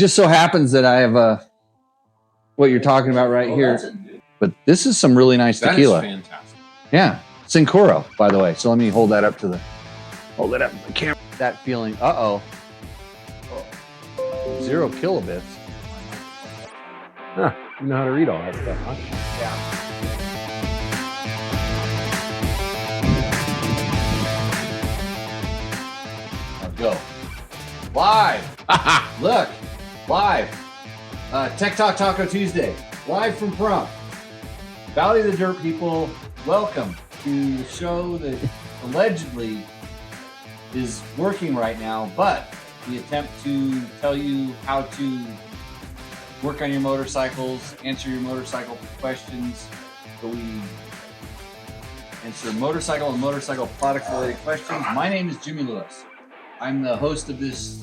just so happens that I have what you're talking about right here. But this is some really nice tequila. That is fantastic. Yeah. Sincoro, by the way. So let me hold that up to the camera. That feeling. Uh-oh. 0 kilobits. Huh. You know how to read all that stuff, huh? Yeah. Go. Live. Look. Live. Tech Talk Taco Tuesday. Live from Prump. Valley of the Dirt people, welcome to the show that allegedly is working right now, but we attempt to tell you how to work on your motorcycles, answer your motorcycle questions. So we answer motorcycle and motorcycle product related questions. My name is Jimmy Lewis. I'm the host of this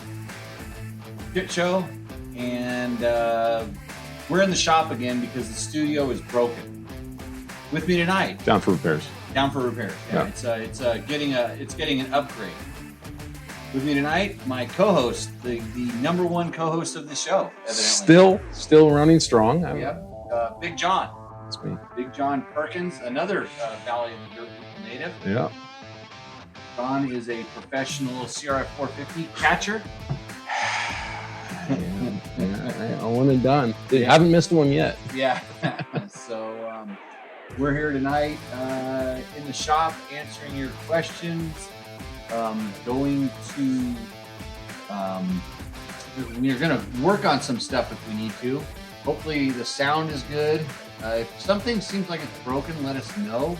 shit show, and we're in the shop again because the studio is broken. With me tonight, Down for repairs. Yeah. It's getting an upgrade. With me tonight, my co-host, the number one co-host of the show, evidently. Still running strong. Yep. Big John. That's me. Big John Perkins, another Valley of the Dirt native. Yeah. John is a professional CRF 450 catcher. Yeah, one and done. Haven't missed one yet. Yeah. So we're here tonight in the shop answering your questions. Going to we're going to work on some stuff if we need to. Hopefully the sound is good. If something seems like it's broken, let us know.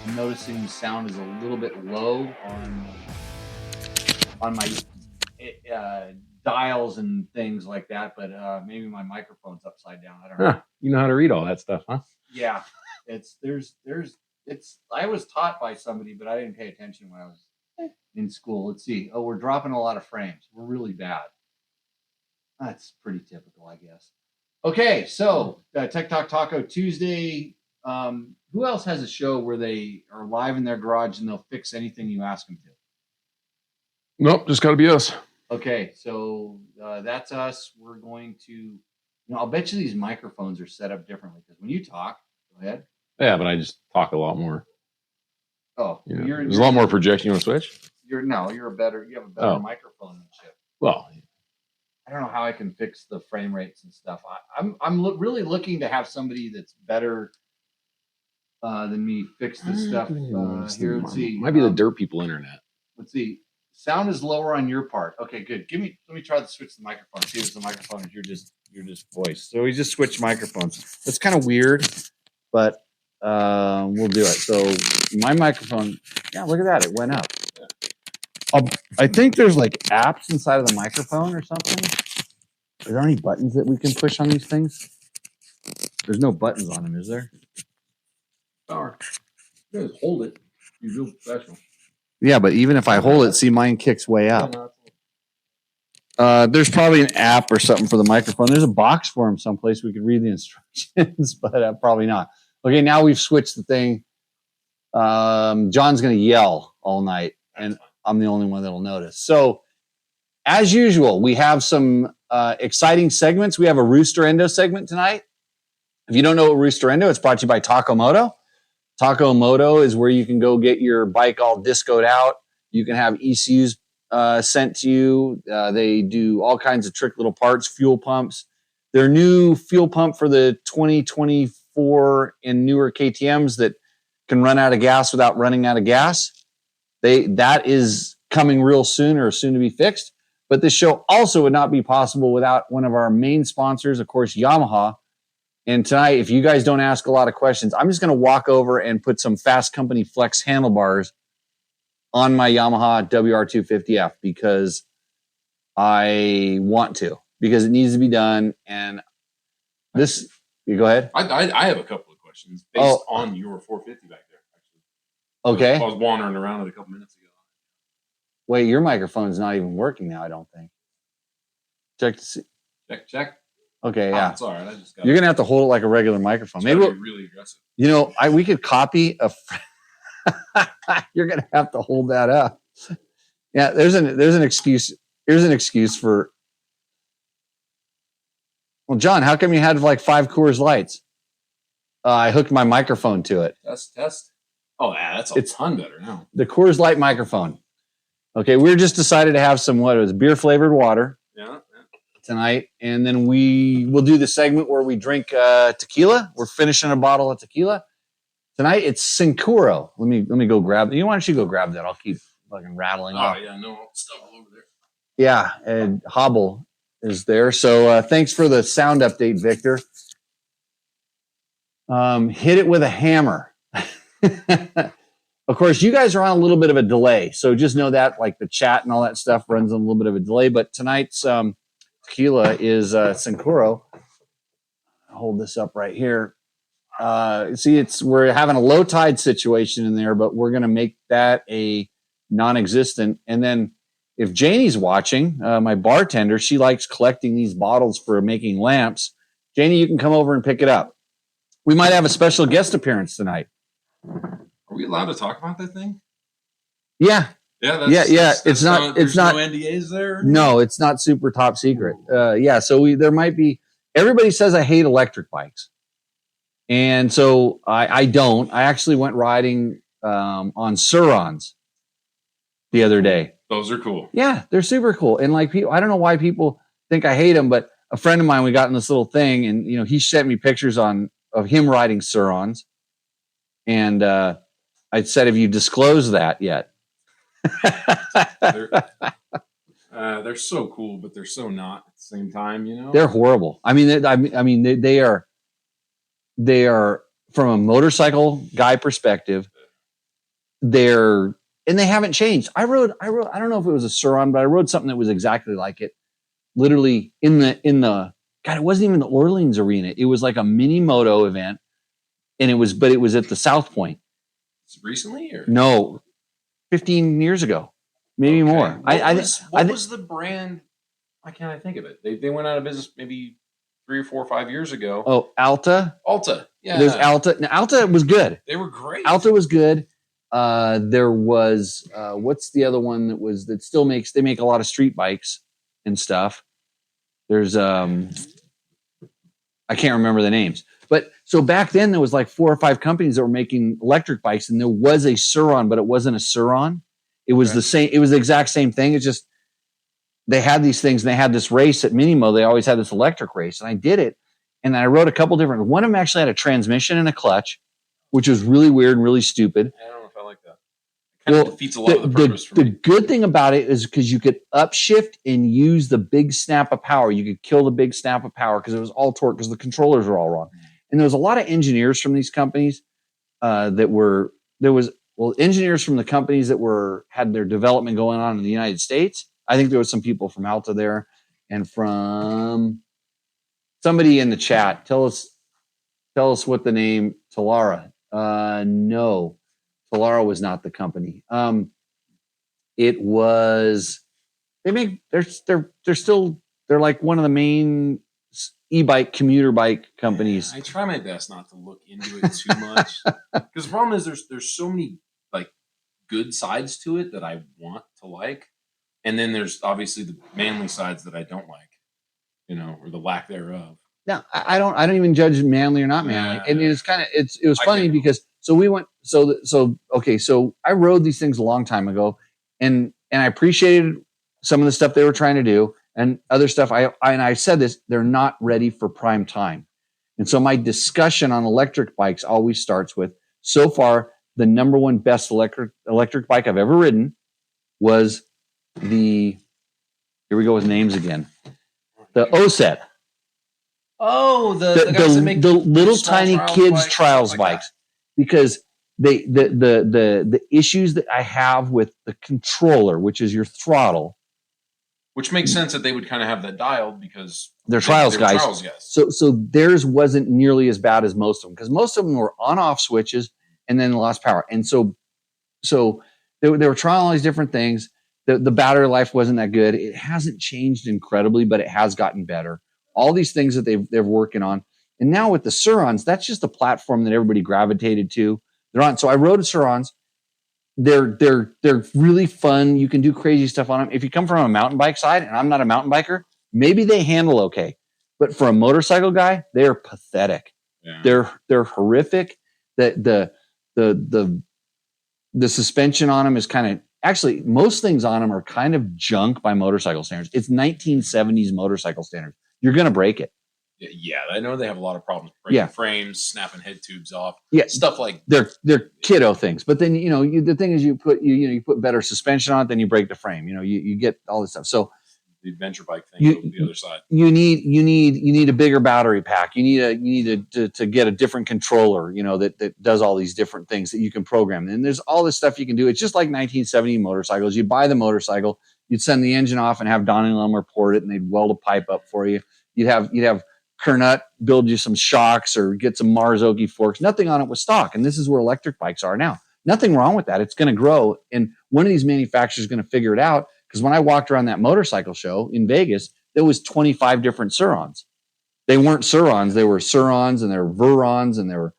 I'm noticing the sound is a little bit low on my dials and things like that, but maybe my microphone's upside down. I don't know. You know how to read all that stuff, huh? Yeah, I was taught by somebody, but I didn't pay attention when I was in school. Let's see. Oh, we're dropping a lot of frames. We're really bad. That's pretty typical, I guess. Okay, so Tech Talk Taco Tuesday. Who else has a show where they are live in their garage and they'll fix anything you ask them to? Nope, just got to be us. Okay, so that's us. We're going to, I'll bet you these microphones are set up differently because when you talk, go ahead. Yeah, but I just talk a lot more. Oh, there's a lot more projection. You want to switch? You have a better microphone than Chip. Well, I don't know how I can fix the frame rates and stuff. I'm really looking to have somebody that's better than me fix this stuff here. Let's see. Might be the dirt people internet. Let's see. Sound is lower on your part. Okay, good. Let me try to switch the microphone. See if it's the microphone or you're just voice. So we just switched microphones. That's kind of weird, but we'll do it. So my microphone, yeah, look at that. It went up. I think there's like apps inside of the microphone or something. Are there any buttons that we can push on these things? There's no buttons on them, is there? Sorry. You just hold it. You're real professional. Yeah, but even if I hold it, see, mine kicks way up. There's probably an app or something for the microphone. There's a box for them someplace we could read the instructions, but probably not. Okay, now we've switched the thing. John's going to yell all night, and I'm the only one that'll notice. So, as usual, we have some exciting segments. We have a Rooster Endo segment tonight. If you don't know what Rooster Endo, it's brought to you by Taco Moto. Taco Moto is where you can go get your bike all discoed out. You can have ECUs sent to you. They do all kinds of trick little parts, fuel pumps. Their new fuel pump for the 2024 and newer KTMs that can run out of gas without running out of gas. That is coming real soon or soon to be fixed. But this show also would not be possible without one of our main sponsors, of course, Yamaha. And tonight, if you guys don't ask a lot of questions, I'm just going to walk over and put some Fast Company Flex handlebars on my Yamaha WR250F because I want to, because it needs to be done. And this, you go ahead. I have a couple of questions based on your 450 back there, actually. Okay. I was wandering around it a couple minutes ago. Wait, your microphone's not even working now, I don't think. Check to see. Check. Okay, yeah. It's all right. You're going to have to hold it like a regular microphone. Maybe be really aggressive. We could copy a you're going to have to hold that up. Yeah, there's an excuse. Here's an excuse for Well, John, how come you had like 5 Coors Lights? I hooked my microphone to it. Test. Oh, yeah, that's a ton better now. The Coors Light microphone. Okay, we just decided to have some beer flavored water. Yeah. Tonight, and then we'll do the segment where we drink tequila. We're finishing a bottle of tequila tonight. It's Sincuro. Let me go grab. Why don't you go grab that? I'll keep fucking rattling off. Oh yeah, no stuff all over there. Yeah, and Hobble is there. So thanks for the sound update, Victor. Hit it with a hammer. Of course, you guys are on a little bit of a delay, so just know that like the chat and all that stuff runs on a little bit of a delay. But tonight's tequila is Sincuro. I'll hold this up right here. See, we're having a low tide situation in there, but we're going to make that a non-existent. And then if Janie's watching, my bartender, she likes collecting these bottles for making lamps. Janie, you can come over and pick it up. We might have a special guest appearance tonight. Are we allowed to talk about that thing? Yeah. Yeah. It's not. No NDAs there. No, it's not super top secret. Yeah. So there might be. Everybody says I hate electric bikes, and so I don't. I actually went riding on Surons the other day. Those are cool. Yeah, they're super cool. And like people, I don't know why people think I hate them, but a friend of mine, we got in this little thing, and he sent me pictures of him riding Surons, and I said, "Have you disclosed that yet?" They're so cool, but they're so not at the same time. They're horrible. I mean, they are from a motorcycle guy perspective. And they haven't changed. I rode. I don't know if it was a Suron, but I rode something that was exactly like it. Literally in the God, it wasn't even the Orleans Arena. It was like a mini moto event, and it was at the South Point. Recently, or no, 15 years ago, maybe more. What was the brand? Why can't I think of it? They went out of business maybe 3 or 4 or 5 years ago. Oh, Alta. Yeah, There's Alta. Now, Alta was good. They were great. Alta was good. There was what's the other one that still makes? They make a lot of street bikes and stuff. There's I can't remember the names. But so back then there was like 4 or 5 companies that were making electric bikes, and there was a Suron, but it wasn't a Suron. It was the same. It was the exact same thing. It's just they had these things, and they had this race at Minimo. They always had this electric race, and I did it. And I rode a couple different. One of them actually had a transmission and a clutch, which was really weird and really stupid. I don't know if I like that. It kind of defeats a lot of the purpose for me. The good thing about it is because you could upshift and use the big snap of power. You could kill the big snap of power because it was all torque because the controllers were all wrong. And there was a lot of engineers from these companies engineers from the companies that had their development going on in the United States. I think there was some people from Alta there, and from somebody in the chat. Tell us what the name Talara. No, Talara was not the company. It was. They're like one of the main e-bike commuter bike companies. I try my best not to look into it too much because the problem is there's so many like good sides to it that I want to like, and then there's obviously the manly sides that I don't like, or the lack thereof. Now I don't even judge manly or not manly, and it's kind of it was funny because we went so I rode these things a long time ago, and I appreciated some of the stuff they were trying to do. And other stuff, I said this, they're not ready for prime time. And so my discussion on electric bikes always starts with, so far, the number one best electric bike I've ever ridden was here we go with names again, the OSET. Oh, the guys that make the little tiny kids bikes, trials bikes. Because the issues that I have with the controller, which is your throttle, which makes sense that they would kind of have that dialed because they're trials guys. So theirs wasn't nearly as bad as most of them because most of them were on-off switches and then lost power. And so they were trying all these different things. The battery life wasn't that good. It hasn't changed incredibly, but it has gotten better. All these things that they're working on. And now with the Surons, that's just a platform that everybody gravitated to. They're on. So I rode Surons. They're really fun. You can do crazy stuff on them. If you come from a mountain bike side, and I'm not a mountain biker, maybe they handle okay. But for a motorcycle guy, they're pathetic. Yeah. They're horrific. The suspension on them is kind of, actually, most things on them are kind of junk by motorcycle standards. It's 1970s motorcycle standards. You're going to break it. Yeah, I know they have a lot of problems breaking frames, snapping head tubes off, stuff like they're kiddo things. But then the thing is, you put better suspension on it, then you break the frame. You get all this stuff. So the adventure bike thing over the other side. You need a bigger battery pack. You need to get a different controller. That does all these different things that you can program. And there's all this stuff you can do. It's just like 1970 motorcycles. You buy the motorcycle, you'd send the engine off and have Donnie Lum report it, and they'd weld a pipe up for you. You'd have Kernut build you some shocks or get some Marzocchi forks. Nothing on it was stock. And this is where electric bikes are now. Nothing wrong with that. It's going to grow. And one of these manufacturers is going to figure it out. Because when I walked around that motorcycle show in Vegas, there was 25 different Surons. They weren't Surons. They were Surons, and there were Verons, and there were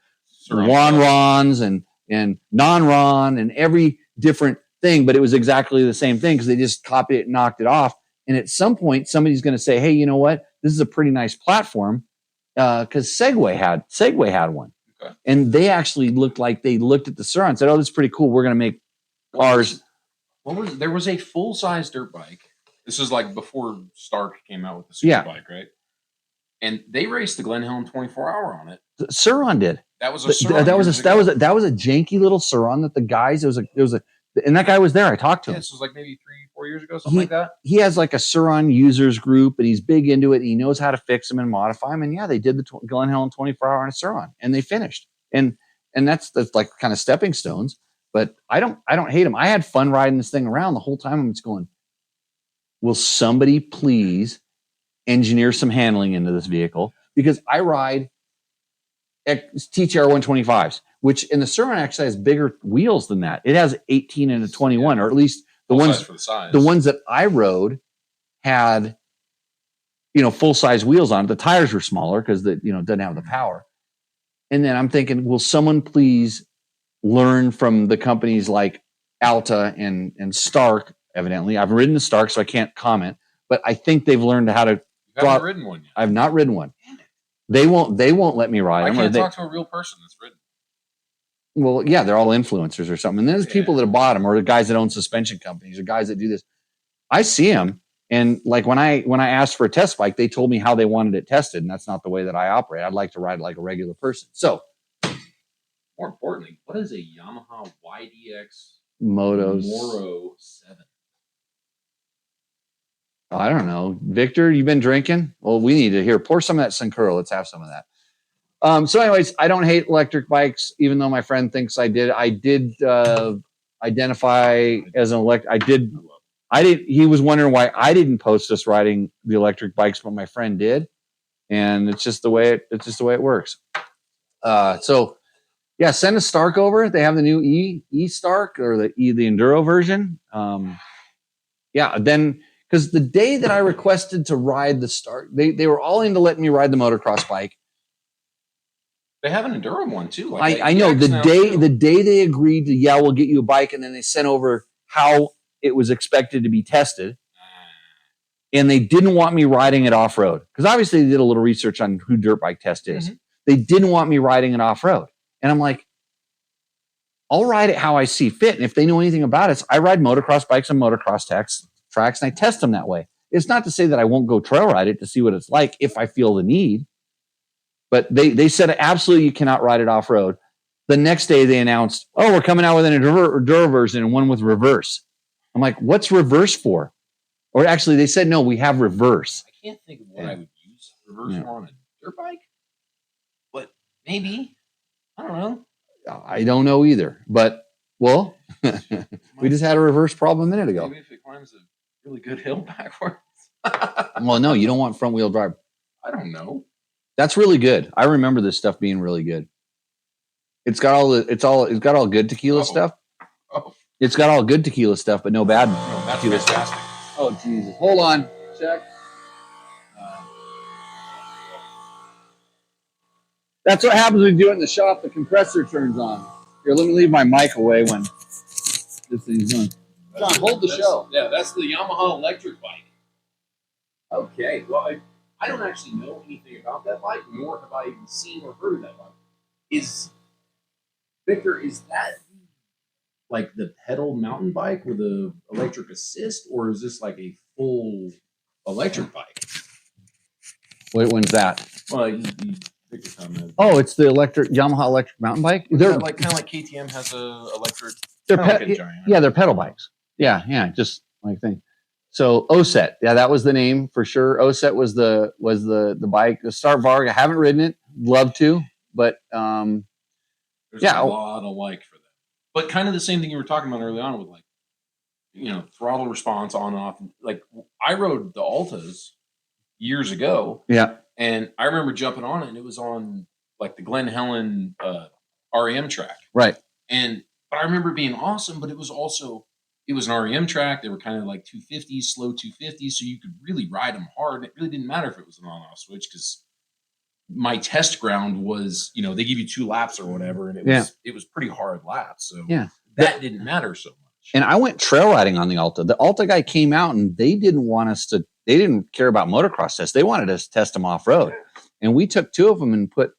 Wanrons and non-Ron and every different thing. But it was exactly the same thing because they just copied it and knocked it off. And at some point, somebody's going to say, hey, you know what? This is a pretty nice platform, because Segway had one. Okay. And they actually looked like they looked at the Suron and said, oh, this is pretty cool. We're going to make ours. There was a full-size dirt bike. This was like before Stark came out with the super bike, right? And they raced the Glen Helen 24-hour on it. Suron did. That was a Suron. That was a janky little Suron that the guys, and that guy was there. I talked to him. This was like maybe 3-4 years ago, something like that. He has like a Suron users group, and he's big into it. And he knows how to fix them and modify them. And yeah, they did the Glen Helen 24-hour on a Suron, and they finished. And that's like kind of stepping stones. But I don't hate them. I had fun riding this thing around the whole time. I'm just going, will somebody please engineer some handling into this vehicle? Because I ride TTR 125s, which in the Suron actually has bigger wheels than that. It has 18 and a 21, or at least the ones that I rode had, full size wheels on it. The tires were smaller because it doesn't have the power. And then I'm thinking, will someone please learn from the companies like Alta and Stark? Evidently, I've ridden the Stark, so I can't comment. But I think they've learned how to. You haven't ridden one yet. I've not ridden one. They won't let me ride. I can't talk to a real person that's ridden. Well, yeah, they're all influencers or something. And then there's people that have bought them, or the guys that own suspension companies, or guys that do this. I see them, and like when I asked for a test bike, they told me how they wanted it tested, and that's not the way that I operate. I'd like to ride like a regular person. So, more importantly, what is a Yamaha YDX Moro 7? I don't know. Victor, you been drinking? Well, we need to pour some of that Sincuro. Let's have some of that. So anyways, I don't hate electric bikes, even though my friend thinks I did. I did identify as an electric. He was wondering why I didn't post us riding the electric bikes, but my friend did. And it's just the way it works. So yeah, send a Stark over. They have the new E Stark, or the Enduro version. Then, because the day that I requested to ride the Stark, they were all into letting me ride the motocross bike. They have an Enduro one too. I know the day they agreed to, we'll get you a bike, and then they sent over how it was expected to be tested, and they didn't want me riding it off road, because obviously they did a little research on who Dirt Bike Test is. Mm-hmm. They didn't want me riding it off road, and I'm like, I'll ride it how I see fit, and if they know anything about it, I ride motocross bikes on motocross tracks, and I test them that way. It's not to say that I won't go trail ride it to see what it's like if I feel the need. But they said absolutely you cannot ride it off road. The next day they announced, we're coming out with an Enduro version and one with reverse. I'm like, what's reverse for? Or actually, they said, no, we have reverse. I can't think of what I would use reverse for on a dirt bike. But maybe. I don't know. I don't know either. But, well, we just had a reverse problem a minute ago. Maybe if it climbs a really good hill backwards. Well, no, you don't want front wheel drive. I don't know. That's really good. I remember this stuff being really good. It's got all good tequila stuff. Oh. It's got all good tequila stuff, but no bad tequila fantastic stuff. Oh, Jesus. Hold on. Check. That's what happens when you do it in the shop. The compressor turns on. Here, let me leave my mic away when this thing's done. John, hold the show. Yeah, that's the Yamaha electric bike. Okay. Well, I don't actually know anything about that bike, nor have I even seen or heard of that bike. Victor, is that like the pedal mountain bike with a electric assist, or is this like a full electric bike? When's that? Well, Victor commented. Oh, it's the Yamaha electric mountain bike. They're like kind of like KTM has a electric. They're like a giant. yeah, they're pedal bikes. Yeah, just like thing. So OSET, yeah, that was the name for sure. OSET was the bike. The Star Varg, I haven't ridden it, love to, but there's a lot of like for that. But kind of the same thing you were talking about early on with like, throttle response on and off. Like I rode the Altas years ago. Yeah. And I remember jumping on it and it was on like the Glen Helen REM track. Right. But I remember it being awesome, but it was an REM track. They were kind of like 250s, slow 250s. So you could really ride them hard. It really didn't matter if it was an on-off switch because my test ground was, they give you 2 laps or whatever. And it was pretty hard laps. So that didn't matter so much. And I went trail riding on the Alta. The Alta guy came out and they didn't didn't care about motocross tests. They wanted us to test them off road. And we took 2 of them and put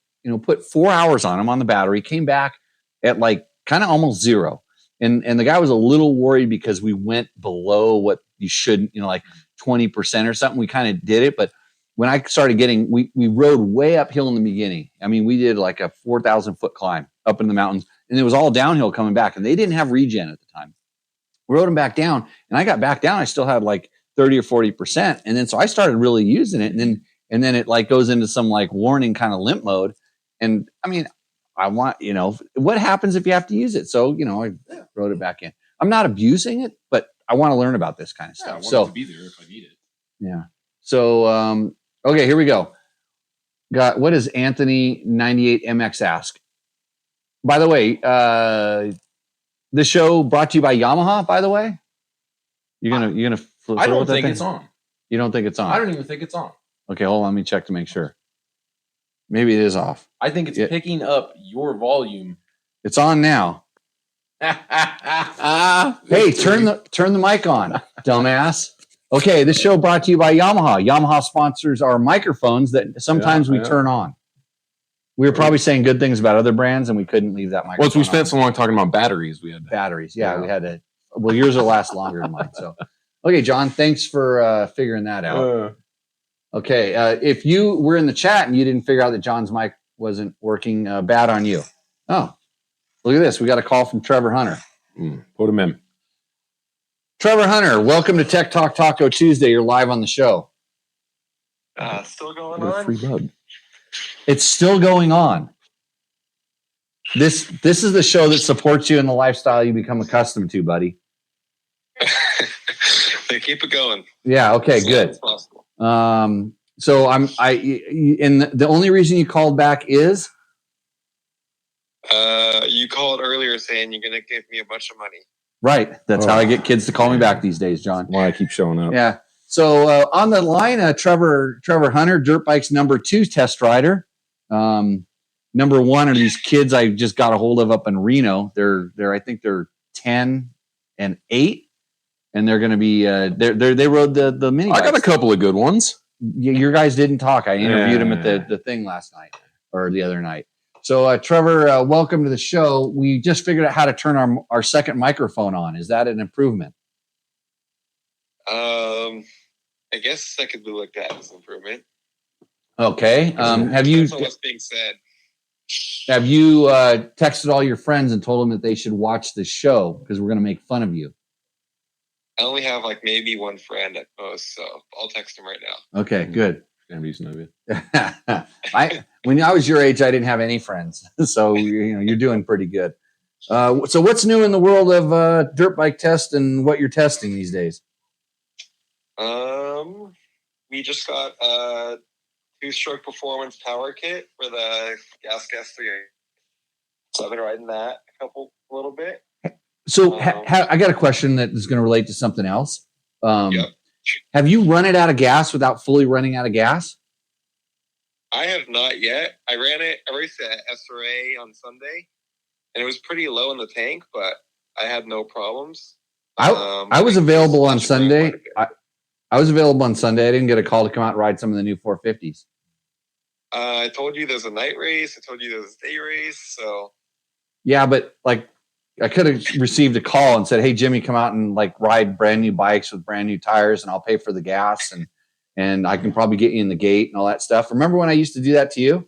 4 hours on them on the battery, came back at like kind of almost 0. And the guy was a little worried because we went below what you shouldn't, like 20% or something. We kind of did it. But when I started we rode way uphill in the beginning. I mean, we did like a 4,000 foot climb up in the mountains and it was all downhill coming back. And they didn't have regen at the time. We rode them back down and I got back down. I still had like 30 or 40%. And then, so I started really using it. And then it like goes into some like warning kind of limp mode. And I mean, I want, what happens if you have to use it? So, I wrote it back in. I'm not abusing it, but I want to learn about this kind of stuff. I want it to be there if I need it. Yeah. So, okay, here we go. What does Anthony 98 MX ask? By the way, the show brought to you by Yamaha, by the way. You're gonna I don't think it's on. You don't think it's on? I don't even think it's on. Okay, hold on, let me check to make sure. Maybe it is off. I think it's picking up your volume. It's on now. Hey, turn the mic on, dumbass. Okay, this show brought to you by Yamaha. Yamaha sponsors our microphones that sometimes we turn on. We were probably saying good things about other brands, and we couldn't leave that microphone. Once we spent so long talking about batteries, we had batteries. Yeah, we had to. Well, yours will last longer than mine. So, okay, John, thanks for figuring that out. Okay, if you were in the chat and you didn't figure out that John's mic wasn't working, bad on you. Oh, look at this. We got a call from Trevor Hunter. Put him in. Trevor Hunter, welcome to Tech Talk Taco Tuesday. You're live on the show. Still going on? Free bug. It's still going on. This is the show that supports you in the lifestyle you become accustomed to, buddy. They keep it going. Yeah. Okay. Good. Possible. So and the only reason you called back is you called earlier saying you're going to give me a bunch of money. Right. That's how I get kids to call me back these days, John. Why I keep showing up. Yeah. So on the line, Trevor Hunter, Dirt Bike's #2 test rider. Number 1 are these kids I just got a hold of up in Reno. I think they're 10 and 8, and they're going to be they rode the mini. I got a couple of good ones. Your guys didn't talk. I interviewed him at the thing last night or the other night. So Trevor, welcome to the show. We just figured out how to turn our second microphone on. Is that an improvement? I guess I could look at as an improvement. Okay. Have you? That's what's being said. Have you texted all your friends and told them that they should watch the show because we're going to make fun of you? I only have like maybe one friend at most, so I'll text him right now. Okay, good. Damn reason of it. When I was your age, I didn't have any friends, so you're doing pretty good. So what's new in the world of dirt bike test and what you're testing these days? We just got a 2-stroke performance power kit for the Gas 3. So I've been riding that a little bit. So I got a question that is going to relate to something else. Yep. Have you run it out of gas without fully running out of gas? I have not yet. I raced at SRA on Sunday, and it was pretty low in the tank, but I had no problems. I was available on Sunday. I was available on Sunday. I didn't get a call to come out and ride some of the new 450s. I told you there's a night race. I told you there's a day race. So yeah, but like I could have received a call and said, "Hey, Jimmy, come out and like ride brand new bikes with brand new tires, and I'll pay for the gas, and I can probably get you in the gate and all that stuff." Remember when I used to do that to you?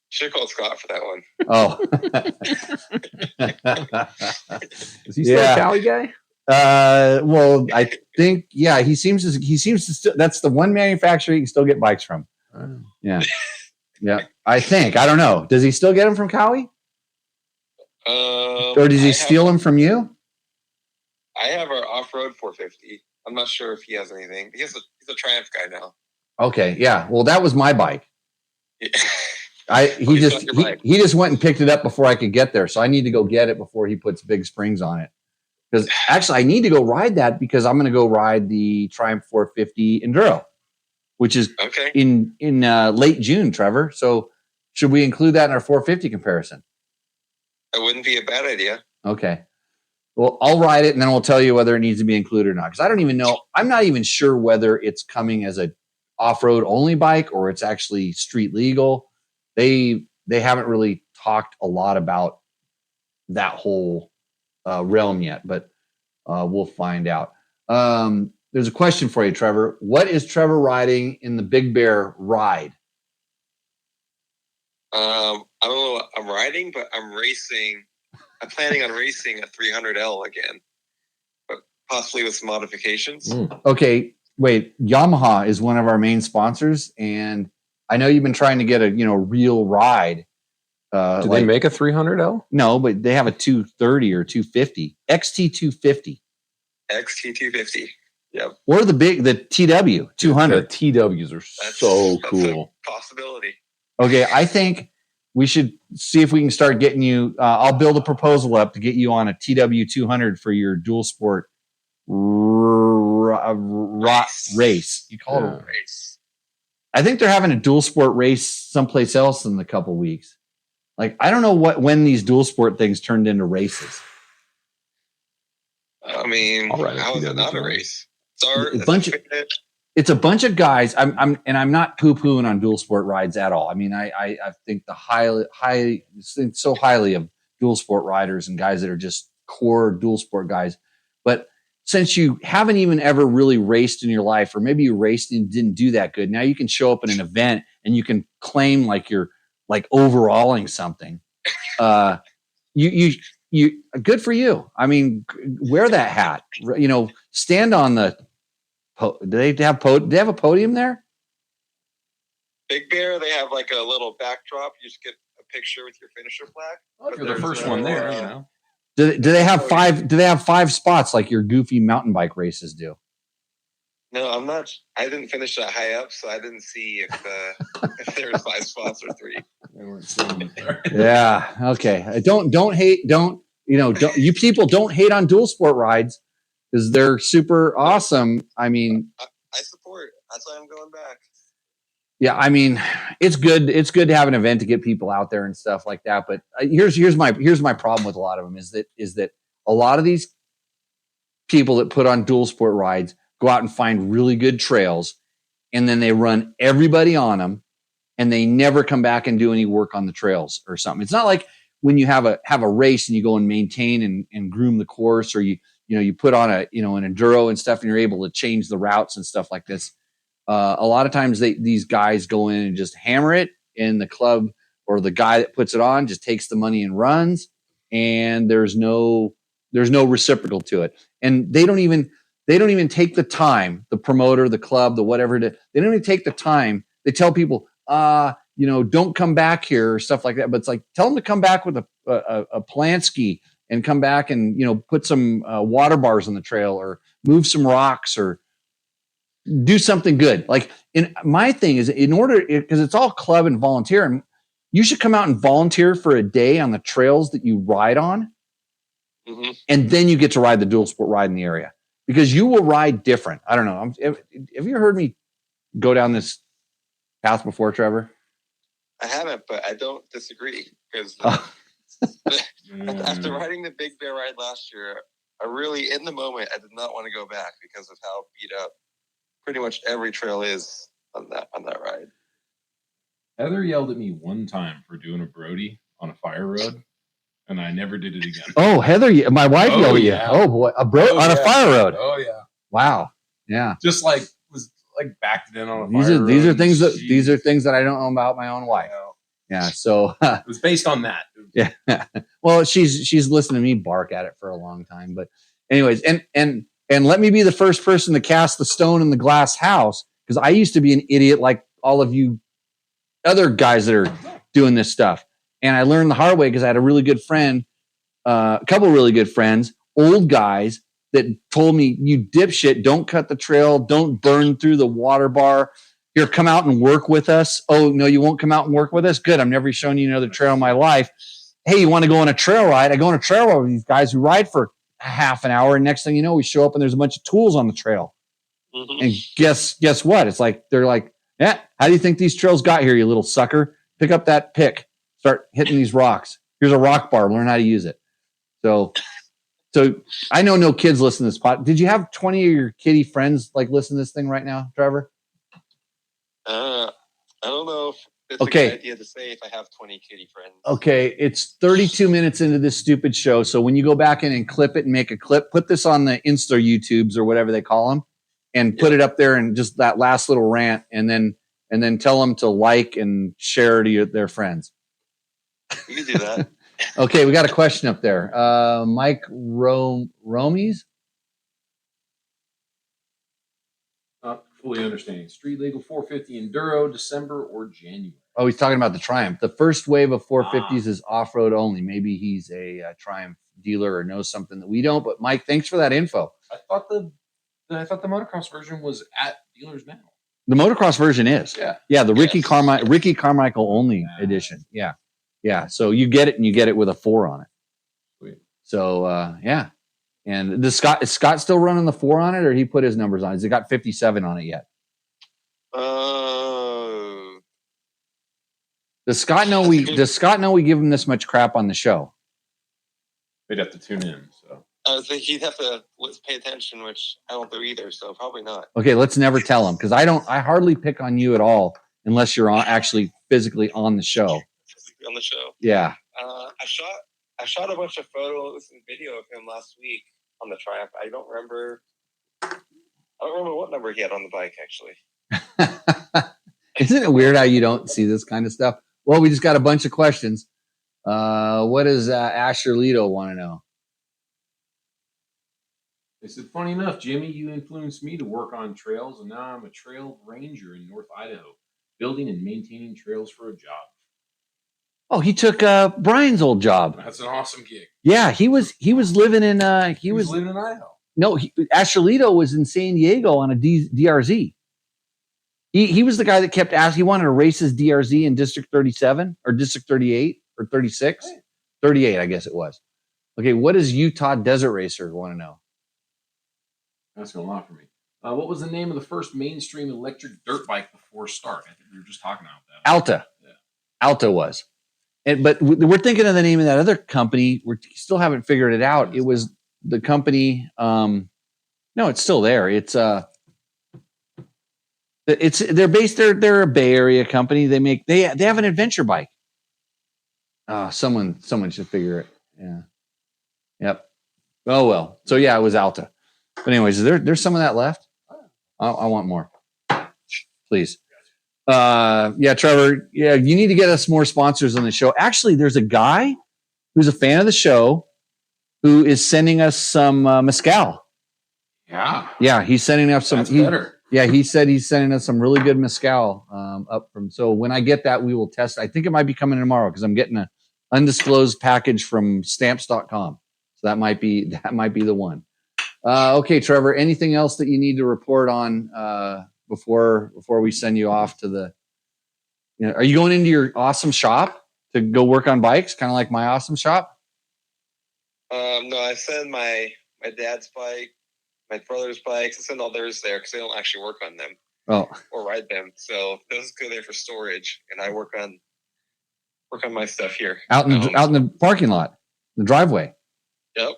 Should have called Scott for that one. Oh, Is he still a Cali guy? Well, I think he seems to still. That's the one manufacturer you can still get bikes from. Yeah. I think. I don't know. Does he still get them from Cowie? Or does he steal them from you? I have our off-road 450. I'm not sure if he has anything. He's a Triumph guy now. Okay, yeah. Well, that was my bike. Yeah. He just went and picked it up before I could get there, so I need to go get it before he puts big springs on it. Because actually, I need to go ride that because I'm going to go ride the Triumph 450 Enduro, which is in late June, Trevor. So should we include that in our 450 comparison? It wouldn't be a bad idea. Okay. Well, I'll ride it and then we'll tell you whether it needs to be included or not. Because I don't even know. I'm not even sure whether it's coming as a off-road only bike or it's actually street legal. They haven't really talked a lot about that whole realm yet, but we'll find out. There's a question for you, Trevor. What is Trevor riding in the Big Bear ride? I don't know what I'm riding, but I'm racing. I'm planning on racing a 300L again, but possibly with some modifications. Okay, wait. Yamaha is one of our main sponsors, and I know you've been trying to get a real ride. Do they make a 300L? No, but they have a 230 or 250 XT250. XT250. Yep. Or the TW 200. The TWs are so cool. A possibility. Okay, I think we should see if we can start getting you. I'll build a proposal up to get you on a TW 200 for your dual sport race. You call it a race. I think they're having a dual sport race someplace else in a couple weeks. Like I don't know when these dual sport things turned into races. I mean, how is it not a race? It's a bunch of guys. I'm not poo-pooing on dual sport rides at all. I mean, I think think so highly of dual sport riders and guys that are just core dual sport guys. But since you haven't even ever really raced in your life, or maybe you raced and didn't do that good, now you can show up in an event and you can claim like you're like overalling something. You good for you. I mean, wear that hat. Stand on the. Do they have a podium there? Big Bear, they have like a little backdrop. You just get a picture with your finisher flag. Oh, you're the first one there. Do they have five? Do they have 5 spots like your goofy mountain bike races do? No, I'm not. I didn't finish that high up, so I didn't see if there was 5 spots or 3. They weren't sitting there. Yeah. Okay. Don't hate. You people don't hate on dual sport rides. Because they're super awesome. I mean, I support. That's why I'm going back. Yeah, I mean, it's good. It's good to have an event to get people out there and stuff like that. But here's my problem with a lot of them is that a lot of these people that put on dual sport rides go out and find really good trails, and then they run everybody on them, and they never come back and do any work on the trails or something. It's not like when you have a race and you go and maintain and groom the course, or you put on an enduro and stuff and you're able to change the routes and stuff like this. A lot of times these guys go in and just hammer it, and the club or the guy that puts it on just takes the money and runs, and there's no reciprocal to it. And they don't even take the time, the promoter, the club, the whatever, they don't even take the time. They tell people, don't come back here or stuff like that. But it's like, tell them to come back with a Polanski and come back and, put some water bars on the trail or move some rocks or do something good. Like my thing is because it's all club and volunteer, and you should come out and volunteer for a day on the trails that you ride on. Mm-hmm. And then you get to ride the dual sport ride in the area because you will ride different. I don't know. Have you heard me go down this path before, Trevor? I haven't, but I don't disagree because after riding the Big Bear ride last year, I really, in the moment, I did not want to go back because of how beat up pretty much every trail is on that ride. Heather yelled at me one time for doing a Brody on a fire road, and I never did it again. Oh, Heather, my wife yelled at you. Yeah. Oh boy, a fire road. Oh yeah. Wow. Yeah. Just was backed it in on a These fire are road. these are things that I don't know about my own wife. Yeah. So it was based on that. Yeah. Well, she's listened to me bark at it for a long time, but anyways, and let me be the first person to cast the stone in the glass house, because I used to be an idiot like all of you other guys that are doing this stuff. And I learned the hard way because I had a really good friend, a couple of really good friends, old guys that told me, you dipshit, don't cut the trail. Don't burn through the water bar. Here, come out and work with us. Oh, no, you won't come out and work with us? Good. I'm never showing you another trail in my life. Hey, you want to go on a trail ride? I go on a trail ride with these guys who ride for a half an hour. And next thing you know, we show up and there's a bunch of tools on the trail. Mm-hmm. And guess what? It's like, they're like, yeah, how do you think these trails got here, you little sucker? Pick up that pick. Start hitting these rocks. Here's a rock bar. Learn how to use it. So I know no kids listen to this pod. Did you have 20 of your kiddie friends listen to this thing right now, Trevor? I don't know if it's a good idea to say if I have 20 kiddie friends. Okay, it's 32 minutes into this stupid show. So when you go back in and clip it and make a clip, put this on the Insta YouTubes or whatever they call them, and put it up there and just that last little rant, and then tell them to like and share to their friends. You can do that. Okay, we got a question up there. Mike Romies? Not fully understanding. Street legal 450 Enduro, December or January? Oh, he's talking about the Triumph. The first wave of 450s is off-road only. Maybe he's a Triumph dealer or knows something that we don't. But Mike, thanks for that info. I thought the motocross version was at dealers now. The motocross version is. Yeah. The Ricky Carmichael only edition. Yeah. So you get it, and you get it with a 4 on it. Sweet. So yeah. And is Scott still running the 4 on it, or he put his numbers on it? Has it got 57 on it yet? Does Scott know we give him this much crap on the show? They'd have to tune in. So I would think he'd have to pay attention, which I don't do either. So probably not. Okay, let's never tell him, because I hardly pick on you at all unless you're actually physically on the show. On the show. Yeah. I shot a bunch of photos and video of him last week on the Triumph. I don't remember what number he had on the bike, actually. Isn't it weird how you don't see this kind of stuff? Well, we just got a bunch of questions. What does Asher Lito want to know? They said, funny enough, Jimmy, you influenced me to work on trails, and now I'm a trail ranger in North Idaho, building and maintaining trails for a job. Oh, he took Brian's old job. That's an awesome gig. Yeah, he was living in he was living in Idaho. No, Asher Lito was in San Diego on a DRZ. He was the guy that kept asking. He wanted to race his DRZ in District 37 or District 38 or 36, 38, I guess it was. Okay, what does Utah Desert Racer want to know? That's going to lot for me. What was the name of the first mainstream electric dirt bike before start? I think we were just talking about that. Alta. Yeah. Alta was. But we're thinking of the name of that other company. We still haven't figured it out. It was the company. No, it's still there. They're based there. They're a Bay Area company. They have an adventure bike. Someone should figure it. Yeah. Yep. Oh well. So yeah, it was Alta. But anyways, there's some of that left. I want more, please. Yeah, Trevor. Yeah, you need to get us more sponsors on the show. Actually, there's a guy who's a fan of the show who is sending us some mezcal. Yeah, he's sending us some. That's better. Yeah, he said he's sending us some really good mezcal up from. So when I get that, we will test. I think it might be coming tomorrow because I'm getting an undisclosed package from stamps.com. So that might be the one. Okay, Trevor. Anything else that you need to report on before we send you off to the? Are you going into your awesome shop to go work on bikes, kind of like my awesome shop? No, I send my dad's bike, my brother's bikes. I send all theirs there because they don't actually work on them or ride them. So those go there for storage, and I work on my stuff here out in the parking lot, the driveway. Yep,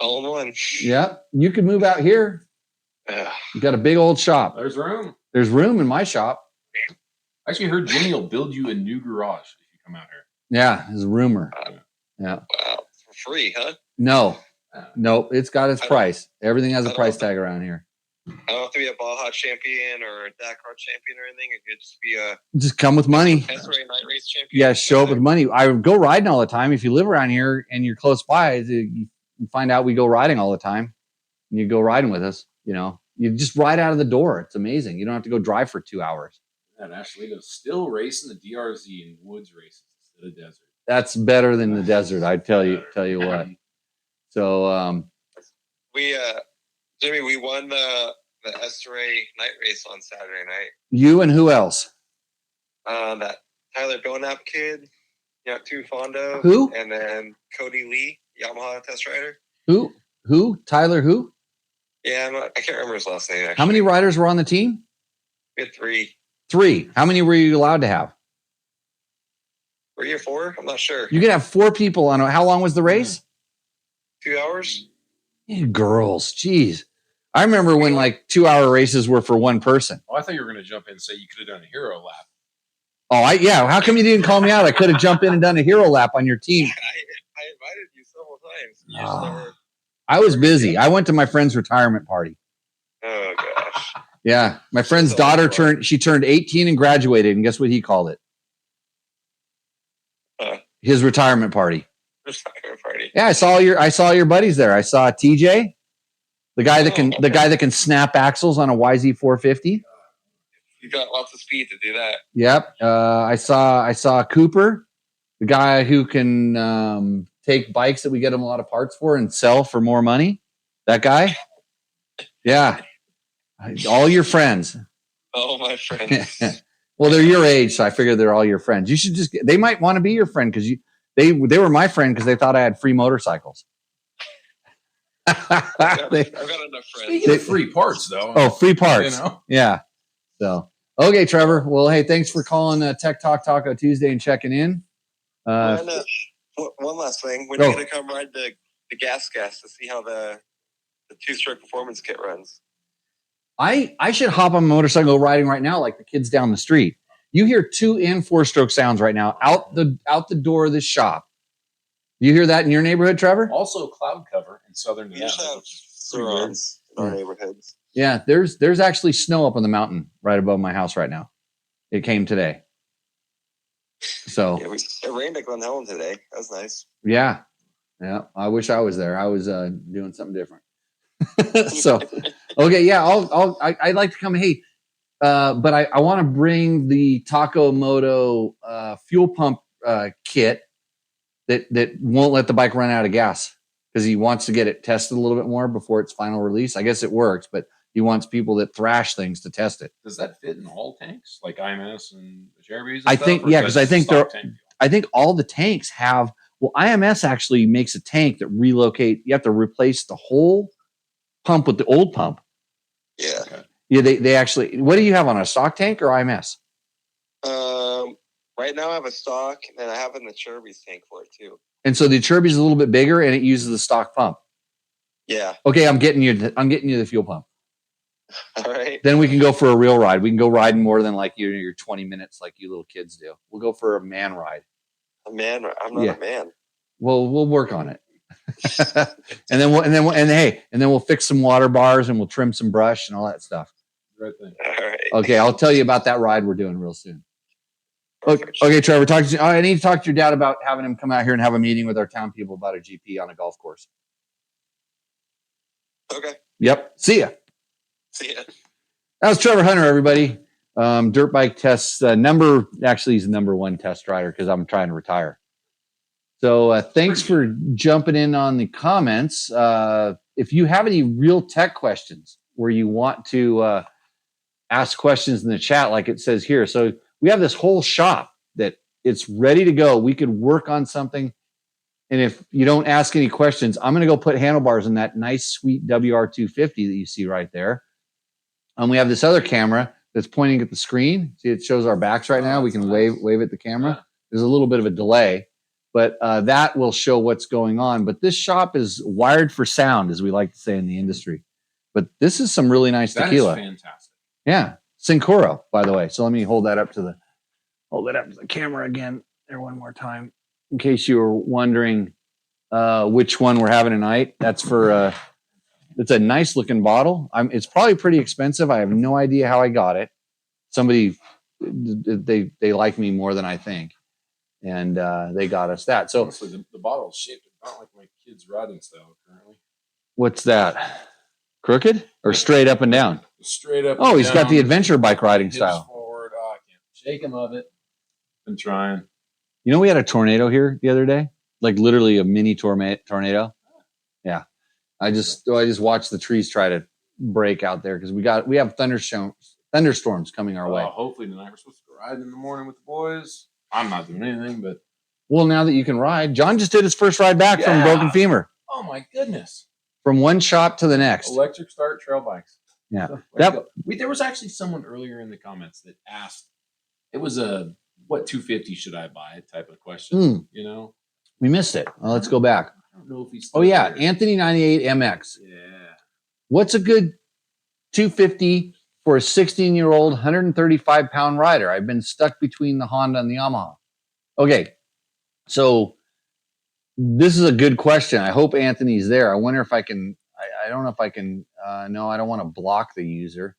all in one. Yeah, you could move out here. You got a big old shop. There's room. There's room in my shop. I actually heard Jimmy will build you a new garage if you come out here. Yeah, there's a rumor. Yeah. Wow, for free, huh? No, it's got its price. Everything has a price tag around here. I don't have to be a Baja champion or a Dakar champion or anything. It could just be a just come with money. SRA night race champion. Yeah, show up with money. I go riding all the time. If you live around here and you're close by, you find out we go riding all the time. And you go riding with us. You know, you just ride out of the door. It's amazing. You don't have to go drive for 2 hours. And actually, go still racing the DRZ in woods races instead of desert. That's better than the desert. I tell you what. So, Jimmy, we won the SRA night race on Saturday night. You and who else? That Tyler Belknap kid, too fond of. Who? And then Cody Lee, Yamaha test rider. Who? Tyler who? Yeah, I can't remember his last name, actually. How many riders were on the team? We had 3. 3. How many were you allowed to have? 3 or 4? I'm not sure. You could have 4 people on. How long was the race? 2 hours. You girls, jeez. I remember when 2-hour races were for one person. Oh, I thought you were going to jump in and say you could have done a hero lap. Oh, yeah. How come you didn't call me out? I could have jumped in and done a hero lap on your team. I invited you several times. You just never... I was busy. I went to my friend's retirement party. Oh, gosh. Yeah. My friend's daughter turned 18 and graduated. And guess what he called it? His retirement party. Retirement party. Yeah, I saw your buddies there. I saw TJ, the guy that can snap axles on a YZ450. You got lots of speed to do that. Yep. I saw Cooper, the guy who can take bikes that we get him a lot of parts for and sell for more money. That guy. Yeah. All your friends. Oh, my friends. Well, they're your age, so I figured they're all your friends. You should they might want to be your friend because they were my friend because they thought I had free motorcycles. I've got enough friends. Speaking of free parts, though. Oh, free parts. Yeah. So, okay, Trevor. Well, hey, thanks for calling Tech Talk Taco Tuesday and checking in. One last thing. When are you going to come ride the gas to see how the 2-stroke performance kit runs? I should hop on a motorcycle riding right now like the kids down the street. You hear 2 and 4-stroke sounds right now out the door of this shop. You hear that in your neighborhood, Trevor? Also cloud cover in southern Nevada. In our neighborhoods. Yeah, there's actually snow up on the mountain right above my house right now. It came today. So it rained at Glen Helen today. That was nice. Yeah. I wish I was there. I was doing something different. So, okay, yeah, I'd like to come. Hey, but I want to bring the Taco Moto fuel pump kit that won't let the bike run out of gas because he wants to get it tested a little bit more before its final release. I guess it works, but he wants people that thrash things to test it. Does that fit in all tanks like IMS and Cherubies? I think, yeah, because I think all the tanks have. Well, IMS actually makes a tank that relocate. You have to replace the whole pump with the old pump. Yeah. Okay. Yeah, they actually. What do you have on a stock tank or IMS? Right now I have a stock, and I have in the Cherubies tank for it too. And so the Cherubies is a little bit bigger, and it uses the stock pump. Yeah. Okay, I'm getting you the fuel pump. All right. Then we can go for a real ride. We can go riding more than like your 20 minutes like you little kids do. We'll go for a man ride. A man? I'm not a man. Well, we'll work on it. and then we'll fix some water bars and we'll trim some brush and all that stuff. Right thing. All right. Okay, I'll tell you about that ride we're doing real soon. Okay, Trevor, I need to talk to your dad about having him come out here and have a meeting with our town people about a GP on a golf course. Okay. Yep. See ya. See ya. That was Trevor Hunter, everybody. Dirt bike tests. He's the number 1 test rider because I'm trying to retire. So thanks for jumping in on the comments. If you have any real tech questions where you want to ask questions in the chat, like it says here. So we have this whole shop that it's ready to go. We could work on something. And if you don't ask any questions, I'm going to go put handlebars in that nice, sweet WR250 that you see right there. We have this other camera that's pointing at the screen. See, it shows our backs right now. We can wave at the camera. There's a little bit of a delay, but that will show what's going on. But this shop is wired for sound, as we like to say in the industry. But this is some really nice That tequila. is fantastic. Yeah. Sincoro, by the way. So let me hold that up to the camera again there one more time. In case you were wondering which one we're having tonight. That's for it's a nice looking bottle. It's probably pretty expensive. I have no idea how I got it. Somebody they like me more than I think. And they got us that. So honestly, the bottle's shaped not like my kid's riding style currently. What's that? Crooked or straight up and down? Straight up. Oh, he's got the adventure bike riding style. Forward. Oh, I can't shake him of it. Been trying. You know, we had a tornado here the other day, like literally a mini tornado. Yeah, I just watched the trees try to break out there because we have thunderstorms coming our way. Hopefully tonight we're supposed to go ride in the morning with the boys. I'm not doing anything, but well, now that you can ride, John just did his first ride back from broken femur. Oh my goodness! From one shop to the next. Electric start trail bikes. Yeah. So, there was actually someone earlier in the comments that asked. It was a what 250 should I buy type of question. You know, we missed it. Well, let's go back. I don't know if he's. Oh yeah, there. Anthony 98 MX. Yeah. What's a good 250 for a 16-year-old 135-pound rider? I've been stuck between the Honda and the Yamaha. Okay, so this is a good question. I hope Anthony's there. I wonder if I can. I don't know if I can. No, I don't want to block the user.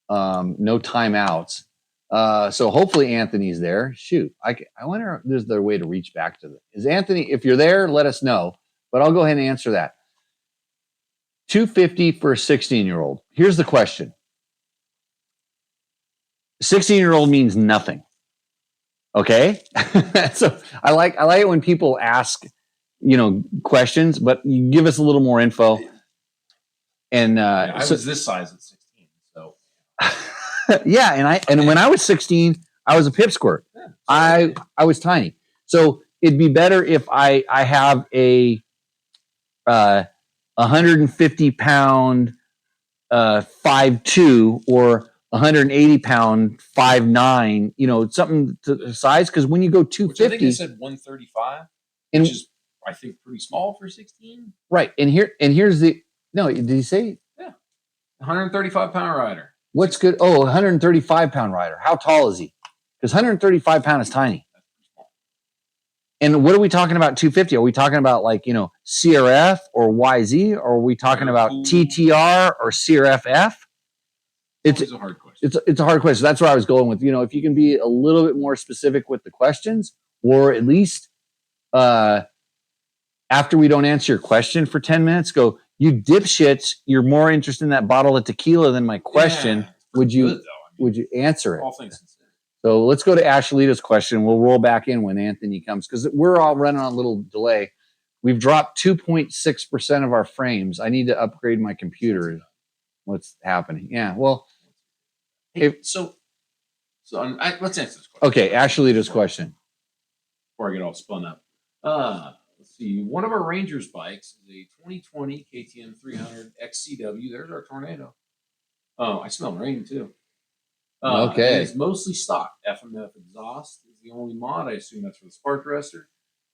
No timeouts. So hopefully Anthony's there. Shoot, I wonder if there's a way to reach back to them. Is Anthony? If you're there, let us know. But I'll go ahead and answer that. 250 for a 16-year-old. Here's the question. 16-year-old means nothing. Okay, so I like it when people ask, questions, but you give us a little more info. And I was this size at 16, so yeah, and when I was 16, I was a pipsqueak. Yeah, I was tiny, so it'd be better if I have a 150-pound 5'2" or 180-pound 5'9", something to the size. Because when you go 250, I think I said 135, which is I think pretty small for 16. Right, and here's the no. Did he say? Yeah, 135-pound rider. What's good? Oh, 135-pound rider. How tall is he? Because 135 pound is tiny. And what are we talking about? 250? Are we talking about CRF or YZ? Or are we talking about TTR or CRFF? It's a hard question. It's a hard question. That's where I was going with. If you can be a little bit more specific with the questions, or at least after we don't answer your question for 10 minutes, go, you dipshits, you're more interested in that bottle of tequila than my question. Yeah, would you answer it? All things considered. So let's go to Ashley's question. We'll roll back in when Anthony comes because we're all running on a little delay. We've dropped 2.6% of our frames. I need to upgrade my computer. What's happening? Yeah, well. Let's answer this question. Okay, Ashley's question. Before I get all spun up. Let's see. One of our Rangers bikes is a 2020 KTM 300 XCW. There's our Tornado. Oh, I smell rain too. Okay. It's mostly stock. FMF exhaust is the only mod. I assume that's for the spark arrestor.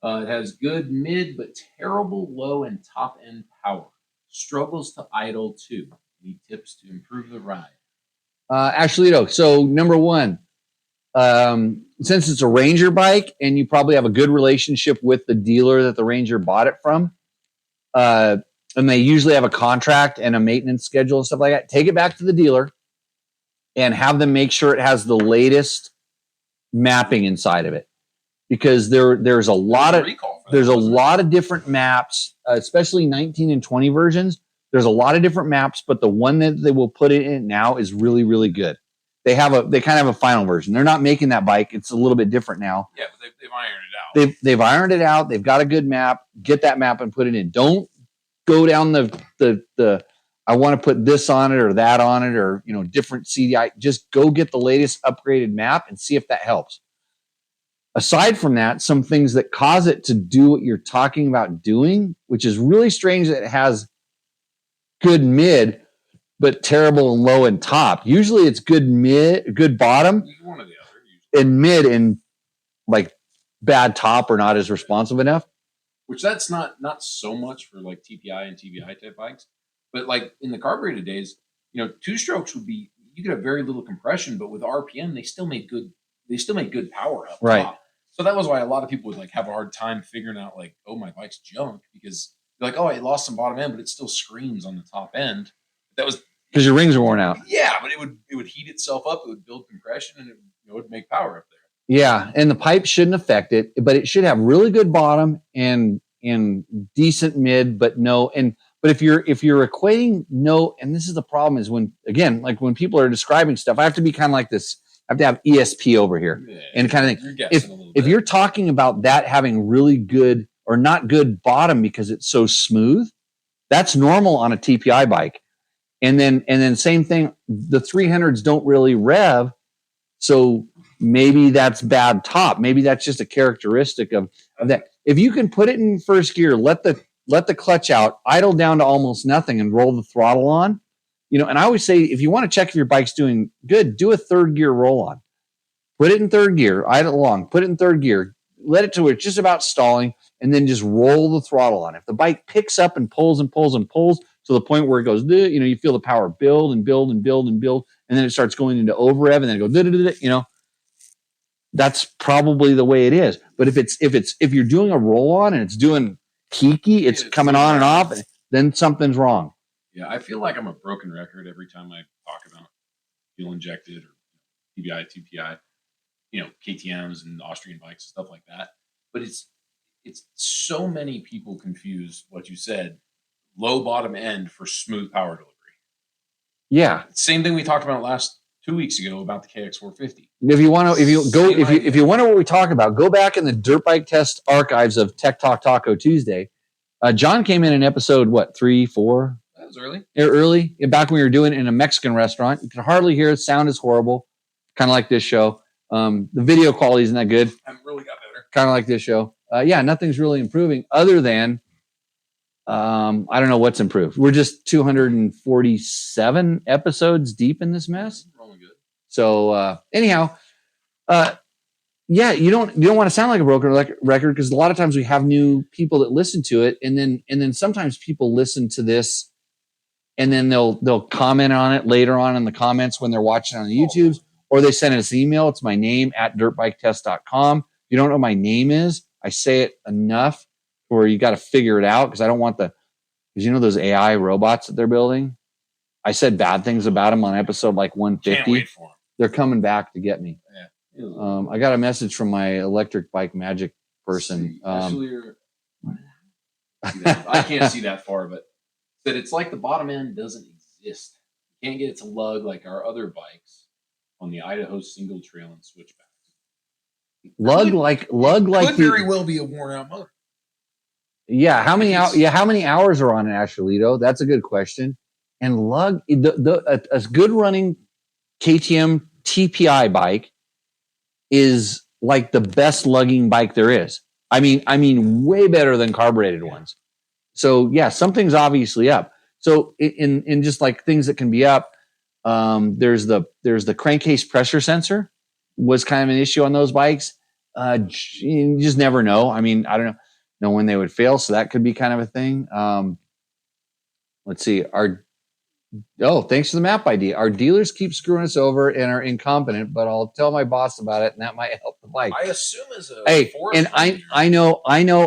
It has good mid but terrible low and top end power. Struggles to idle too. Need tips to improve the ride. Ashley, so number one, since it's a Ranger bike and you probably have a good relationship with the dealer that the Ranger bought it from, and they usually have a contract and a maintenance schedule and stuff like that, take it back to the dealer and have them make sure it has the latest mapping inside of it. Because there's a lot of different maps, especially 19 and 20 versions. There's a lot of different maps, but the one that they will put it in now is really, really good. They kind of have a final version. They're not making that bike. It's a little bit different now. Yeah, but they've ironed it out. They've ironed it out. They've got a good map. Get that map and put it in. Don't go down the I want to put this on it or that on it or different CDI. Just go get the latest upgraded map and see if that helps. Aside from that, some things that cause it to do what you're talking about doing, which is really strange that it has good mid, but terrible and low and top. Usually it's good mid, good bottom, one or the other, and mid and bad top or not as responsive enough. Which that's not so much for TPI and TBI type bikes. But like in the carbureted days, you know, 2-strokes would be, you could have very little compression, but with RPM, they still made good power up Right. top. So that was why a lot of people would like have a hard time figuring out like, oh, my bike's junk, because they're like, oh, it lost some bottom end, but it still screams on the top end. That was because your rings are worn out. Yeah, but it would heat itself up. It would build compression, and it would make power up there. Yeah, and the pipe shouldn't affect it, but it should have really good bottom and decent mid, but no. But if you're equating no, and this is the problem, is when, again, like when people are describing stuff, I have to be kind of like this. I have to have ESP over here and kind of think. If you're talking about that having really good or not good bottom because it's so smooth, that's normal on a TPI bike. And then same thing, the 300s don't really rev, so maybe that's bad top. Maybe that's just a characteristic of that. If you can put it in first gear, let the clutch out, idle down to almost nothing, and roll the throttle on. You know, and I always say, if you want to check if your bike's doing good, do a third gear roll on. Put it in third gear, idle along, put it in third gear, let it to where it's just about stalling, and then just roll the throttle on. If the bike picks up and pulls and pulls and pulls to the point where it goes, you know, you feel the power build and build and build and build, and then it starts going into over rev, and then it goes, you know, that's probably the way it is. But if you're doing a roll on and it's doing kiki, it's coming on and off, then something's wrong. Yeah, I feel like I'm a broken record every time I talk about fuel injected or TBI, TPI, you know, KTMs and Austrian bikes and stuff like that. But it's so many people confuse what you said, low bottom end, for smooth power delivery. Yeah. Same thing we talked about last 2 weeks ago about the KX450. If you want to what we talk about, go back in the Dirt Bike Test archives of Tech Talk Taco Tuesday. John came in episode 3, 4. That was early. Early, back when we were doing it in a Mexican restaurant. You could hardly hear it. Sound is horrible, kind of like this show. The video quality isn't that good. I really got better. Kind of like this show. Yeah, nothing's really improving other than I don't know what's improved. We're just 247 episodes deep in this mess. Rolling good. So anyhow, yeah, you don't want to sound like a broken record, because a lot of times we have new people that listen to it, and then sometimes people listen to this and then they'll comment on it later on in the comments when they're watching on the YouTubes, or they send us an email. It's my name @dirtbiketest.com. If you don't know what my name is, I say it enough where you got to figure it out, because I don't want because you know those AI robots that they're building. I said bad things about them on episode like 150. Can't wait for them. They're coming back to get me. Yeah. I got a message from my electric bike magic person. I can't see that far, but that it's like the bottom end doesn't exist. You can't get it to lug like our other bikes on the Idaho single trail and switchbacks. Lug like could very well be a worn out motor. Yeah, how many hours are on an Ashlito? That's a good question. And lug a good running KTM TPI bike is like the best lugging bike there is. I mean, way better than carbureted ones. So yeah, something's obviously up. So in just like things that can be up, there's the crankcase pressure sensor was kind of an issue on those bikes. You just never know. I mean, I don't know when they would fail, so that could be kind of a thing. Let's see. Thanks for the map idea. Our dealers keep screwing us over and are incompetent, but I'll tell my boss about it, and that might help the bike. I assume as a I know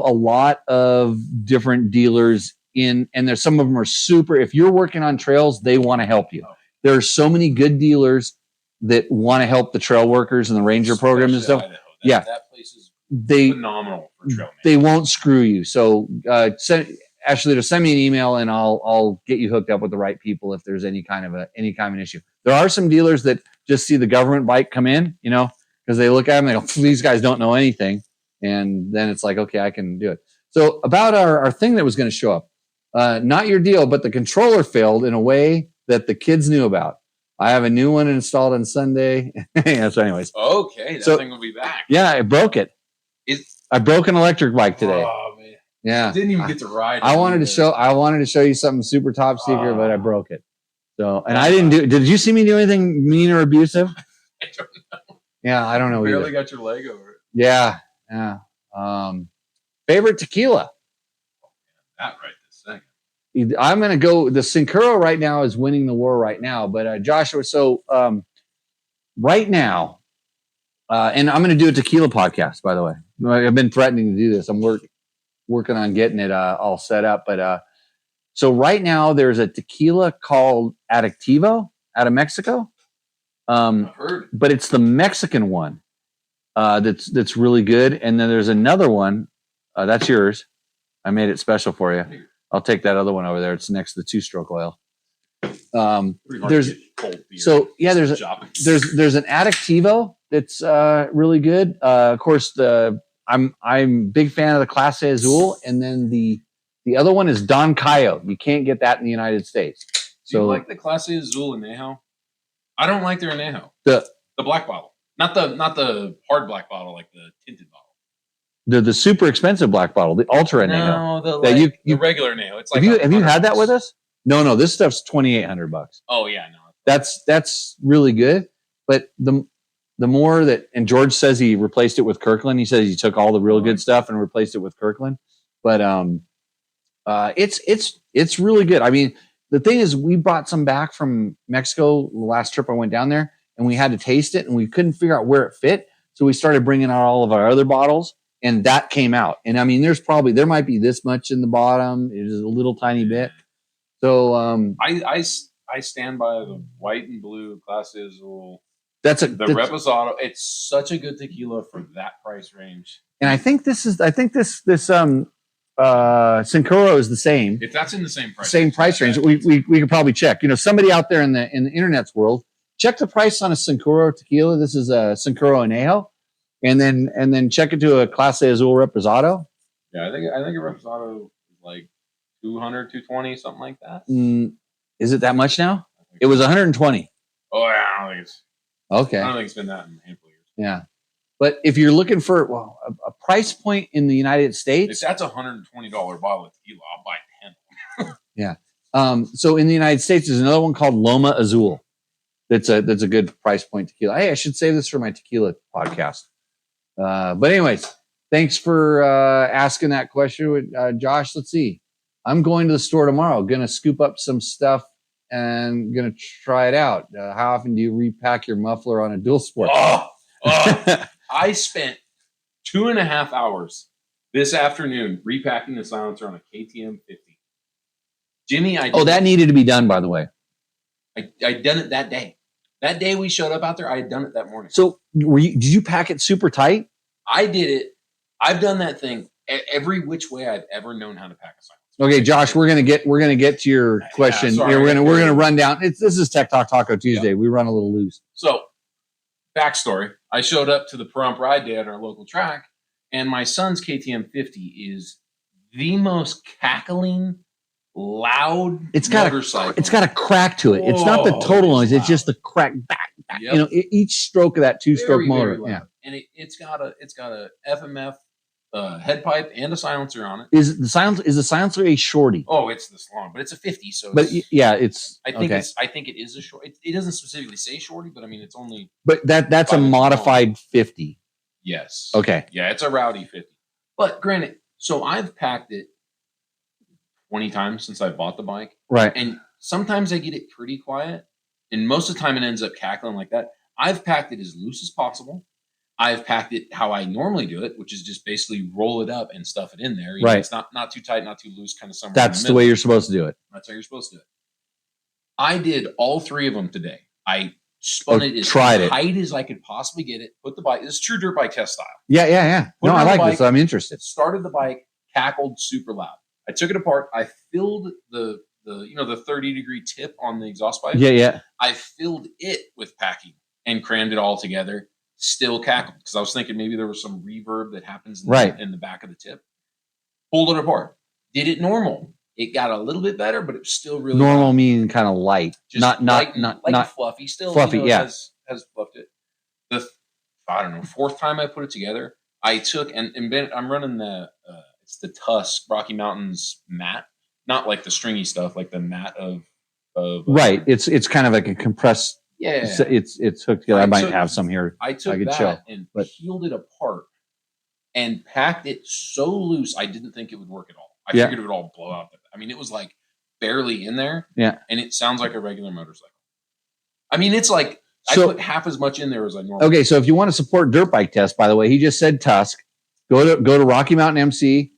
a lot of different dealers and there's some of them are super. If you're working on trails, they want to help you. There are so many good dealers that want to help the trail workers and the ranger program and stuff. Idaho. That place is phenomenal for trail man. They won't screw you. So Ashley, to send me an email and I'll get you hooked up with the right people if there's any kind of an issue. There are some dealers that just see the government bike come in, you know, because they look at them and they go, these guys don't know anything. And then it's like, okay, I can do it. So about our thing that was going to show up, not your deal, but the controller failed in a way that the kids knew about. I have a new one installed on Sunday. Yeah, so anyways. Okay, that thing will be back. Yeah, I broke it. I broke an electric bike today. Oh, man. Yeah. I didn't even get to ride it. I wanted to show you something super top secret, but I broke it. So, and I didn't did you see me do anything mean or abusive? I don't know. Yeah, I don't know. You barely got your leg over it. Yeah. Favorite tequila? That right this second. I'm going to go. The Syncuro right now is winning the war right now. But Joshua, so right now, and I'm going to do a tequila podcast. By the way, I've been threatening to do this. I'm working on getting it all set up. But so right now, there's a tequila called Adictivo out of Mexico. I've heard. But it's the Mexican one that's really good. And then there's another one that's yours. I made it special for you. I'll take that other one over there. It's next to the 2-stroke oil. There's an Adictivo that's really good. Of course, I'm a big fan of the Clase Azul, and then the other one is Don Cayo. You can't get that in the United States. Do you like the Clase Azul Añejo? I don't like their Añejo. The black bottle, not the hard black bottle, like the tinted bottle. The super expensive black bottle, the Ultra Añejo. No, the regular Añejo. It's like have you had that with us? No. This stuff's $2,800. Oh yeah, no. That's really good. But the more that, and George says he replaced it with Kirkland. He says he took all the real good stuff and replaced it with Kirkland. But it's really good. I mean, the thing is, we brought some back from Mexico the last trip I went down there, and we had to taste it, and we couldn't figure out where it fit. So we started bringing out all of our other bottles. And that came out. And I mean, there might be this much in the bottom. It is a little tiny bit. So I stand by the white and blue Clase Azul. The Reposado. It's such a good tequila for that price range. And I think this Syncuro is the same. If that's in the same price range, we could probably check. Somebody out there in the internet's world, check the price on a Syncuro tequila. This is a Syncuro Añejo. And then check it to a Clase Azul Reposado. Yeah, I think a Reposado is like 200, 220, something like that. Is it that much now? It was 120. Oh yeah, I don't think it's been that in a handful of years. Yeah, but if you're looking for a price point in the United States, if that's $120 bottle of tequila, I'll buy 10. Yeah. So in the United States, there's another one called Loma Azul. That's a good price point tequila. Hey, I should save this for my tequila podcast. But anyways, thanks for asking that question, Josh. Let's see. I'm going to the store tomorrow. Going to scoop up some stuff and going to try it out. How often do you repack your muffler on a dual sport? I spent 2.5 hours this afternoon repacking the silencer on a KTM 50. Jimmy, that needed to be done, by the way. I done it that day. That day we showed up out there, I had done it that morning. So did you pack it super tight? I did it. I've done that thing every which way I've ever known how to pack a silencer. Okay, Josh, we're gonna get to your question. Sorry, we're gonna run down. This is Tech Talk Taco Tuesday. Yeah. We run a little loose. So, backstory: I showed up to the Pahrump Ride Day at our local track, and my son's KTM 50 is the most cackling, loud motorcycle. It's got a crack to it. It's not the total noise. It's just the crack back. Yep. Each stroke of that 2-stroke motor. Very loud. And it's got a FMF head pipe and a silencer on it. Is the silencer a shorty? Oh, it's this long, but it's a 50. So, but it's. I think it is a short. It doesn't specifically say shorty, but I mean it's only. But that's a modified 50. Yes. Okay. Yeah, it's a rowdy 50. But granted, so I've packed it 20 times since I bought the bike. Right. And sometimes I get it pretty quiet, and most of the time it ends up cackling like that. I've packed it as loose as possible. I've packed it how I normally do it, which is just basically roll it up and stuff it in there. Right. It's not too tight, not too loose, kind of somewhere. That's the way you're supposed to do it. That's how you're supposed to do it. I did all 3 of them today. I spun it as tight as I could possibly get it. Put the bike. This is true dirt bike test style. Yeah. No, I like this. So I'm interested. Started the bike, cackled super loud. I took it apart. I filled the 30-degree tip on the exhaust pipe. Yeah. I filled it with packing and crammed it all together. Still cackled because I was thinking maybe there was some reverb that happens in the back of the tip. Pulled it apart. Did it normal. It got a little bit better, but it was still really normal. loud. Meaning kind of light, just not fluffy. Still fluffy. Has fluffed it. The 4th time I put it together, I took and I'm running it's the Tusk Rocky Mountains mat, not like the stringy stuff, like the mat of right. It's kind of like a compressed. Yeah, it's hooked together. I might have some here. I took that and peeled it apart and packed it so loose I didn't think it would work at all. I figured it would all blow out. I mean, it was like barely in there. Yeah. And it sounds like a regular motorcycle. I mean, it's like I put half as much in there as I normally. Okay, so if you want to support Dirt Bike Test, by the way, he just said Tusk. Go to Rocky Mountain MC.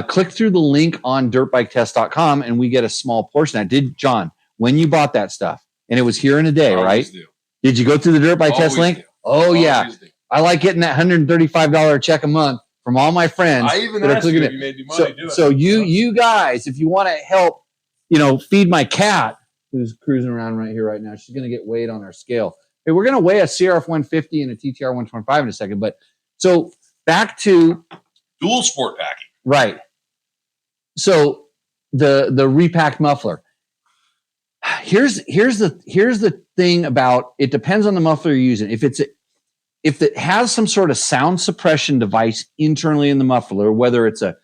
Click through the link on dirtbiketest.com and we get a small portion. John, when you bought that stuff, and it was here in a day, right? Do. Did you go through the Dirt Bike Test link? Do. Oh, yeah. Do. I like getting that $135 check a month from all my friends. I even asked you if you made me money. So you guys, if you want to help, feed my cat who's cruising around right here right now, she's going to get weighed on our scale. Hey, we're going to weigh a CRF 150 and a TTR 125 in a second. But so back to dual sport packing. Right. So the repacked muffler. Here's the thing about it. Depends on the muffler you're using. If it has some sort of sound suppression device internally in the muffler, whether it's a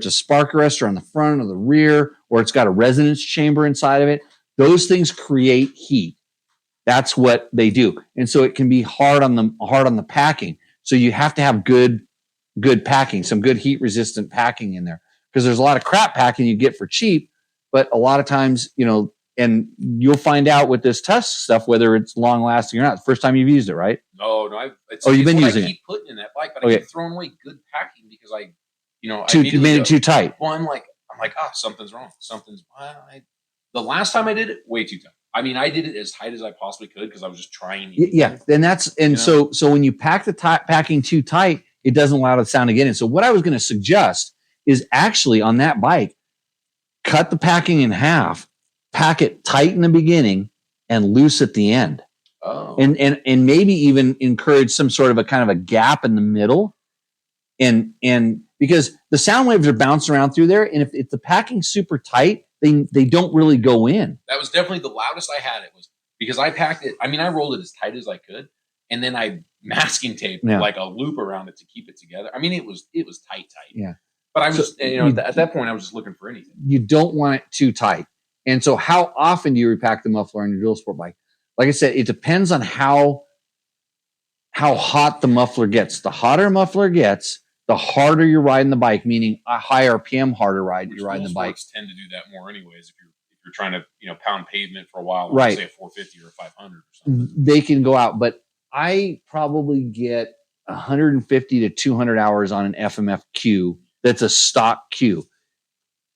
spark arrestor on the front or the rear, or it's got a resonance chamber inside of it, those things create heat. That's what they do, and so it can be hard on the packing. So you have to have good packing, some good heat resistant packing in there, because there's a lot of crap packing you get for cheap, but a lot of times, and you'll find out with this Tusk stuff whether it's long lasting or not. The first time you've used it, right? No. You've been using it. I keep putting in that bike, but I keep throwing away good packing because you made it too tight. Well, I'm like, something's wrong. The last time I did it, way too tight. I mean, I did it as tight as I possibly could because I was just trying. Yeah, and so when you pack the packing too tight, it doesn't allow the sound to get in. So what I was going to suggest is actually on that bike, cut the packing in half, pack it tight in the beginning, and loose at the end. Oh. And maybe even encourage some sort of a kind of a gap in the middle, and because the sound waves are bouncing around through there, and if the packing's super tight, they don't really go in. That was definitely the loudest I had it, was because I packed it. I mean, I rolled it as tight as I could, and then I masking taped like a loop around it to keep it together. I mean, it was tight. Yeah. But I was, at that point, I was just looking for anything. You don't want it too tight. And so how often do you repack the muffler on your dual sport bike? Like I said, it depends on how hot the muffler gets. The hotter muffler gets, the harder you're riding the bike, meaning a high RPM harder ride you're riding the bike. Tend to do that more anyways if you're trying to pound pavement for a while, right? Say a 450 or a 500 or something. They can go out, but I probably get 150 to 200 hours on an FMF Q that's a stock Q.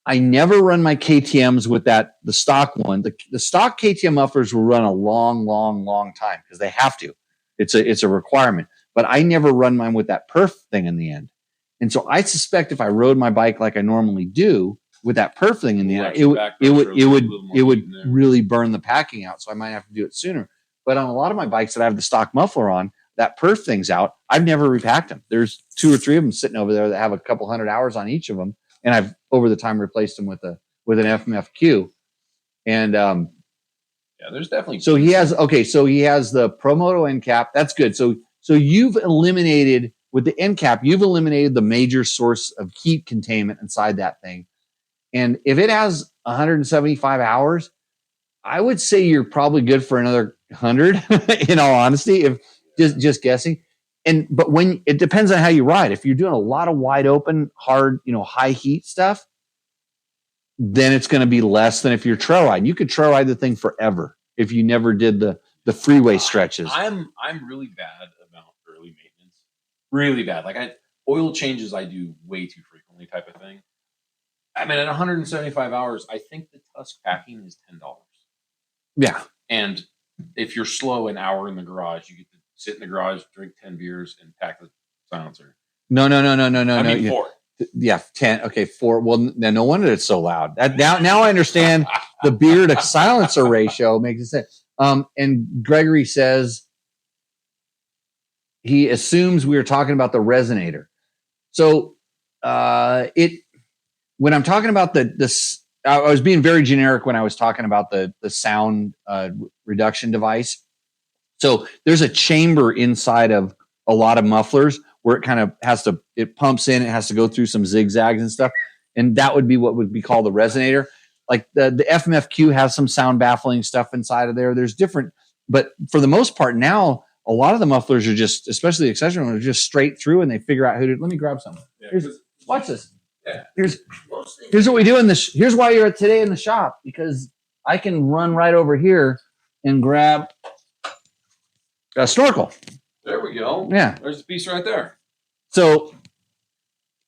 I never run my KTMs with the stock one. The stock KTM mufflers will run a long time because they have to. It's a requirement. But I never run mine with that perf thing in the end. And so I suspect if I rode my bike like I normally do with that perf thing in the end, it would really burn the packing out. So I might have to do it sooner. But on a lot of my bikes that I have the stock muffler on, that perf thing's out. I've never repacked them. There's 2 or 3 of them sitting over there that have a couple hundred hours on each of them. And I've over the time replaced them with an FMFQ. And there's definitely so he has the Promoto end cap. That's good. So you've eliminated with the end cap, you've eliminated the major source of heat containment inside that thing. And if it has 175 hours, I would say you're probably good for another 100 in all honesty, if just guessing. But when it depends on how you ride. If you're doing a lot of wide open, hard, high heat stuff, then it's going to be less than if you're trail riding. You could trail ride the thing forever if you never did the freeway stretches. I'm really bad about early maintenance. Really bad. Like oil changes I do way too frequently type of thing. I mean, at 175 hours, I think the Tusk packing is $10. Yeah. And if you're slow an hour in the garage, you get to sit in the garage, drink 10 beers, and pack the silencer. No. I mean, 4. Yeah, 10. Okay, 4. Well, no wonder it's so loud. Now I understand the beer to silencer ratio makes sense. And Gregory says he assumes we were talking about the resonator. So when I'm talking about this, I was being very generic when I was talking about the sound reduction device. So there's a chamber inside of a lot of mufflers where it kind of it pumps in, it has to go through some zigzags and stuff. And that would be what would be called the resonator. Like the FMFQ has some sound baffling stuff inside of there. There's different, but for the most part now, a lot of the mufflers are just, especially the accessory ones, are just straight through and they figure out let me grab some. Yeah, watch this. Yeah. Here's what we do in this. Here's why you're today in the shop, because I can run right over here and grab a snorkel. There we go. Yeah. There's a piece right there. So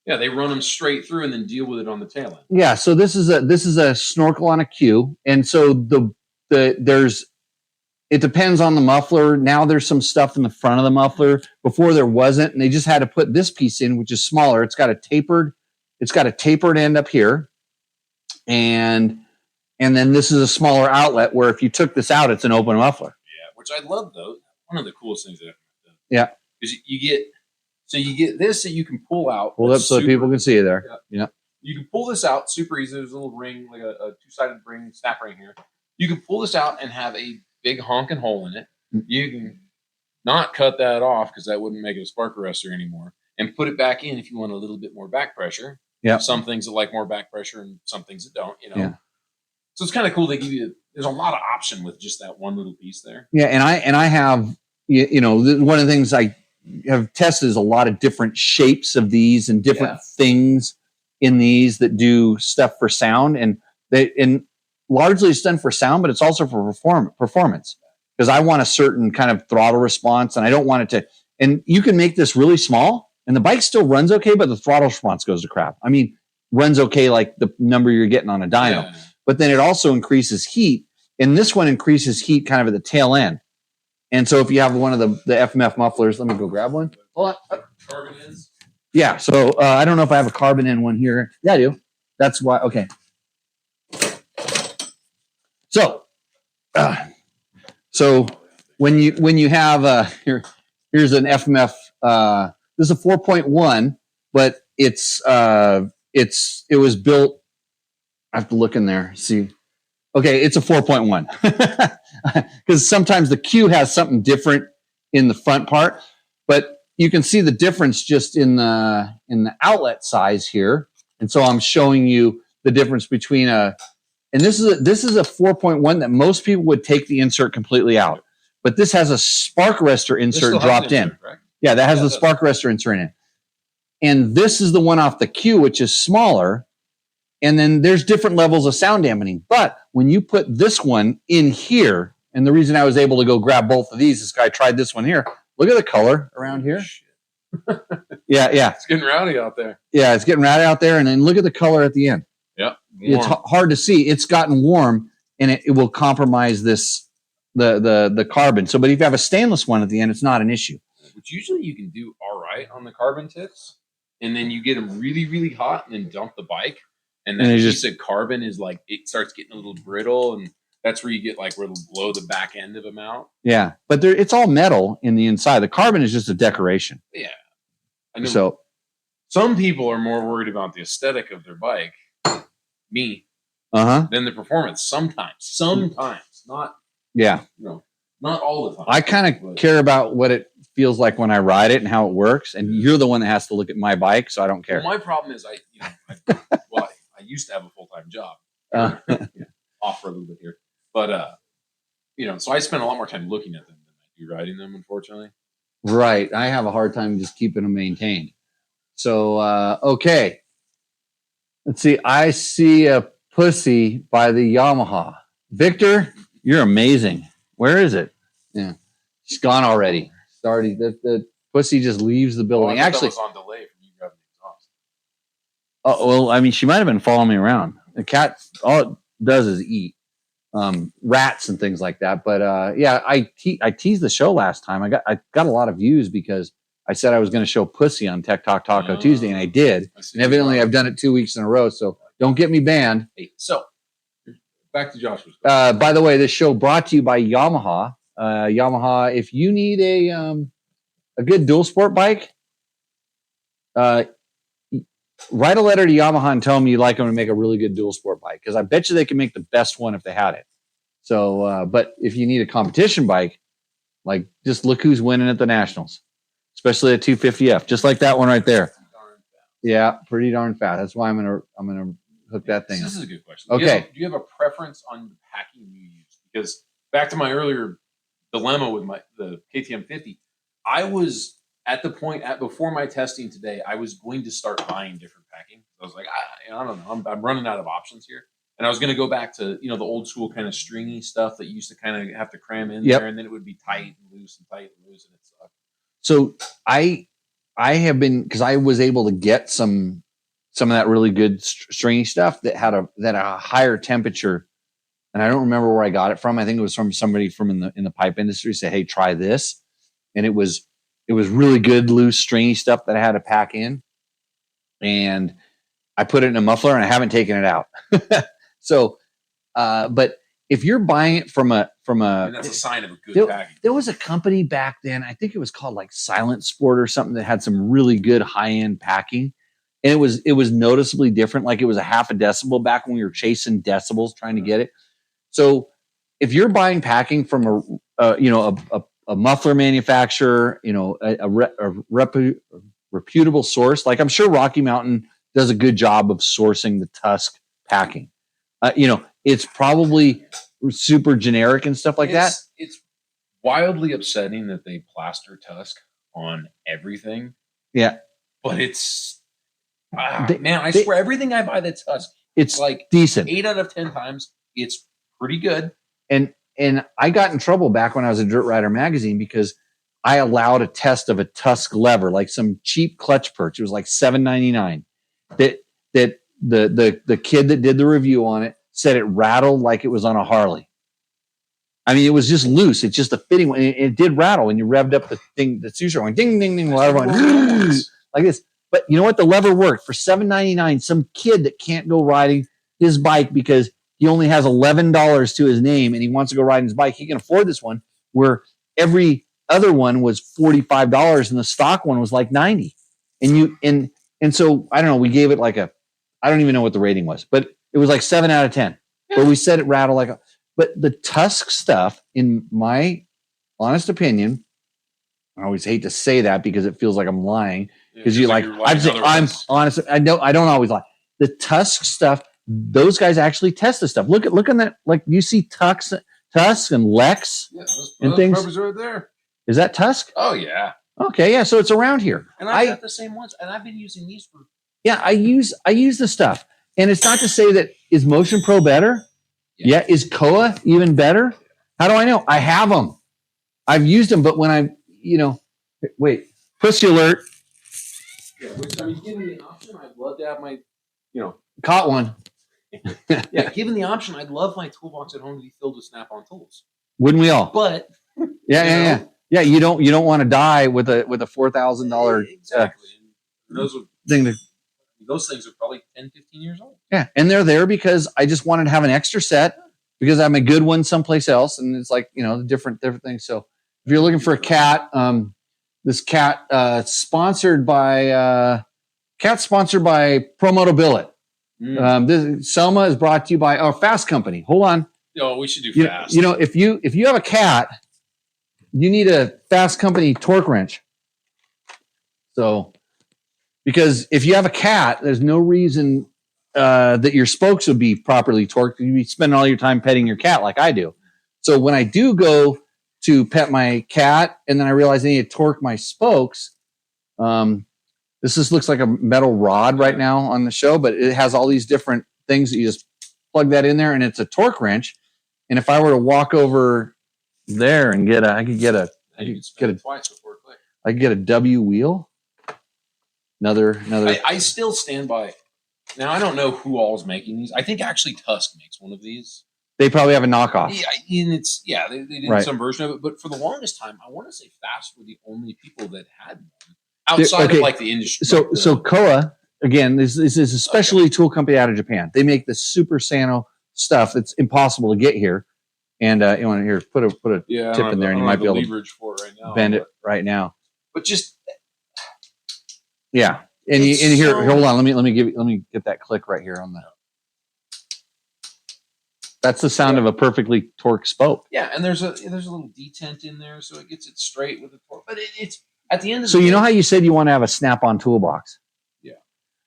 yeah, they run them straight through and then deal with it on the tail end. Yeah. So this is a snorkel on a cue, and so it depends on the muffler. Now there's some stuff in the front of the muffler. Before there wasn't, and they just had to put this piece in, which is smaller. It's got a tapered end up here, and then this is a smaller outlet where if you took this out, it's an open muffler. Yeah, which I love though. One of the coolest things that I've done. Yeah, because you get this that you can pull out. Pull it up so people can see you there. Yeah. You can pull this out super easy. There's a little ring, like a two-sided ring, snap ring here. You can pull this out and have a big honking hole in it. You can not cut that off because that wouldn't make it a spark arrestor anymore, and put it back in if you want a little bit more back pressure. Yeah. Some things that like more back pressure and some things that don't, Yeah. So it's kind of cool. They give you, there's a lot of option with just that one little piece there. Yeah. And I have, one of the things I have tested is a lot of different shapes of these and different things in these that do stuff for sound, and largely it's done for sound, but it's also for performance, because I want a certain kind of throttle response, and I don't want it to. And you can make this really small, and the bike still runs okay, but the throttle response goes to crap. I mean, runs okay like the number you're getting on a dyno, but then it also increases heat, and this one increases heat kind of at the tail end. And so if you have one of the FMF mufflers, let me go grab one. Hold on. Carbon ends. Yeah, so I don't know if I have a carbon in one here. Yeah, I do. That's why. Okay. So when you have here's an FMF. This is a 4.1, but it was built. I have to look in there, see. Okay, it's a 4.1 because sometimes the Q has something different in the front part, but you can see the difference just in the outlet size here. And so I'm showing you the difference between and this is a 4.1 that most people would take the insert completely out, but this has a spark arrestor insert dropped in. Right? Yeah, that has the spark arrestor insert in it. And this is the one off the Q, which is smaller. And then there's different levels of sound dampening. But when you put this one in here, and the reason I was able to go grab both of these is I tried this one here. Look at the color around here. Yeah. It's getting rowdy out there. Yeah, it's getting rowdy out there. And then look at the color at the end. Yeah. It's hard to see. It's gotten warm, and it will compromise the carbon. So, but if you have a stainless one at the end, it's not an issue. Which usually you can do all right on the carbon tips, and then you get them really, really hot and then dump the bike. And then just a carbon is like, it starts getting a little brittle, and that's where you get like where it'll blow the back end of them out. Yeah, but it's all metal in the inside. The carbon is just a decoration. Yeah, I know. So some people are more worried about the aesthetic of their bike, me, than the performance. Sometimes, not. Yeah, not all the time. I kind of care about what it feels like when I ride it and how it works, and you're the one that has to look at my bike, so I don't care. Well, my problem is I used to have a full-time job. Off for a little bit here. But, so I spend a lot more time looking at them than I do riding them, unfortunately. Right. I have a hard time just keeping them maintained. So, okay. Let's see. I see a pussy by the Yamaha. Victor, you're amazing. Where is it? Yeah. She's gone already. It's already, the pussy just leaves the building. Actually, that was on delay from you grabbing the exhaust. Oh, well, I mean, she might have been following me around. The cat, all it does is eat rats and things like that. But I teased the show last time. I got a lot of views because I said I was going to show pussy on Tech Talk Taco Tuesday, and I did. And evidently, I've done it 2 weeks in a row. So don't get me banned. Hey, so back to Joshua's. By the way, this show brought to you by Yamaha. Yamaha, if you need a good dual sport bike, write a letter to Yamaha and tell them you'd like them to make a really good dual sport bike, because I bet you they can make the best one if they had it. So, but if you need a competition bike, like just look who's winning at the Nationals, especially a 250F, just like that one right there. Yeah, pretty darn fast. That's why I'm gonna hook that thing. This is a good question. Okay, do you have a preference on the packing you use? Because back to my earlier dilemma with the KTM 50, I was at the point before my testing today, I was going to start buying different packing. I I was like, I don't know. I'm running out of options here. And I was going to go back to, the old school kind of stringy stuff that you used to kind of have to cram in there, and then it would be tight and loose and tight and loose, and it sucked. So I have been, because I was able to get some of that really good stringy stuff that had a higher temperature, and I don't remember where I got it from. I think it was from somebody from in the pipe industry. Said, "Hey, try this," and it was really good loose stringy stuff that I had to pack in, and I put it in a muffler, and I haven't taken it out. So, but if you're buying it from a, and that's a sign of a good package. There was a company back then, I think it was called like Silent Sport or something, that had some really good high end packing, and it was noticeably different. Like it was a half a decibel back when we were chasing decibels trying to get it. So if you're buying packing from a muffler manufacturer, a reputable source, like I'm sure Rocky Mountain does a good job of sourcing the Tusk packing. It's probably super generic and stuff like that. It's wildly upsetting that they plaster Tusk on everything. Yeah. But it's, I swear, everything I buy that's Tusk, it's like decent. 8 out of 10 times, it's pretty good. And I got in trouble back when I was at Dirt Rider magazine because I allowed a test of a Tusk lever, like some cheap clutch perch. It was like $7.99. That the kid that did the review on it said it rattled like it was on a Harley. I mean, it was just loose. It's just a fitting one. It did rattle when you revved up the thing. The suture went ding, ding, ding, lever went like this. But you know what? The lever worked for $7.99. Some kid that can't go riding his bike because he only has $11 to his name and he wants to go riding his bike. He can afford this one, where every other one was $45 and the stock one was like $90. And so I don't know. We gave it like I don't even know what the rating was, but it was like 7 out of 10. Yeah. But we said it rattled but the Tusk stuff, in my honest opinion, I always hate to say that because it feels like I'm lying. Because I'm honest. I know I don't always lie. The Tusk stuff, those guys actually test the stuff. Look on that. Like you see Tusk and Lex and things right there. Is that Tusk? Oh yeah. Okay, yeah. So it's around here. And I got the same ones, and I've been using these for. Yeah, I use the stuff, and it's not to say that is Motion Pro better. Yeah, is Koa even better? How do I know? I have them. I've used them, but when wait, pussy alert. Yeah, which I mean, given the option, I'd love to have my, caught one. Yeah, given the option, I'd love my toolbox at home to be filled with Snap-on tools. Wouldn't we all? But yeah. You don't want to die with a $4,000 exactly. Those things are probably 10, 15 years old. Yeah, and they're there because I just wanted to have an extra set because I'm a good one someplace else, and it's like different things. So if you're looking for a cat, this cat sponsored by Promoto Billet. This Selma is brought to you by our Fast Company. Hold on. Oh, we should do Fast. If you have a cat, you need a Fast Company torque wrench. So. Because if you have a cat, there's no reason that your spokes would be properly torqued. You'd be spending all your time petting your cat like I do. So when I do go to pet my cat and then I realize I need to torque my spokes, this just looks like a metal rod right now on the show, but it has all these different things that you just plug that in there, and it's a torque wrench. And if I were to walk over there and I could get a W wheel. Another. I still stand by. Now I don't know who all is making these. I think actually Tusk makes one of these. They probably have a knockoff. Yeah, and they did some version of it. But for the longest time, I want to say Fast were the only people that had one outside of like the industry. So Koa again, this is a specialty tool company out of Japan. They make the Super Sano stuff that's impossible to get here. And you want to here put a tip in there, and you might be able to bend it right now. But just. Yeah, and here, hold on. Let me get that click right here on the. That's the sound of a perfectly torqued spoke. Yeah, and there's a little detent in there, so it gets it straight with the torque. But it's at the end of the day. So you know how you said you want to have a Snap-on toolbox? Yeah.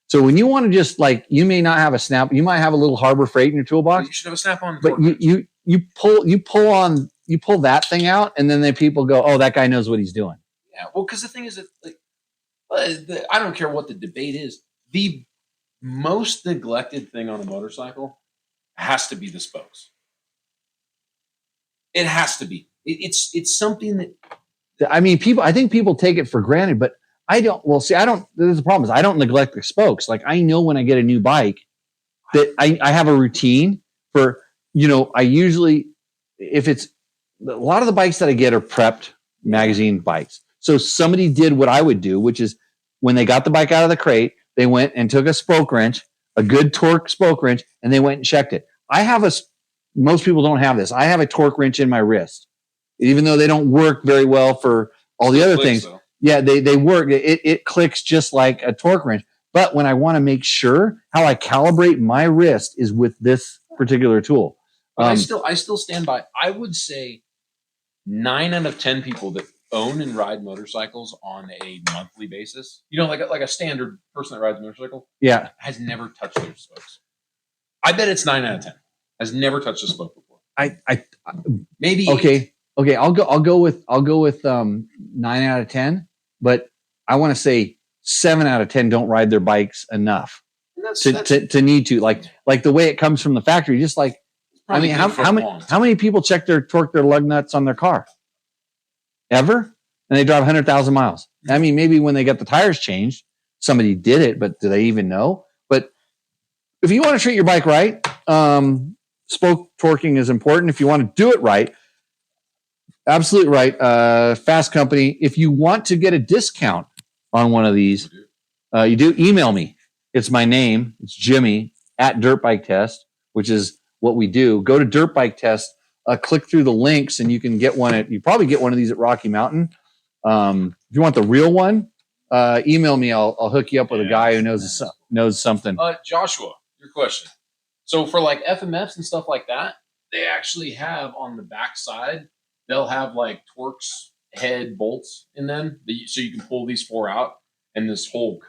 So when you want to just you may not have a Snap, you might have a little Harbor Freight in your toolbox. You should have a Snap-on. But you pull that thing out, and then people go, oh, that guy knows what he's doing. Yeah, well, because the thing is that I don't care what the debate is. The most neglected thing on a motorcycle has to be the spokes. It has to be. It's something that. I mean, I think people take it for granted, but I don't. Well, see, I don't. There's the problem is I don't neglect the spokes. Like I know when I get a new bike that I have a routine for. I usually, if it's a lot of the bikes that I get are prepped magazine bikes. So somebody did what I would do, which is when they got the bike out of the crate, they went and took a spoke wrench, a good torque spoke wrench, and they went and checked it. Most people don't have this. I have a torque wrench in my wrist, even though they don't work very well for all the other things. Though. Yeah, they work. It clicks just like a torque wrench. But when I want to make sure how I calibrate my wrist is with this particular tool. I still stand by. I would say 9 out of 10 people that own and ride motorcycles on a monthly basis, like a standard person that rides a motorcycle, has never touched their spokes. I bet it's 9 out of 10 has never touched a spoke before. I maybe okay. I'll go with 9 out of 10, but I want to say 7 out of 10 don't ride their bikes enough to need to like the way it comes from the factory. Just like I mean, how many people check their lug nuts on their car ever? And they drive 100,000 miles. I mean, maybe when they get the tires changed, somebody did it, but do they even know? But if you want to treat your bike right, spoke torquing is important. If you want to do it right, absolutely right. Fast Company. If you want to get a discount on one of these, you do email me. It's my name. It's Jimmy at Dirt Bike Test, which is what we do. Go to Dirt Bike Test, click through the links, and you can get one you probably get one of these at Rocky Mountain. If you want the real one, email me. I'll hook you up with a guy who knows something. Joshua, your question. So for like FMFs and stuff like that, they actually have on the back side, they'll have like Torx head bolts in them, so you can pull these 4 out, and this whole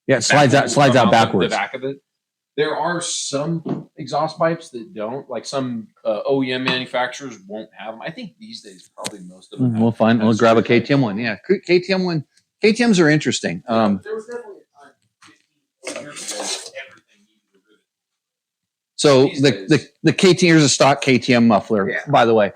it slides out backwards. The back of it. There are some exhaust pipes that don't, like some OEM manufacturers won't have them. I think these days probably most of them. We'll find. We'll grab a KTM one. Yeah, KTM one. KTM's are interesting. There was definitely a time 15 years ago everything needed a rivet. So the KTM, here's a stock KTM muffler, by the way.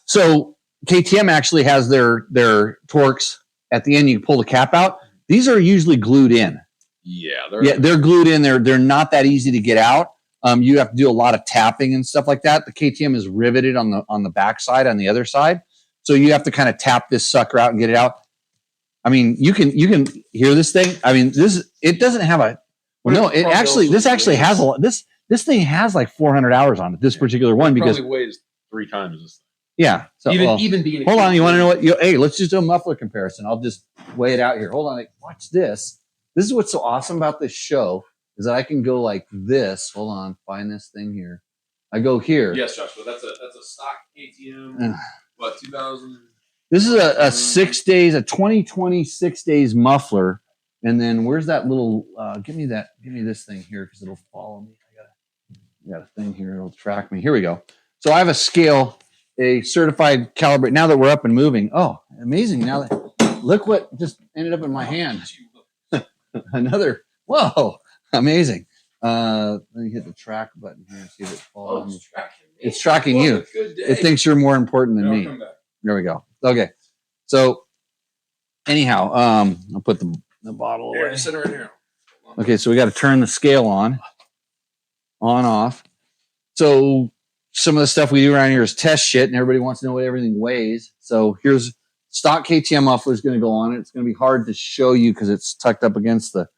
So KTM actually has their Torx at the end. You can pull the cap out. These are usually glued in. They're glued in. They're not that easy to get out. You have to do a lot of tapping and stuff like that. The KTM is riveted on the back side, on the other side. So you have to kind of tap this sucker out and get it out. I mean, you can hear this thing. I mean, it doesn't have a. Well, no, this actually has a lot. This thing has like 400 hours on it. This particular one because probably weighs 3 times this thing. Yeah. So even being. Hold on. You want to know what? Hey, let's just do a muffler comparison. I'll just weigh it out here. Hold on. Watch this. This is what's so awesome about this show is that I can go like this. Hold on. Find this thing here. I go here. Yes, Joshua. That's a stock KTM. What 2000? This is a 6 days, a 2020 6 days muffler. And then where's that little? Give me this thing here because it'll follow me. I got a thing here. It'll track me. Here we go. So I have a scale, a certified calibrate. Now that we're up and moving. Oh, amazing! Now that look what just ended up in my hand. Another. Whoa, amazing. Let me hit the track button here and see if it follows me. It's tracking you. It thinks you're more important than me. There we go. Okay. So anyhow, I'll put the bottle away. Sit right here. Okay, so we got to turn the scale on, off. So some of the stuff we do around here is test shit, and everybody wants to know what everything weighs. So here's stock KTM muffler is going to go on it. It's going to be hard to show you because it's tucked up against the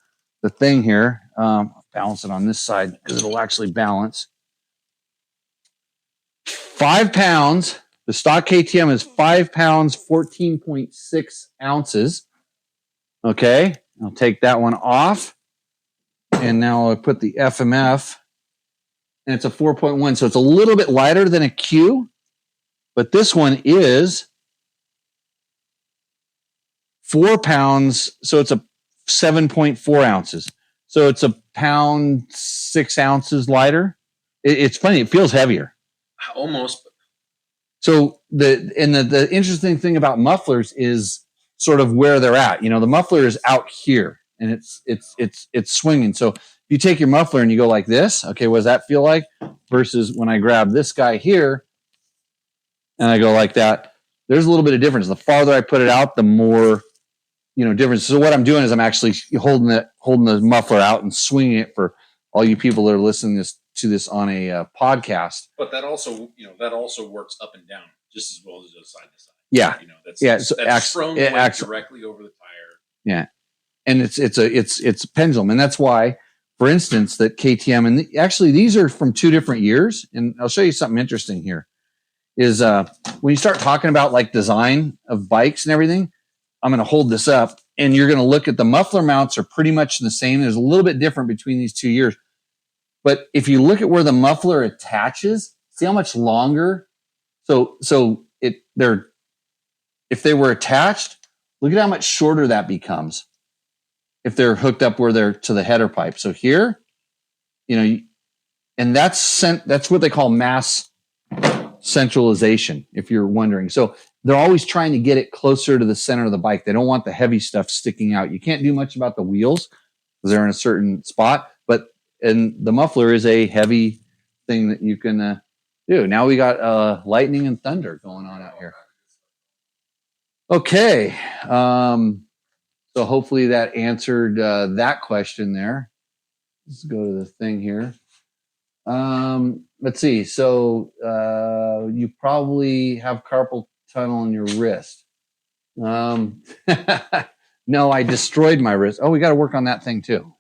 thing here. Balance it on this side because it'll actually balance. 5 pounds. The stock KTM is 5 pounds, 14.6 ounces. Okay. I'll take that one off. And now I'll put the FMF. And it's a 4.1. So it's a little bit lighter than a Q. But this one is 4 pounds. So it's a 7.4 ounces. So it's a pound 6 ounces lighter. It's funny. It feels heavier. Almost. So the interesting thing about mufflers is sort of where they're at. You know, the muffler is out here and it's swinging. So if you take your muffler and you go like this, okay, what does that feel like? Versus when I grab this guy here and I go like that, there's a little bit of difference. The farther I put it out, the more, difference. So what I'm doing is I'm actually holding the muffler out and swinging it for all you people that are listening to this on a podcast. But that also works up and down just as well as it does side to side. Yeah, So that's thrown directly over the tire. Yeah, and it's pendulum, and that's why, for instance, that KTM, and actually these are from 2 different years, and I'll show you something interesting here. Is when you start talking about like design of bikes and everything, I'm going to hold this up, and you're going to look at the muffler mounts are pretty much the same. There's a little bit different between these 2 years, but if you look at where the muffler attaches, see how much longer. If they were attached, look at how much shorter that becomes if they're hooked up where they're to the header pipe. So here, and that's what they call mass centralization, if you're wondering. So they're always trying to get it closer to the center of the bike. They don't want the heavy stuff sticking out. You can't do much about the wheels because they're in a certain spot, and the muffler is a heavy thing that you can do. Now we got lightning and thunder going on out here. Okay. So hopefully that answered that question there. Let's go to the thing here. Let's see. So you probably have carpal tunnel in your wrist. No, I destroyed my wrist. Oh, we got to work on that thing too.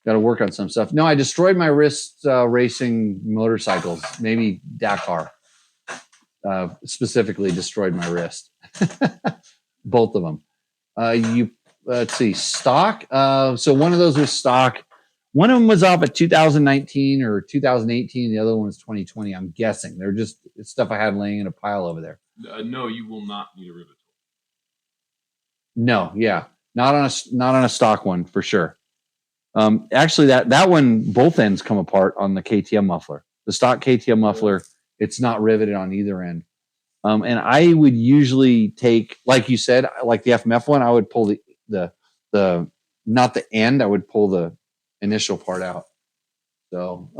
Got to work on some stuff. No, I destroyed my wrist racing motorcycles, maybe Dakar. Specifically destroyed my wrist. Both of them. Let's see, stock. So one of those was stock. One of them was off at 2019 or 2018. The other one was 2020. I'm guessing they're just stuff I had laying in a pile over there. No, you will not need a rivet tool. No, yeah, not on a stock one for sure. Actually, that one, both ends come apart on the KTM muffler. The stock KTM muffler, it's not riveted on either end. And I would usually take, like you said, like the FMF one, I would pull the not the end, I would pull the initial part out. So,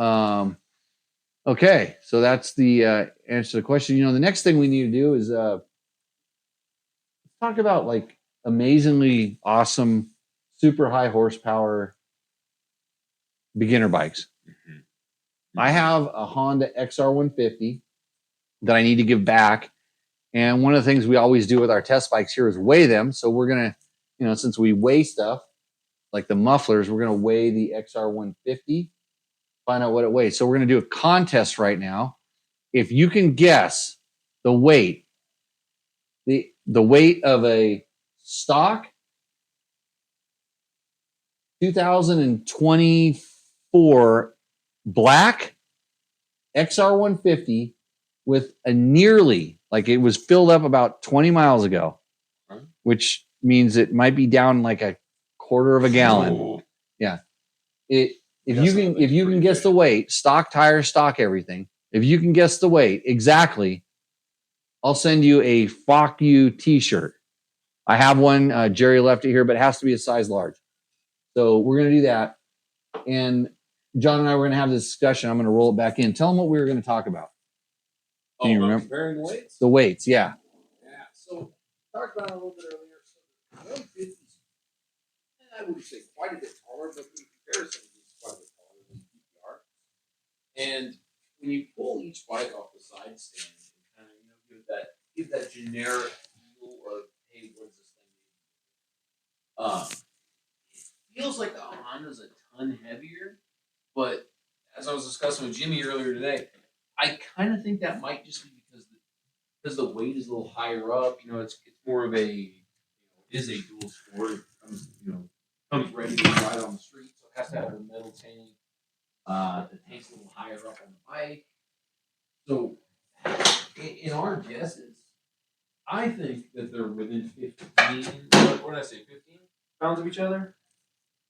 okay. So that's the answer to the question. The next thing we need to do is talk about like amazingly awesome, super high horsepower beginner bikes. Mm-hmm. I have a Honda XR150 that I need to give back. And one of the things we always do with our test bikes here is weigh them. So we're going to, since we weigh stuff like the mufflers, we're going to weigh the XR150, find out what it weighs. So we're going to do a contest right now. If you can guess the weight, the weight of a stock 2024 black XR150 with a nearly, like it was filled up about 20 miles ago, which means it might be down like a quarter of a gallon. Oh. Yeah. If you can guess the weight, stock tires, stock everything. If you can guess the weight exactly, I'll send you a "Fuck You" t-shirt. I have one. Jerry left it here, but it has to be a size large. So we're going to do that. And John and I were going to have this discussion. I'm going to roll it back in. Tell them what we were going to talk about. Can you remember? Comparing the weights? The weights, yeah. Yeah. So talked about it a little bit earlier. So the 150s, I would say quite a bit taller, but in comparison, it's quite a bit taller than PPR. And when you pull each bike off the side stand and kind of give that generic feel of, hey, what does this thing do? It feels like the Honda's a ton heavier, but as I was discussing with Jimmy earlier today, I kind of think that might just be because the weight is a little higher up. It's more of a dual sport. It comes ready to ride on the street, so it has to have a metal tank. The tank's a little higher up on the bike. So, in our guesses, I think that they're within 15. What did I say? 15 pounds of each other.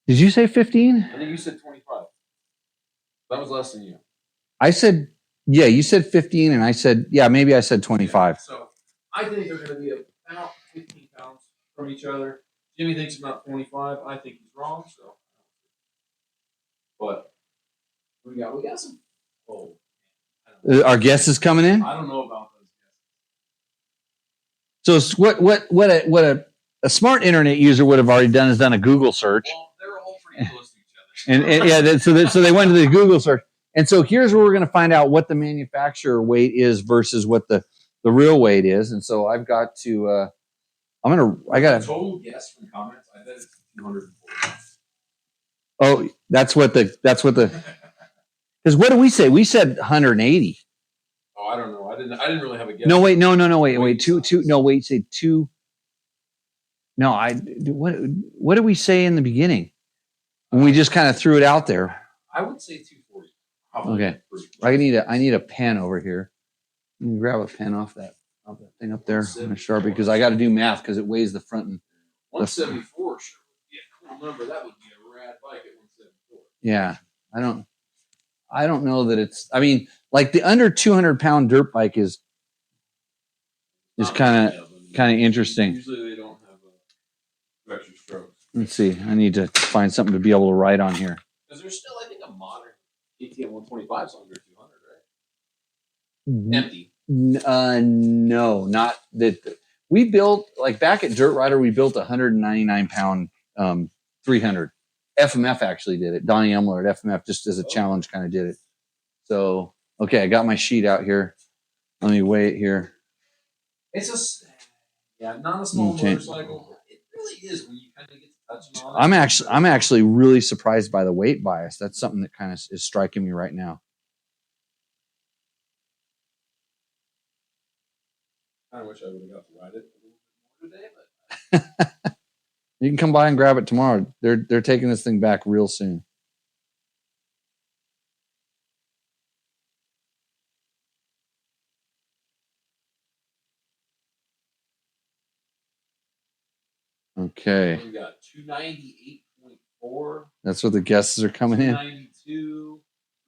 Did you say 15? I think you said 25. That was less than you. I said, yeah, you said 15, and I said, yeah, maybe I said 25. So I think they're going to be about 15 pounds from each other. Jimmy thinks about 25. I think he's wrong. So, but we got some. Oh, Our guest is coming in. I don't know about those So guests. what a smart internet user would have already done is done a Google search. Well, they're all pretty close to each other. And yeah, so they went to the Google search. And so here's where we're going to find out what the manufacturer weight is versus what the real weight is. And so I've got to I got to total guess from comments. I bet it's 240. Oh, that's what the because what did we say? We said 180. Oh, I don't know. I didn't really have a guess. No, wait, no, wait, two. No, wait, say two. No, what did we say in the beginning? When we just kind of threw it out there. I would say 240. Okay. I need a pen over here. Let me grab a pen off that thing up there on a Sharpie because I got to do math because it weighs the front and 174 sure would be a cool number. That would be a rad bike at 174. Yeah. I don't know that it's like the under 200-pound dirt bike is kind of interesting. Usually they don't have extra strokes. Let's see. I need to find something to be able to write on here. Because there's still, I think, a modern KTM 125 is under 200, right? Mm-hmm. Empty. No, not that. We built back at Dirt Rider. We built a 199-pound 300. FMF actually did it. Donnie Emler at FMF just as a challenge kind of did it. So okay, I got my sheet out here. Let me weigh it here. It's not a small motorcycle. It really is when you kind of get to touch on it. I'm actually really surprised by the weight bias. That's something that kind of is striking me right now. I wish I would have got to ride it a little bit more today, but you can come by and grab it tomorrow. They're taking this thing back real soon. Okay. We got 298.4. That's what the guesses are coming in. 292,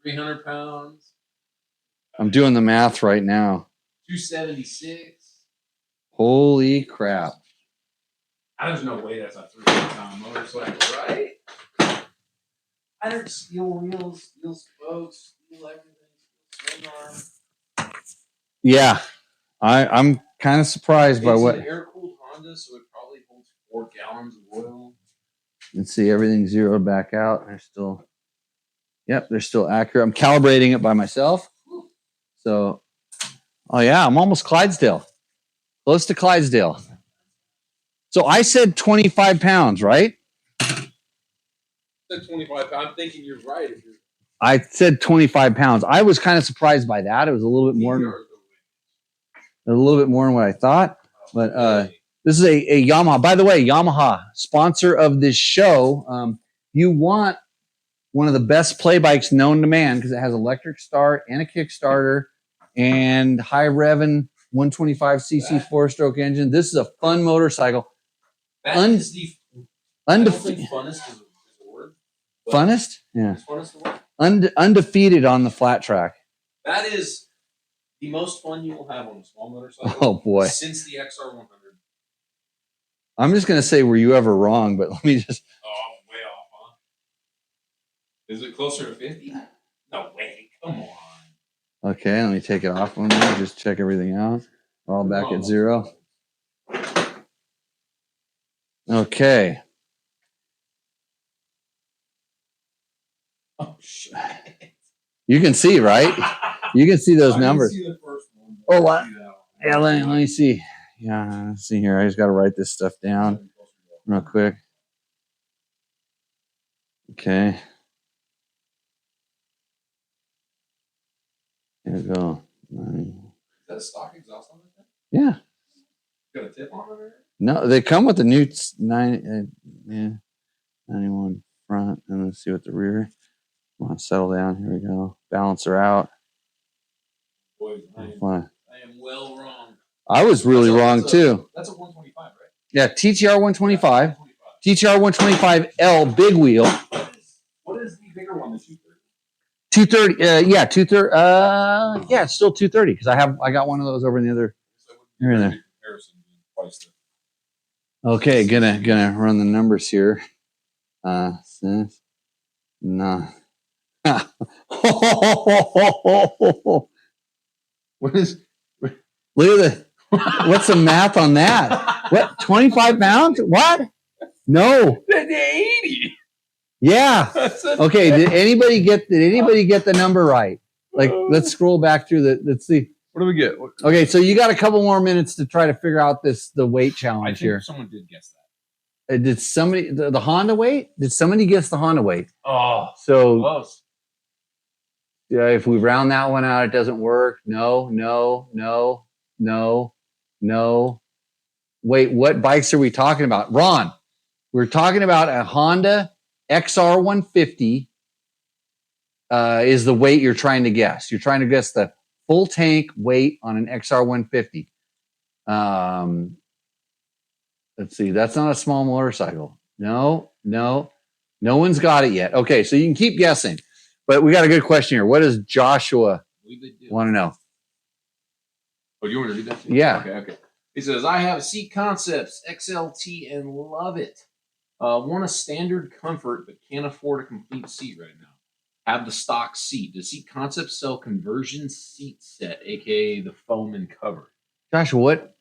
300 pounds. I'm doing the math right now. 276. Holy crap. There's no way that's a 300-pound motorcycle, right? Steel wheels, steel spokes, steel everything, steel swing arm. Yeah. I'm kind of surprised by what. It's an air-cooled Honda, so it probably holds 4 gallons of oil. Let's see, everything's zeroed back out. They're still accurate. I'm calibrating it by myself. So, oh yeah, I'm almost Clydesdale. Close to Clydesdale. So I said 25 pounds, right? I said 25 pounds. I'm thinking you're right. I said 25 pounds. I was kind of surprised by that. It was a little bit more than what I thought. But this is a Yamaha. By the way, Yamaha, sponsor of this show. You want one of the best play bikes known to man because it has electric start and a Kickstarter and high revving 125cc 4-stroke engine. This is a fun motorcycle. I don't think funnest is a word. Funnest? Yeah. Is funnest a word? Undefeated on the flat track. That is the most fun you will have on a small motorcycle. Oh, boy. Since the XR100. I'm just going to say, were you ever wrong? But let me just. Oh, way off, huh? Is it closer to 50? No way. Come on. Okay, let me take it off one more. Just check everything out. We're all back at 0. Okay. Oh, shit. You can see, right? You can see those numbers. I can see the first one. Oh, what? Yeah, let me see. Yeah, let's see here. I just got to write this stuff down real quick. Okay. Here we go. Is that a stock exhaust on it? Yeah. Got a tip on it? No, they come with the new 91 front. And let's see what the rear. Come on, settle down. Here we go. Balance her out. Boys, I am well wrong. I was really wrong too. That's a 125, right? Yeah, TTR 125. TTR 125L big wheel. What is the bigger one? The 230. 230. Yeah, it's still 230 because I got one of those over in the other. Here and there. Okay, gonna run the numbers here. No. What is? Look at what's the math on that? What? 25 pounds? What? No. 80. Yeah. Okay. Did anybody get the number right? Like, let's scroll back through let's see. What do we get? Okay, so you got a couple more minutes to try to figure out the weight I challenge think here. someone did guess that. Did somebody the Honda weight? Did somebody guess the Honda weight? Oh, So close. yeah, if we round that one out, it doesn't work. No. Wait, what bikes are we talking about? Ron, we're talking about a Honda XR150 is the weight you're trying to guess. You're trying to guess the full tank weight on an XR150. Let's see. That's not a small motorcycle. No. No one's got it yet. Okay, so you can keep guessing. But we got a good question here. What does Joshua want to know? Oh, you want to do that? Yeah. Okay. He says, I have Seat Concepts XLT and love it. Want a standard comfort, but can't afford a complete seat right now. Have the stock seat. Does Seat Concepts sell conversion seat set, aka the foam and cover? Joshua, what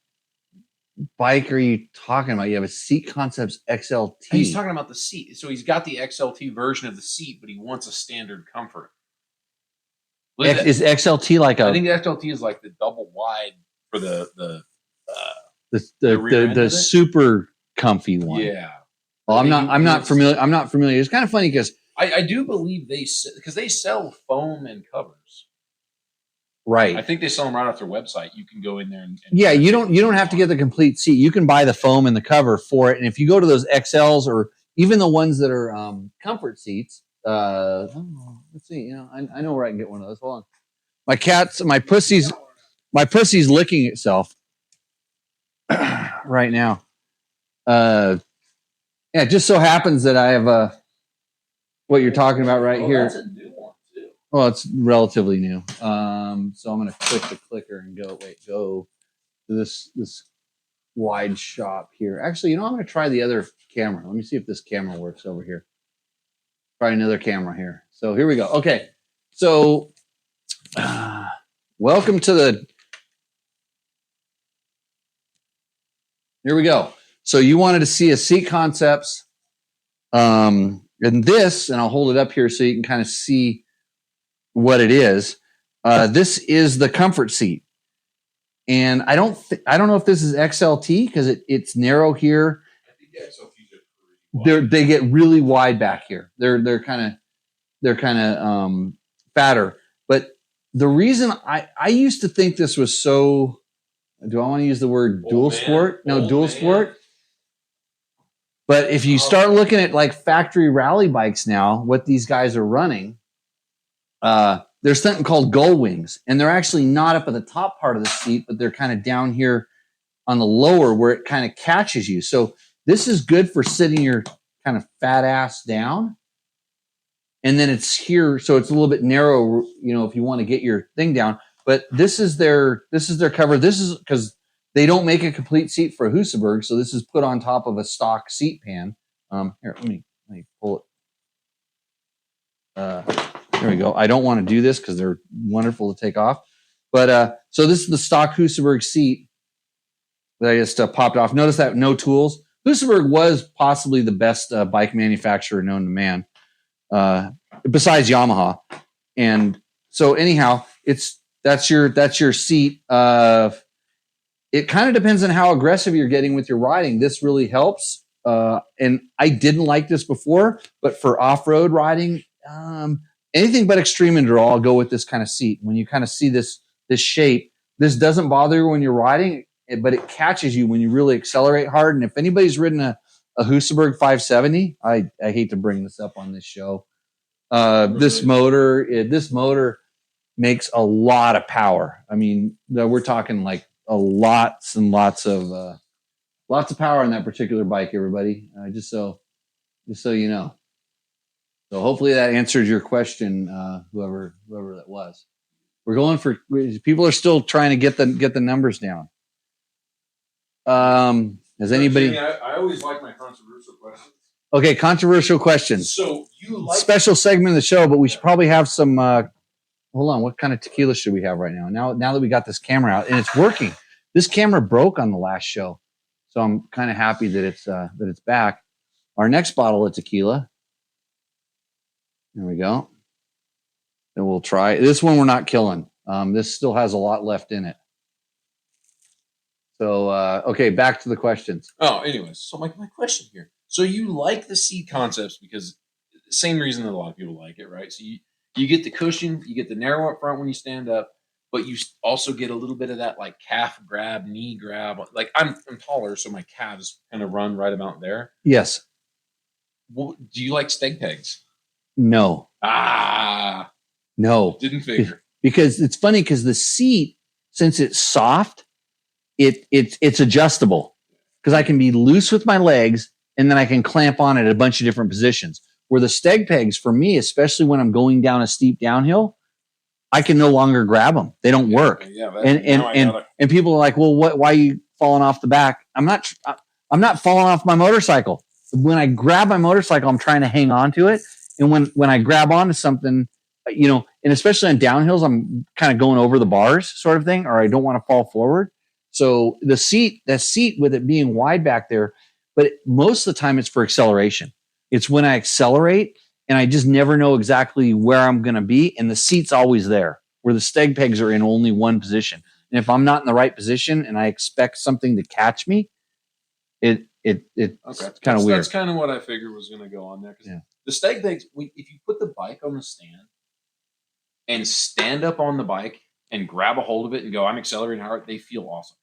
bike are you talking about? You have a Seat Concepts XLT. He's talking about the seat. So he's got the XLT version of the seat, but he wants a standard comfort. Is XLT like I think the XLT is like the double wide for the super comfy one. Yeah. Well, I'm not familiar. I'm not familiar. It's kind of funny because I do believe they sell foam and covers. Right. I think they sell them right off their website. You can go in there and yeah, you don't have to get the complete seat. You can buy the foam and the cover for it. And if you go to those XLs or even the ones that are comfort seats, let's see. You know, I know where I can get one of those. Hold on. My pussy's licking itself right now. Yeah, it just so happens that I have what you're talking about right here. That's a new one too. Well, it's relatively new. So I'm going to click the clicker and go to this wide shop here. Actually, I'm going to try the other camera. Let me see if this camera works over here. Try another camera here. So here we go. Okay. So welcome to here we go. So you wanted to see a Seat Concepts and this, and I'll hold it up here so you can kind of see what it is. This is the comfort seat. And I don't know if this is XLT because it's narrow here. I think the XLTs are pretty wide. They get really wide back here. They're kind of fatter. But the reason I used to think this was so, do I want to use the word dual sport? No, dual sport. But if you start looking at like factory rally bikes now, what these guys are running, there's something called gull wings, and they're actually not up at the top part of the seat, but they're kind of down here on the lower where it kind of catches you. So this is good for sitting your kind of fat ass down. And then it's here, so it's a little bit narrow, if you want to get your thing down. But this is their cover. This is because they don't make a complete seat for a Husaberg, so this is put on top of a stock seat pan. Here, let me pull it. There we go. I don't want to do this because they're wonderful to take off. But so this is the stock Husaberg seat that I just popped off. Notice that no tools. Husaberg was possibly the best bike manufacturer known to man, besides Yamaha. And so anyhow, that's your seat. It kind of depends on how aggressive you're getting with your riding. This really helps. And I didn't like this before, but for off-road riding, anything but extreme enduro, I'll go with this kind of seat. When you kind of see this shape, this doesn't bother you when you're riding, but it catches you when you really accelerate hard. And if anybody's ridden a Husaberg 570, I hate to bring this up on this show. This motor makes a lot of power. I mean, we're talking like lots and lots of power on that particular bike, everybody. Just so you know. So hopefully that answered your question, whoever that was. We're going for, people are still trying to get the numbers down. Has anybody? Jamie, I always like my controversial questions. Okay, controversial questions. So you like special segment of the show, but we should probably have some. Hold on, what kind of tequila should we have right now? Now that we got this camera out and it's working, this camera broke on the last show, so I'm kind of happy that it's back. Our next bottle of tequila. There we go. And we'll try this one. We're not killing. This still has a lot left in it. So okay, back to the questions. Oh, anyways, so my question here. So you like the seat concepts because same reason that a lot of people like it, right? So you get the cushion, you get the narrow up front when you stand up, but you also get a little bit of that like calf grab, knee grab. Like I'm taller, so my calves kind of run right about there. Yes. Well, do you like steg pegs? No. No. Didn't figure. Because it's funny because the seat, since it's soft, it's adjustable. Because I can be loose with my legs and then I can clamp on at a bunch of different positions. Where the steg pegs, for me, especially when I'm going down a steep downhill, I can no longer grab them. They don't work. Yeah, and people are like, well, why are you falling off the back? I'm not falling off my motorcycle. When I grab my motorcycle, I'm trying to hang on to it. And when I grab onto something, and especially on downhills, I'm kind of going over the bars sort of thing, or I don't want to fall forward. So the seat with it being wide back there, but most of the time it's for acceleration. It's when I accelerate and I just never know exactly where I'm going to be. And the seat's always there where the steg pegs are in only one position. And if I'm not in the right position and I expect something to catch me, it's kind of weird. That's kind of what I figured was going to go on there. Yeah. The steg pegs, if you put the bike on the stand and stand up on the bike and grab a hold of it and go, I'm accelerating hard, they feel awesome.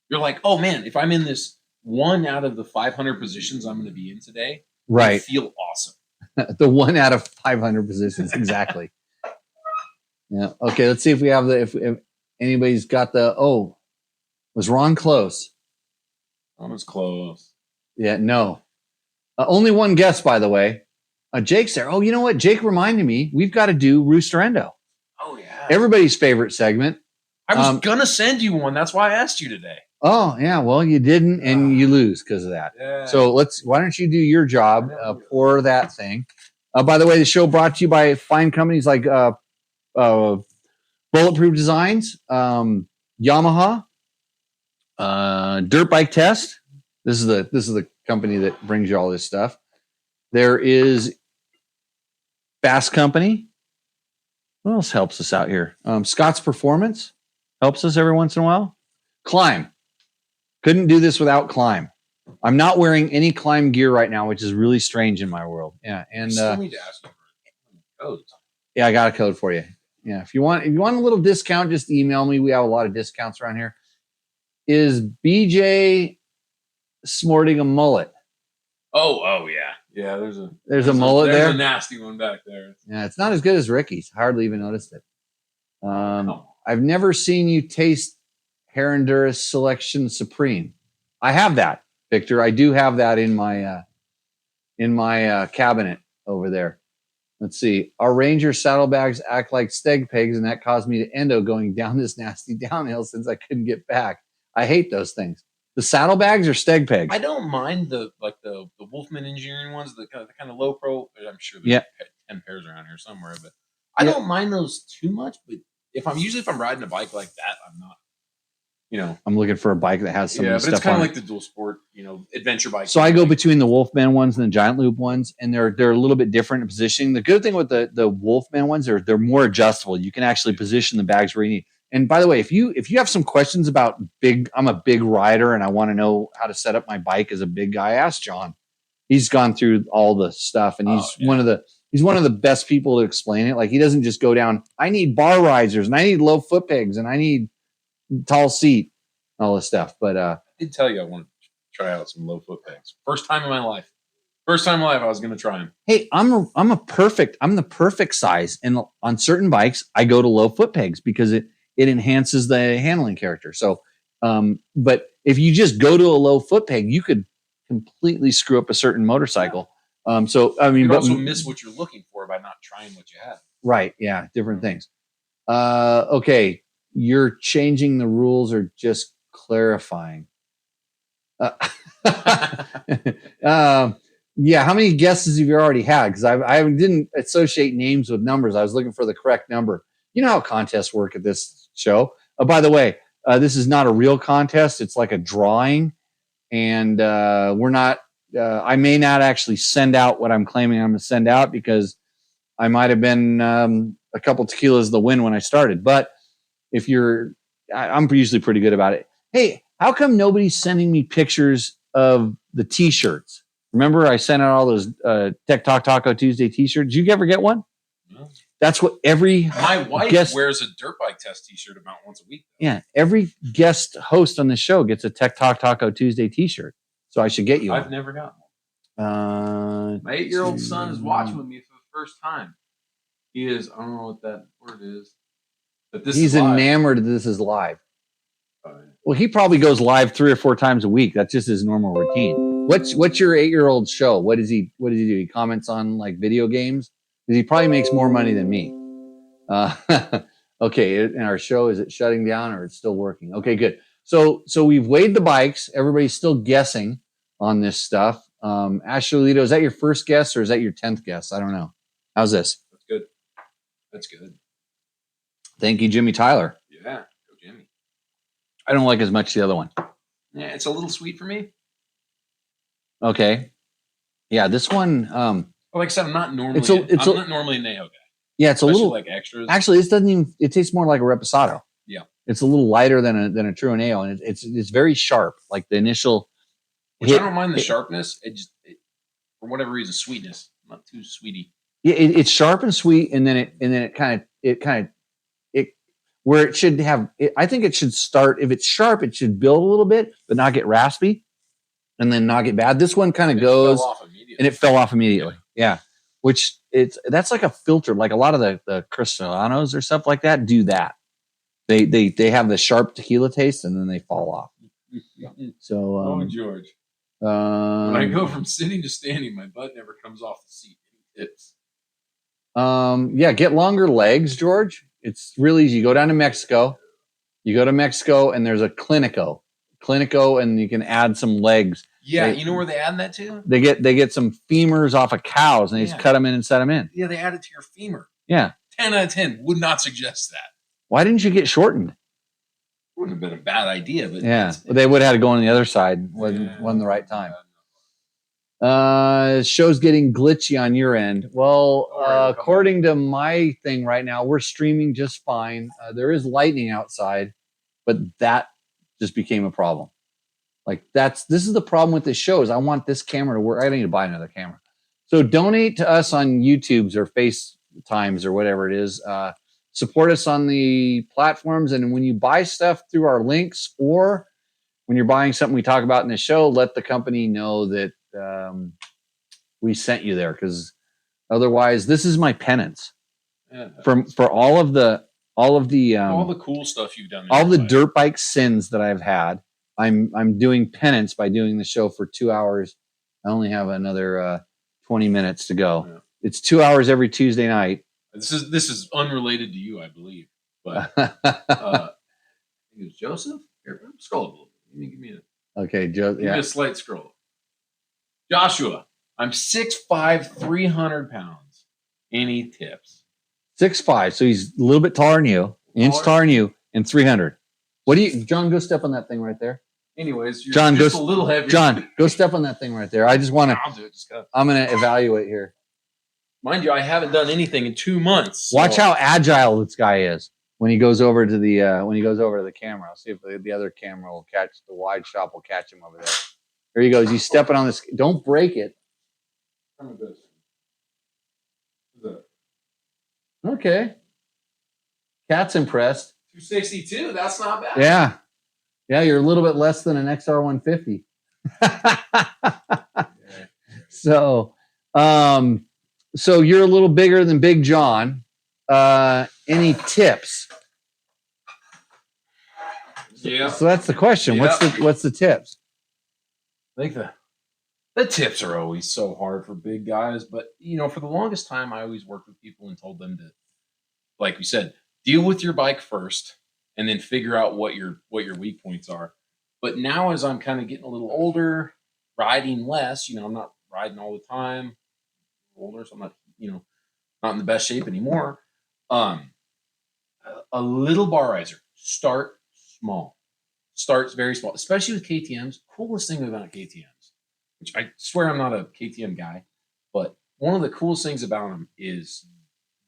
You're like, oh man, if I'm in this one out of the 500 positions I'm going to be in today, right, they feel awesome. The 1 out of 500 positions, exactly. Yeah. Okay. Let's see if we have if anybody's got was Ron close? Ron was close. Yeah. No. Only one guess, by the way. Jake's there. Oh, you know what? Jake reminded me. We've got to do Roosterendo. Oh yeah. Everybody's favorite segment. I was gonna send you one. That's why I asked you today. Oh yeah. Well, you didn't, and you lose because of that. Yeah. So why don't you do your job for that thing? By the way, the show brought to you by fine companies like Bulletproof Designs, Yamaha, Dirt Bike Test. This is the company that brings you all this stuff. There is Fast Company. What else helps us out here? Scott's Performance helps us every once in a while. Climb. Couldn't do this without Climb. I'm not wearing any Climb gear right now, which is really strange in my world. Yeah, and I still need to ask you for codes. Yeah, I got a code for you. Yeah, if you want a little discount, just email me. We have a lot of discounts around here. Is BJ sporting a mullet? Oh yeah. Yeah, there's a mullet there. There's a nasty one back there. Yeah, it's not as good as Ricky's. Hardly even noticed it. I've never seen you taste Herendurus Selection Supreme. I have that, Victor. I do have that in my cabinet over there. Let's see. Our Ranger saddlebags act like steg pegs, and that caused me to endo going down this nasty downhill since I couldn't get back. I hate those things. The saddlebags or steg pegs? I don't mind the Wolfman engineering ones, the kind of low pro. I'm sure there's 10 pairs around here somewhere, but I don't mind those too much. But if I'm riding a bike like that, I'm not. I'm looking for a bike that has some of the stuff on it. It's kind of like the dual sport, adventure bike. So I go between the Wolfman ones and the Giant Loop ones, and they're a little bit different in positioning. The good thing with the Wolfman ones are they're more adjustable. You can actually position the bags where you need. And by the way, if you have some questions about I'm a big rider and I want to know how to set up my bike as a big guy, ask John. He's gone through all the stuff, and he's one of the best people to explain it. Like, he doesn't just go down, I need bar risers and I need low foot pegs and I need tall seat, all this stuff. But I did tell you I wanted to try out some low foot pegs. First time in my life I was going to try them. Hey, I'm the perfect size, and on certain bikes I go to low foot pegs because it enhances the handling character. So, but if you just go to a low foot peg, you could completely screw up a certain motorcycle. So I mean, you also miss what you're looking for by not trying what you have. Right? Yeah, different things. Okay, you're changing the rules or just clarifying? Yeah, how many guesses have you already had? Because I didn't associate names with numbers. I was looking for the correct number. You know how contests work at this show. Oh, by the way, this is not a real contest. It's like a drawing, and we're not. I may not actually send out what I'm claiming I'm going to send out because I might have been a couple tequilas the win when I started. But if you're, I'm usually pretty good about it. Hey, how come nobody's sending me pictures of the T-shirts? Remember, I sent out all those Tech Talk Taco Tuesday T-shirts. Did you ever get one? No. That's what every my wife wears a dirt bike test T-shirt about once a week. Though. Yeah, every guest host on the show gets a Tech Talk Taco Tuesday T-shirt. So I should get you. I've never gotten one. My 8-year-old son is watching with me for the first time. He is. I don't know what that word is. But he's enamored that this is live. Well, he probably goes live 3 or 4 times a week. That's just his normal routine. What's your 8-year-old show? What does he do? He comments on like video games? Because he probably makes more money than me. Okay, and our show, is it shutting down or it's still working? Okay, good. So we've weighed the bikes. Everybody's still guessing on this stuff. Ashley Lito, is that your first guess or is that your 10th guess? I don't know. How's this? That's good. That's good. Thank you, Jimmy Tyler. Yeah, go Jimmy. I don't like as much the other one. Yeah, it's a little sweet for me. Okay. Yeah, this one. Like I said, I'm not normally. I'm not normally a Neho guy. Yeah, it's a little like extras. Actually, this doesn't even. It tastes more like a Reposado. Yeah, it's a little lighter than a true Neho, and it's very sharp. Like the initial. Which I don't mind the sharpness. It just for whatever reason, sweetness. I'm not too sweety. Yeah, it's sharp and sweet, and then it kind of where it should have. I think it should start. If it's sharp, it should build a little bit, but not get raspy, and then not get bad. This one kind of goes, and it fell off immediately. Yeah, which that's like a filter. Like a lot of the Cristianos or stuff like that do that. They have the sharp tequila taste, and then they fall off. So, George. When I go from sitting to standing, my butt never comes off the seat. It's yeah, get longer legs, George. It's really easy. You go down to Mexico. You go to Mexico, and there's a Clinico, and you can add some legs. Yeah, you know where they add that to? They get some femurs off of cows, and they just cut them in and set them in. Yeah, they add it to your femur. Yeah, 10 out of 10 would not suggest that. Why didn't you get shortened? Wouldn't have been a bad idea, but yeah, but they would have had to go on the other side. Wasn't the right time. Show's getting glitchy on your end. Well, according to my thing right now, we're streaming just fine. There is lightning outside, but that just became a problem. Like this is the problem with this show is I want this camera to work. I need to buy another camera. So donate to us on YouTube's or FaceTimes or whatever it is. Support us on the platforms. And when you buy stuff through our links or when you're buying something we talk about in the show, let the company know that we sent you there, because otherwise this is my penance for all of the cool stuff you've done, all the dirt bike sins that I've had. I'm doing penance by doing the show for 2 hours. I only have another 20 minutes to go. Yeah. It's 2 hours every Tuesday night. This is unrelated to you, I believe, but I think it was Joseph. Here, scroll up a little bit. Give me Give me a slight scroll. Joshua, I'm 6'5", 300 pounds. Any tips? 6'5", so he's a little bit taller than you, inch taller than you, and 300. What do you, John? Go step on that thing right there. Anyways, John, just a little heavier. John, go step on that thing right there. I just want to. I'll do it. I'm going to evaluate here. Mind you, I haven't done anything in 2 months. So. Watch how agile this guy is when he goes over to the camera. I'll see if the other camera will catch the wide shot. Will catch him over there. There he goes. He's stepping on this. Don't break it. Okay. Cat's impressed. 262. That's not bad. Yeah. Yeah, you're a little bit less than an XR 150. So you're a little bigger than Big John. Any tips? Yeah. So that's the question. Yeah. What's the tips? I think the tips are always so hard for big guys, but for the longest time, I always worked with people and told them to, like we said, deal with your bike first, and then figure out what your weak points are. But now, as I'm kind of getting a little older, riding less, I'm not riding all the time. I'm older, so I'm not, not in the best shape anymore. A little bar riser. Start small. Starts very small, especially with KTMs. Coolest thing about KTMs, which I swear I'm not a KTM guy, but one of the coolest things about them is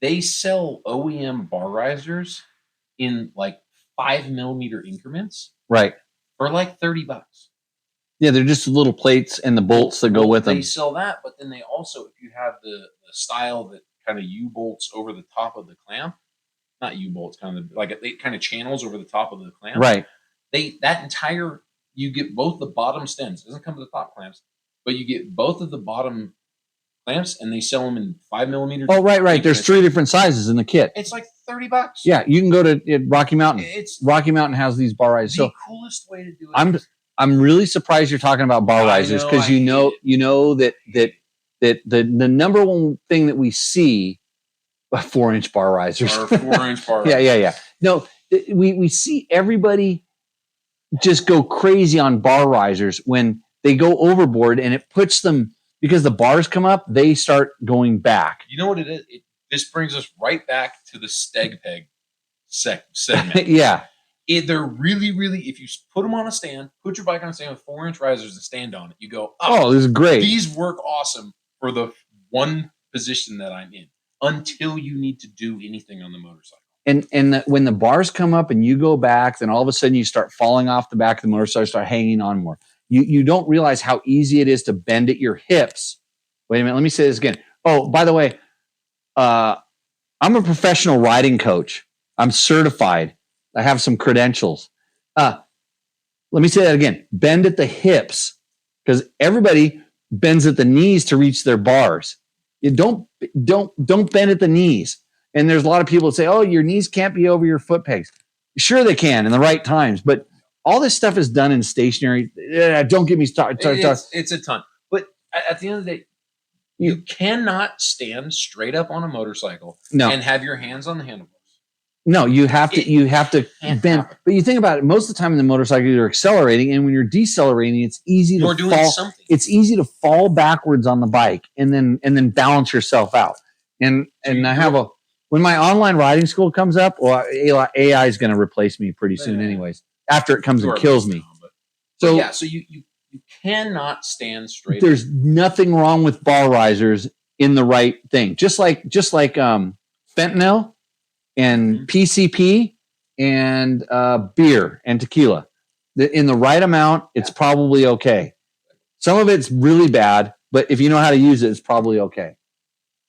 they sell OEM bar risers in like 5 millimeter increments, right? For like $30. Yeah, they're just little plates and the bolts that go with them. They sell that, but then they also, if you have the style that kind of U-bolts over the top of the clamp, not U-bolts, kind of like it kind of channels over the top of the clamp, right? You get both the bottom stems. It doesn't come with the top clamps, but you get both of the bottom clamps, and they sell them in 5 millimeter. Oh, right. There's 3 different sizes in the kit. It's like $30. Yeah, you can go to Rocky Mountain. Rocky Mountain has these bar risers. The coolest way to do it. I'm really surprised you're talking about bar risers, because you know that the number one thing that we see, 4-inch bar risers. Or 4-inch bar risers. Yeah. No, we see everybody just go crazy on bar risers when they go overboard, and it puts them, because the bars come up, they start going back. You know what it is? This brings us right back to the steg peg segment. Yeah. They're really, really, if you put them on a stand, put your bike on a stand with 4-inch risers to stand on it, you go, oh, this is great. These work awesome for the one position that I'm in, until you need to do anything on the motorcycle. And when the bars come up and you go back, then all of a sudden you start falling off the back of the motorcycle, start hanging on more. You don't realize how easy it is to bend at your hips. Wait a minute, let me say this again. Oh, by the way, I'm a professional riding coach. I'm certified. I have some credentials. Let me say that again. Bend at the hips, because everybody bends at the knees to reach their bars. You don't bend at the knees. And there's a lot of people that say, oh, your knees can't be over your foot pegs. Sure they can in the right times, but all this stuff is done in stationary. Don't get me started. It's a ton. But at the end of the day, you cannot stand straight up on a motorcycle and have your hands on the handlebars. No, you have to bend. But you think about it, most of the time in the motorcycle, you're accelerating, and when you're decelerating, it's easy to fall. Something. It's easy to fall backwards on the bike and then balance yourself out. And I have when my online riding school comes up, well, AI is going to replace me pretty soon, anyways. After it comes and kills me. So you cannot stand straight. There's nothing wrong with bar risers in the right thing. Just like fentanyl and PCP and beer and tequila. In the right amount, it's probably okay. Some of it's really bad, but if you know how to use it, it's probably okay.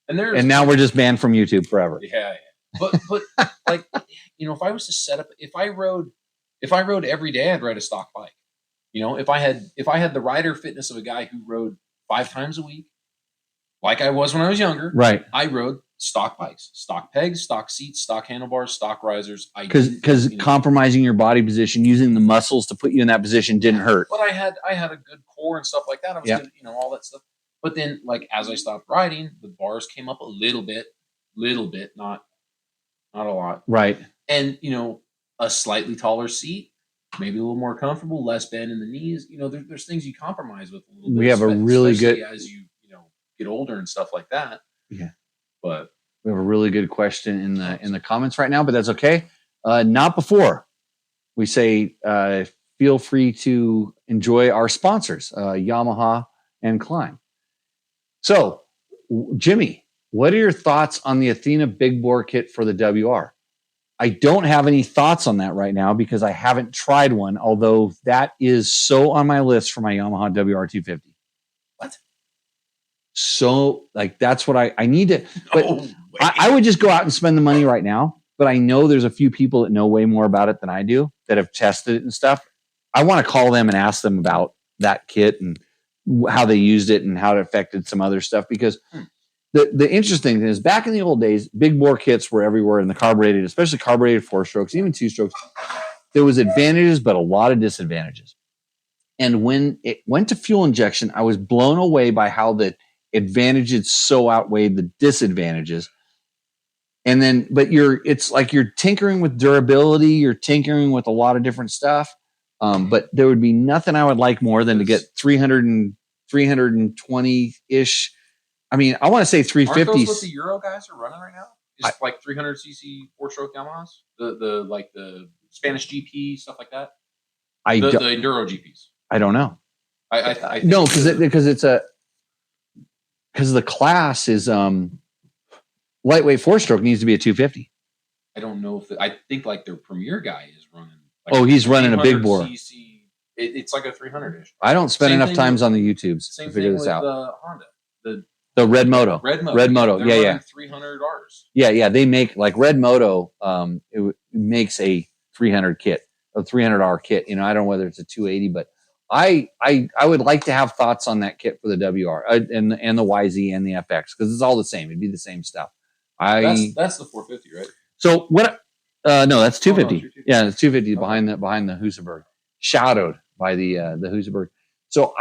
And now we're just banned from YouTube forever. Yeah. But like, if I was to set up, if I rode every day, I'd ride a stock bike. If I had the rider fitness of a guy who rode 5 times a week, like I was when I was younger, right? I rode stock bikes, stock pegs, stock seats, stock handlebars, stock risers. Because compromising your body position, using the muscles to put you in that position didn't hurt. But I had a good core and stuff like that. I was good, all that stuff. But then, like, as I stopped riding, the bars came up a little bit, not a lot. Right. And, a slightly taller seat, maybe a little more comfortable, less bend in the knees. There's things you compromise with a little bit. We have a really good, as you get older and stuff like that. Yeah. But we have a really good question in the comments right now, but that's okay. Not before we say, feel free to enjoy our sponsors, Yamaha and Klein. So, Jimmy, what are your thoughts on the Athena Big Bore kit for the WR? I don't have any thoughts on that right now because I haven't tried one, although that is so on my list for my Yamaha WR250. What? So, that's what I need to. But I would just go out and spend the money right now. But I know there's a few people that know way more about it than I do that have tested it and stuff. I want to call them and ask them about that kit and how they used it and how it affected some other stuff, because the interesting thing is, back in the old days, big bore kits were everywhere in the carbureted, especially carbureted 4-strokes, even 2-strokes. There was advantages, but a lot of disadvantages. And when it went to fuel injection, I was blown away by how the advantages so outweighed the disadvantages. And then, but it's like you're tinkering with durability, you're tinkering with a lot of different stuff. But there would be nothing I would like more than to get 300 and 320-ish. I mean, I want to say 350s. Aren't those what the Euro guys are running right now? Just like 300cc 4-stroke Yamahas? The like the Spanish GP, stuff like that? The Enduro GPs. I don't know. I no, because the class is lightweight 4-stroke needs to be a 250. I don't know if I think like their premier guy is running. Like he's running a big bore. It's like a 300-ish. I don't spend enough times on the YouTubes to figure this out. Honda, the Red Moto. Red Moto. Yeah. 300 Rs. Yeah. They make like Red Moto. It makes a 300 kit, a 300R kit. You know, I don't know whether it's a 280, but I would like to have thoughts on that kit for the WR and the YZ and the FX because it's all the same. It'd be the same stuff. That's the 450, right? So what? No, that's 250. Oh, no, 250. Yeah, it's 250 behind the Husaberg, shadowed by the Husaberg. So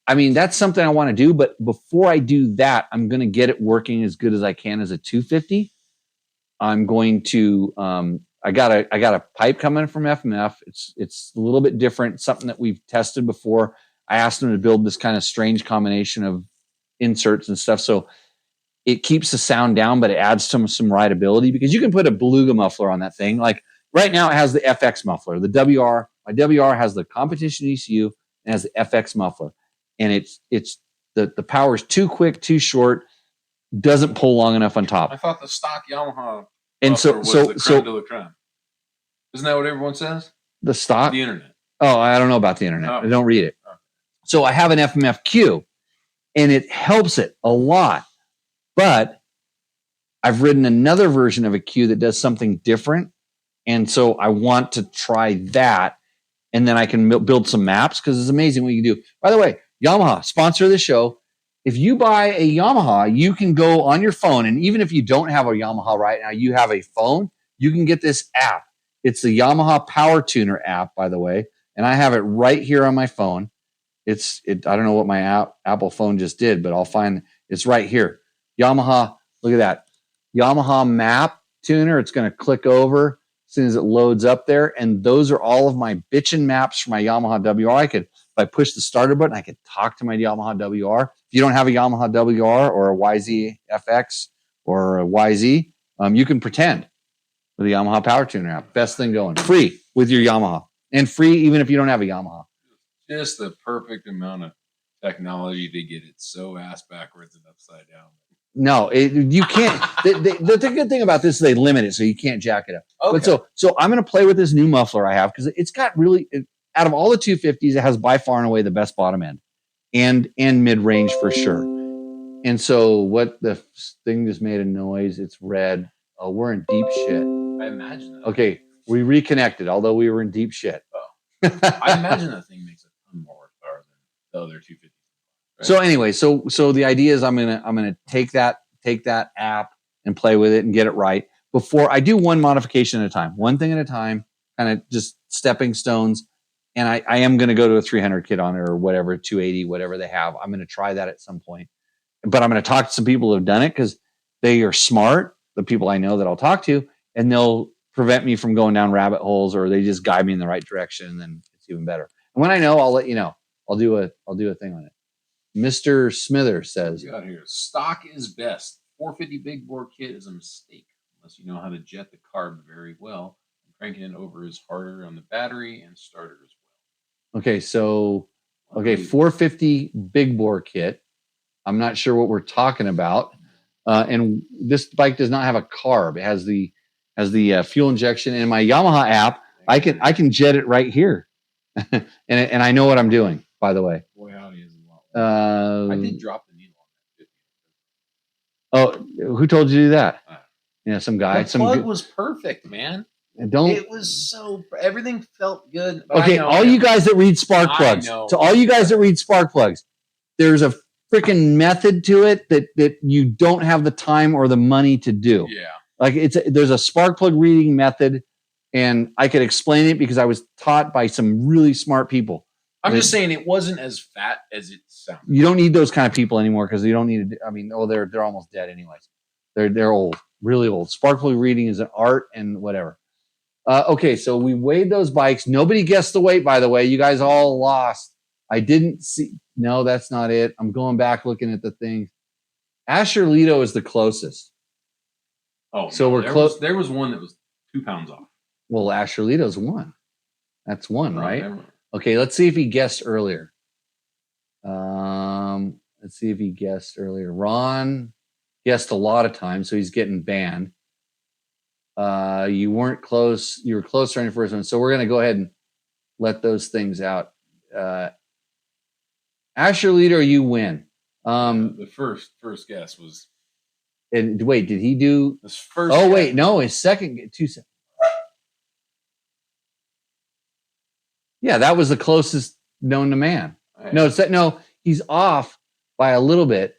that's something I want to do. But before I do that, I'm going to get it working as good as I can as a 250. I'm going to. I got a pipe coming from FMF. It's a little bit different. Something that we've tested before. I asked them to build this kind of strange combination of inserts and stuff. So it keeps the sound down, but it adds some rideability because you can put a beluga muffler on that thing. Like right now, it has the FX muffler. The WR, my WR has the competition ECU and has the FX muffler, and it's the power is too quick, too short, doesn't pull long enough on top. I thought the stock Yamaha and so the creme de la creme. Isn't that what everyone says? The stock, the internet. Oh, I don't know about the internet. Oh. I don't read it. Oh. So I have an FMF-Q, and it helps it a lot. But I've written another version of a Q that does something different. And so I want to try that. And then I can build some maps because it's amazing what you can do. By the way, Yamaha, sponsor of the show. If you buy a Yamaha, you can go on your phone. And even if you don't have a Yamaha right now, you have a phone, you can get this app. It's the Yamaha Power Tuner app, by the way. And I have it right here on my phone. I don't know what my Apple phone just did, but I'll find it's right here. Yamaha, look at that. Yamaha map tuner. It's going to click over as soon as it loads up there. And those are all of my bitchin' maps for my Yamaha WR. If I push the starter button, I could talk to my Yamaha WR. If you don't have a Yamaha WR or a YZ FX or a YZ, you can pretend with the Yamaha Power Tuner app. Best thing going. Free with your Yamaha. And free even if you don't have a Yamaha. Just the perfect amount of technology to get it so ass backwards and upside down. No, you can't. The good thing about this is they limit it, so you can't jack it up. Okay. But so I'm going to play with this new muffler I have because it's got really, out of all the 250s, it has by far and away the best bottom end and mid range for sure. And so what the thing just made a noise. It's red. Oh, we're in deep shit. I imagine that. Okay, we reconnected, although we were in deep shit. Oh, I imagine that thing makes a ton more power than the other 250s. Right? So anyway, so the idea is I'm gonna take that app and play with it and get it right before I do one modification at a time, one thing at a time, kind of just stepping stones. And I am going to go to a 300 kit on it or whatever, 280, whatever they have. I'm going to try that at some point, but I'm going to talk to some people who have done it because they are smart. The people I know that I'll talk to, and they'll prevent me from going down rabbit holes, or they just guide me in the right direction. And then it's even better. And when I know, I'll let you know. I'll do a thing on it. Mr. Smither says, got here. Stock is best. 450 big bore kit is a mistake unless you know how to jet the carb very well. And cranking it over is harder on the battery and starter as well. Okay, 450 big bore kit. I'm not sure what we're talking about. And this bike does not have a carb. It has the fuel injection. And in my Yamaha app, I can jet it right here, and I know what I'm doing. By the way, boy, howdy is a lot. I did drop the needle on that 50. Oh, who told you to do that? Some guy. The plug was perfect, man. It was so everything felt good. Okay, all you guys that read spark plugs. To all you guys that read spark plugs, there's a freaking method to it that you don't have the time or the money to do. Yeah. Like there's a spark plug reading method, and I could explain it because I was taught by some really smart people. I'm just saying it wasn't as fat as it sounded. You don't need those kind of people anymore because you don't need to. I mean, they're almost dead anyways. They're old, really old. Spark plug reading is an art and whatever. Okay, so we weighed those bikes. Nobody guessed the weight, by the way. You guys all lost. I didn't see. No, that's not it. I'm going back looking at the thing. Asher Lido is the closest. Oh, so no, we're close. There was one that was 2 pounds off. Well, Asher Lido's one. That's one, right? Never. Okay, let's see if he guessed earlier. Let's see if he guessed earlier. Ron guessed a lot of times, so he's getting banned. You weren't close. You were closer on your first one, so we're going to go ahead and let those things out. Asher Leader, you win. The first guess was. And wait, did he do his first? Oh wait, no, his second 2 seconds. Yeah, that was the closest known to man. Right. No, he's off by a little bit,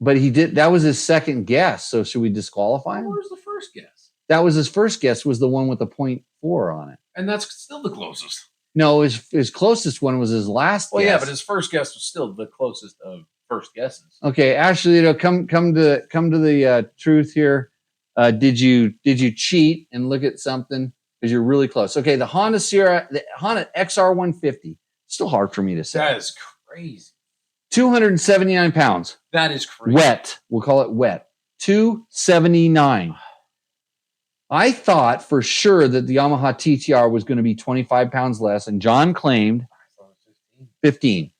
but he did. That was his second guess. So should we disqualify him? Where's the first guess? That was his first guess. Was the one with the 0.4 on it, and that's still the closest. No, his closest one was his last. Well, guess. Yeah, but his first guess was still the closest of first guesses. Okay, Ashley, come to the truth here. Did you cheat and look at something? Because you're really close. Okay, the Honda Sierra, the Honda XR150. Still hard for me to say. That is crazy. 279 pounds. That is crazy. Wet. We'll call it wet. 279. I thought for sure that the Yamaha TTR was going to be 25 pounds less, and John claimed 15.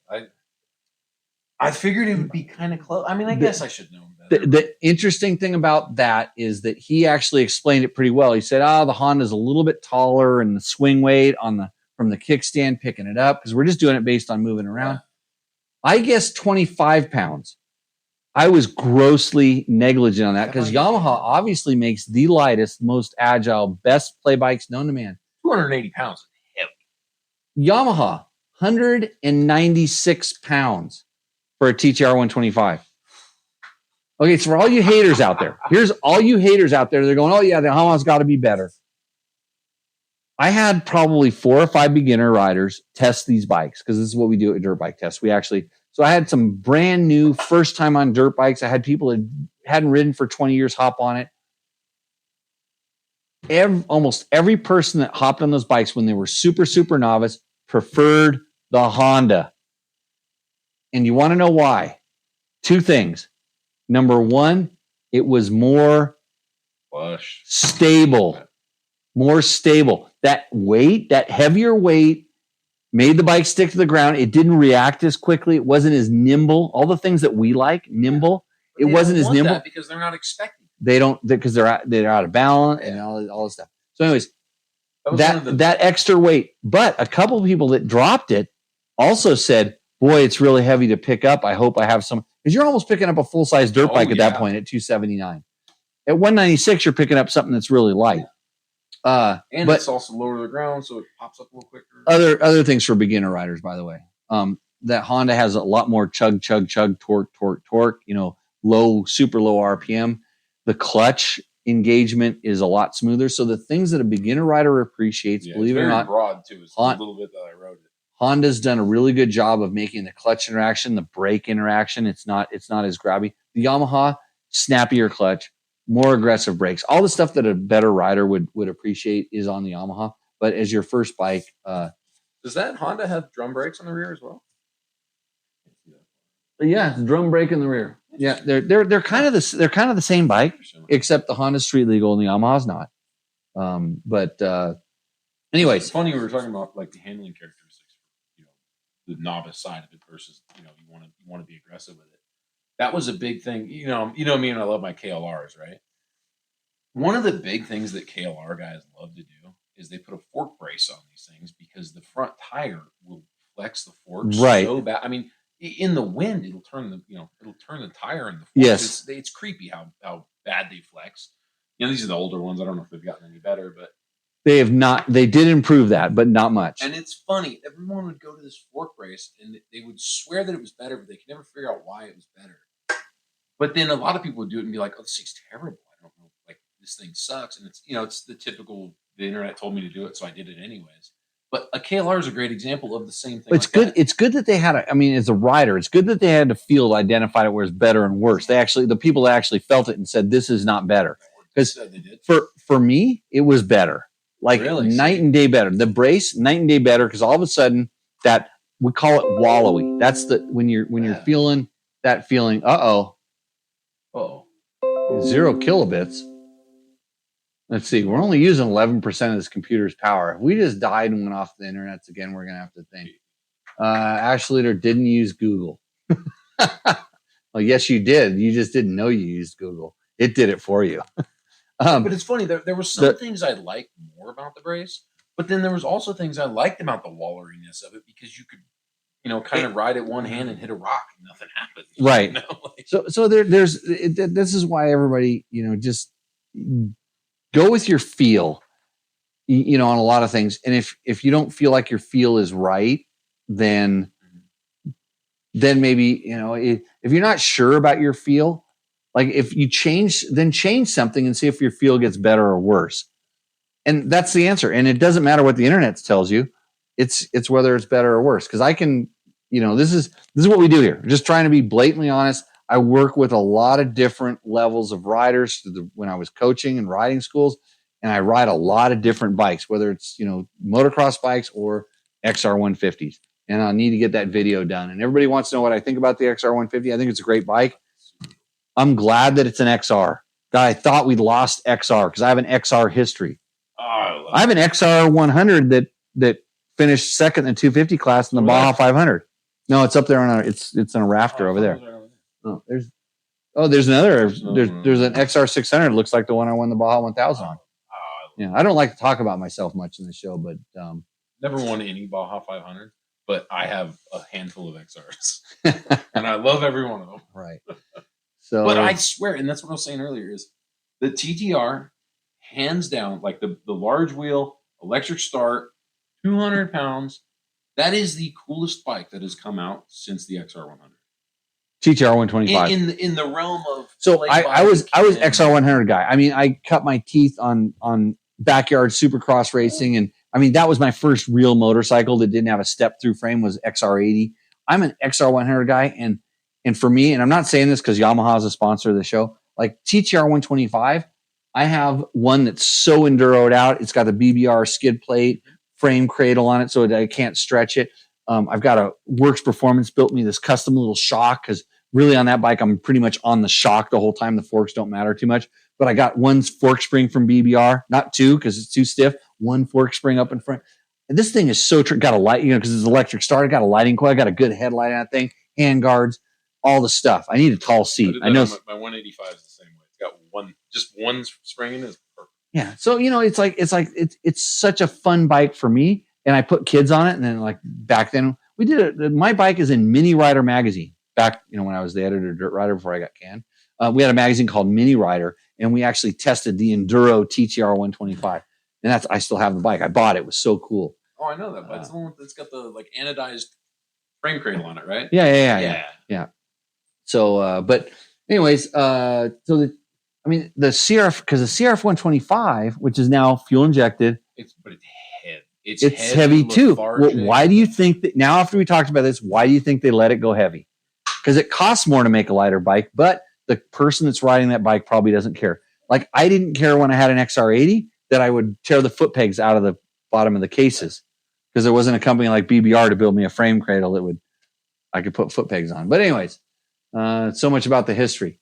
I figured it would be kind of close. I mean, I guess I should know better. The interesting thing about that is that he actually explained it pretty well. He said, the Honda's a little bit taller and the swing weight from the kickstand picking it up, because we're just doing it based on moving around. Yeah. I guess 25 pounds. I was grossly negligent on that because Yamaha obviously makes the lightest, most agile, best play bikes known to man. 280 pounds. Heavy. Yamaha, 196 pounds for a TTR 125. Okay, so for all you haters out there, here's all you haters out there. They're going, oh yeah, the Yamaha's got to be better. I had probably 4 or 5 beginner riders test these bikes because this is what we do at Dirt Bike Test. So I had some brand new first time on dirt bikes. I had people that hadn't ridden for 20 years hop on it. Almost every person that hopped on those bikes when they were super, super novice preferred the Honda. And you want to know why? 2 things. Number 1, it was more stable. More stable. That weight, that heavier weight, made the bike stick to the ground. It didn't react as quickly. It wasn't as nimble. All the things that we like, nimble. It wasn't as nimble because they're not expecting. They don't, because they're out of balance and all this stuff. So, anyways, that extra weight. But a couple of people that dropped it also said, "Boy, it's really heavy to pick up. I hope I have some." Because you're almost picking up a full size dirt bike at that point at 279. At 196, you're picking up something that's really light. But it's also lower to the ground, so it pops up a little quicker. Other things for beginner riders, by the way. That Honda has a lot more chug, torque. Super low RPM. The clutch engagement is a lot smoother. So the things that a beginner rider appreciates, believe it or not, broad too. It's a little bit that I wrote it. Honda's done a really good job of making the clutch interaction, the brake interaction. It's not as grabby. The Yamaha, snappier clutch, more aggressive brakes. All the stuff that a better rider would appreciate is on the Yamaha. But as your first bike, does that Honda have drum brakes on the rear as well? Yeah, drum brake in the rear. Yeah, they're kind of the same bike, except the Honda's street legal and the Yamaha's not. Anyways, it's funny we were talking about like the handling characteristics, the novice side of it versus you want to be aggressive with it. That was a big thing. You know me, and I love my KLRs, right? One of the big things that KLR guys love to do is they put a fork brace on these things because the front tire will flex the forks so bad. I mean, in the wind, it'll turn the tire in the forks. Yes. It's creepy how bad they flex. These are the older ones. I don't know if they've gotten any better, but they have not. They did improve that, but not much. And it's funny. Everyone would go to this fork brace and they would swear that it was better, but they could never figure out why it was better. But then a lot of people would do it and be like, "Oh, this thing's terrible. I don't know. Like this thing sucks." And it's the typical. The internet told me to do it, so I did it anyways. But a KLR is a great example of the same thing. It's good. It's good that they had. As a rider, it's good that they had a field identified it where it's better and worse. The people that actually felt it and said this is not better. Because for me, it was better. Like really? Night and day better. The brace, night and day better. Because all of a sudden that we call it wallowy. That's when you're feeling that feeling. Oh, 0 kilobits. Let's see. We're only using 11% of this computer's power. If we just died and went off the internets again, we're gonna have to think. Ash Leader didn't use Google. Well, yes, you did. You just didn't know you used Google. It did it for you. But it's funny. There were some things I liked more about the brace, but then there was also things I liked about the walleriness of it because you could, kind of ride it one hand and hit a rock and nothing happened. Right. So there's this is why everybody, just go with your feel, on a lot of things. And if you don't feel like your feel is right, then maybe, if you're not sure about your feel, like if you change something and see if your feel gets better or worse. And that's the answer. And it doesn't matter what the internet tells you. It's whether it's better or worse. Cause I can, this is what we do here. We're just trying to be blatantly honest. I work with a lot of different levels of riders when I was coaching and riding schools, and I ride a lot of different bikes, whether it's, motocross bikes or XR 150s. And I need to get that video done. And everybody wants to know what I think about the XR 150. I think it's a great bike. I'm glad that it's an XR. God, I thought we'd lost XR because I have an XR history. I have an XR 100 that finished second in the 250 class in the Baja 500. No, it's up there on it's in a rafter over there. Oh, there's another. There's an XR 600. Looks like the one I won the Baja 1000 on. Yeah, I don't like to talk about myself much in the show, but never won any Baja 500. But I have a handful of XRs, and I love every one of them. Right. So, but I swear, and that's what I was saying earlier, is the TTR, hands down, like the large wheel, electric start, 200 pounds. That is the coolest bike that has come out since the XR 100. TTR 125. In the realm of I was XR 100 guy. I mean, I cut my teeth on backyard supercross racing, and I mean that was my first real motorcycle that didn't have a step through frame was XR 80. I'm an XR 100 guy, and for me, and I'm not saying this because Yamaha is a sponsor of the show. Like TTR 125, I have one that's so enduroed out. It's got the BBR skid plate, frame cradle on it, so I can't stretch it. I've got a Works Performance built me this custom little shock because really on that bike, I'm pretty much on the shock the whole time. The forks don't matter too much. But I got one fork spring from BBR, not two because it's too stiff. One fork spring up in front. And this thing is so got a light, because it's electric start. I got a lighting coil. I got a good headlight on that thing, hand guards, all the stuff. I need a tall seat. I know my 185 is the same way. It's got one spring in it. Is perfect. Yeah. So, it's such a fun bike for me. And I put kids on it. And then back then we did it. My bike is in Mini Rider magazine back, when I was the editor of Dirt Rider before I got canned. We had a magazine called Mini Rider, and we actually tested the Enduro TTR 125. And I still have the bike. I bought it. It was so cool. Oh, I know that bike. It's the one that's got the anodized frame cradle on it, right? Yeah. So, but anyways, the CRF, because the CRF 125, which is now fuel injected, it's heavy too. Well, why do you think that now after we talked about this, why do you think they let it go heavy? Because it costs more to make a lighter bike, but the person that's riding that bike probably doesn't care. Like I didn't care when I had an XR80 that I would tear the foot pegs out of the bottom of the cases because there wasn't a company like BBR to build me a frame cradle that I could put foot pegs on. But anyways, so much about the history.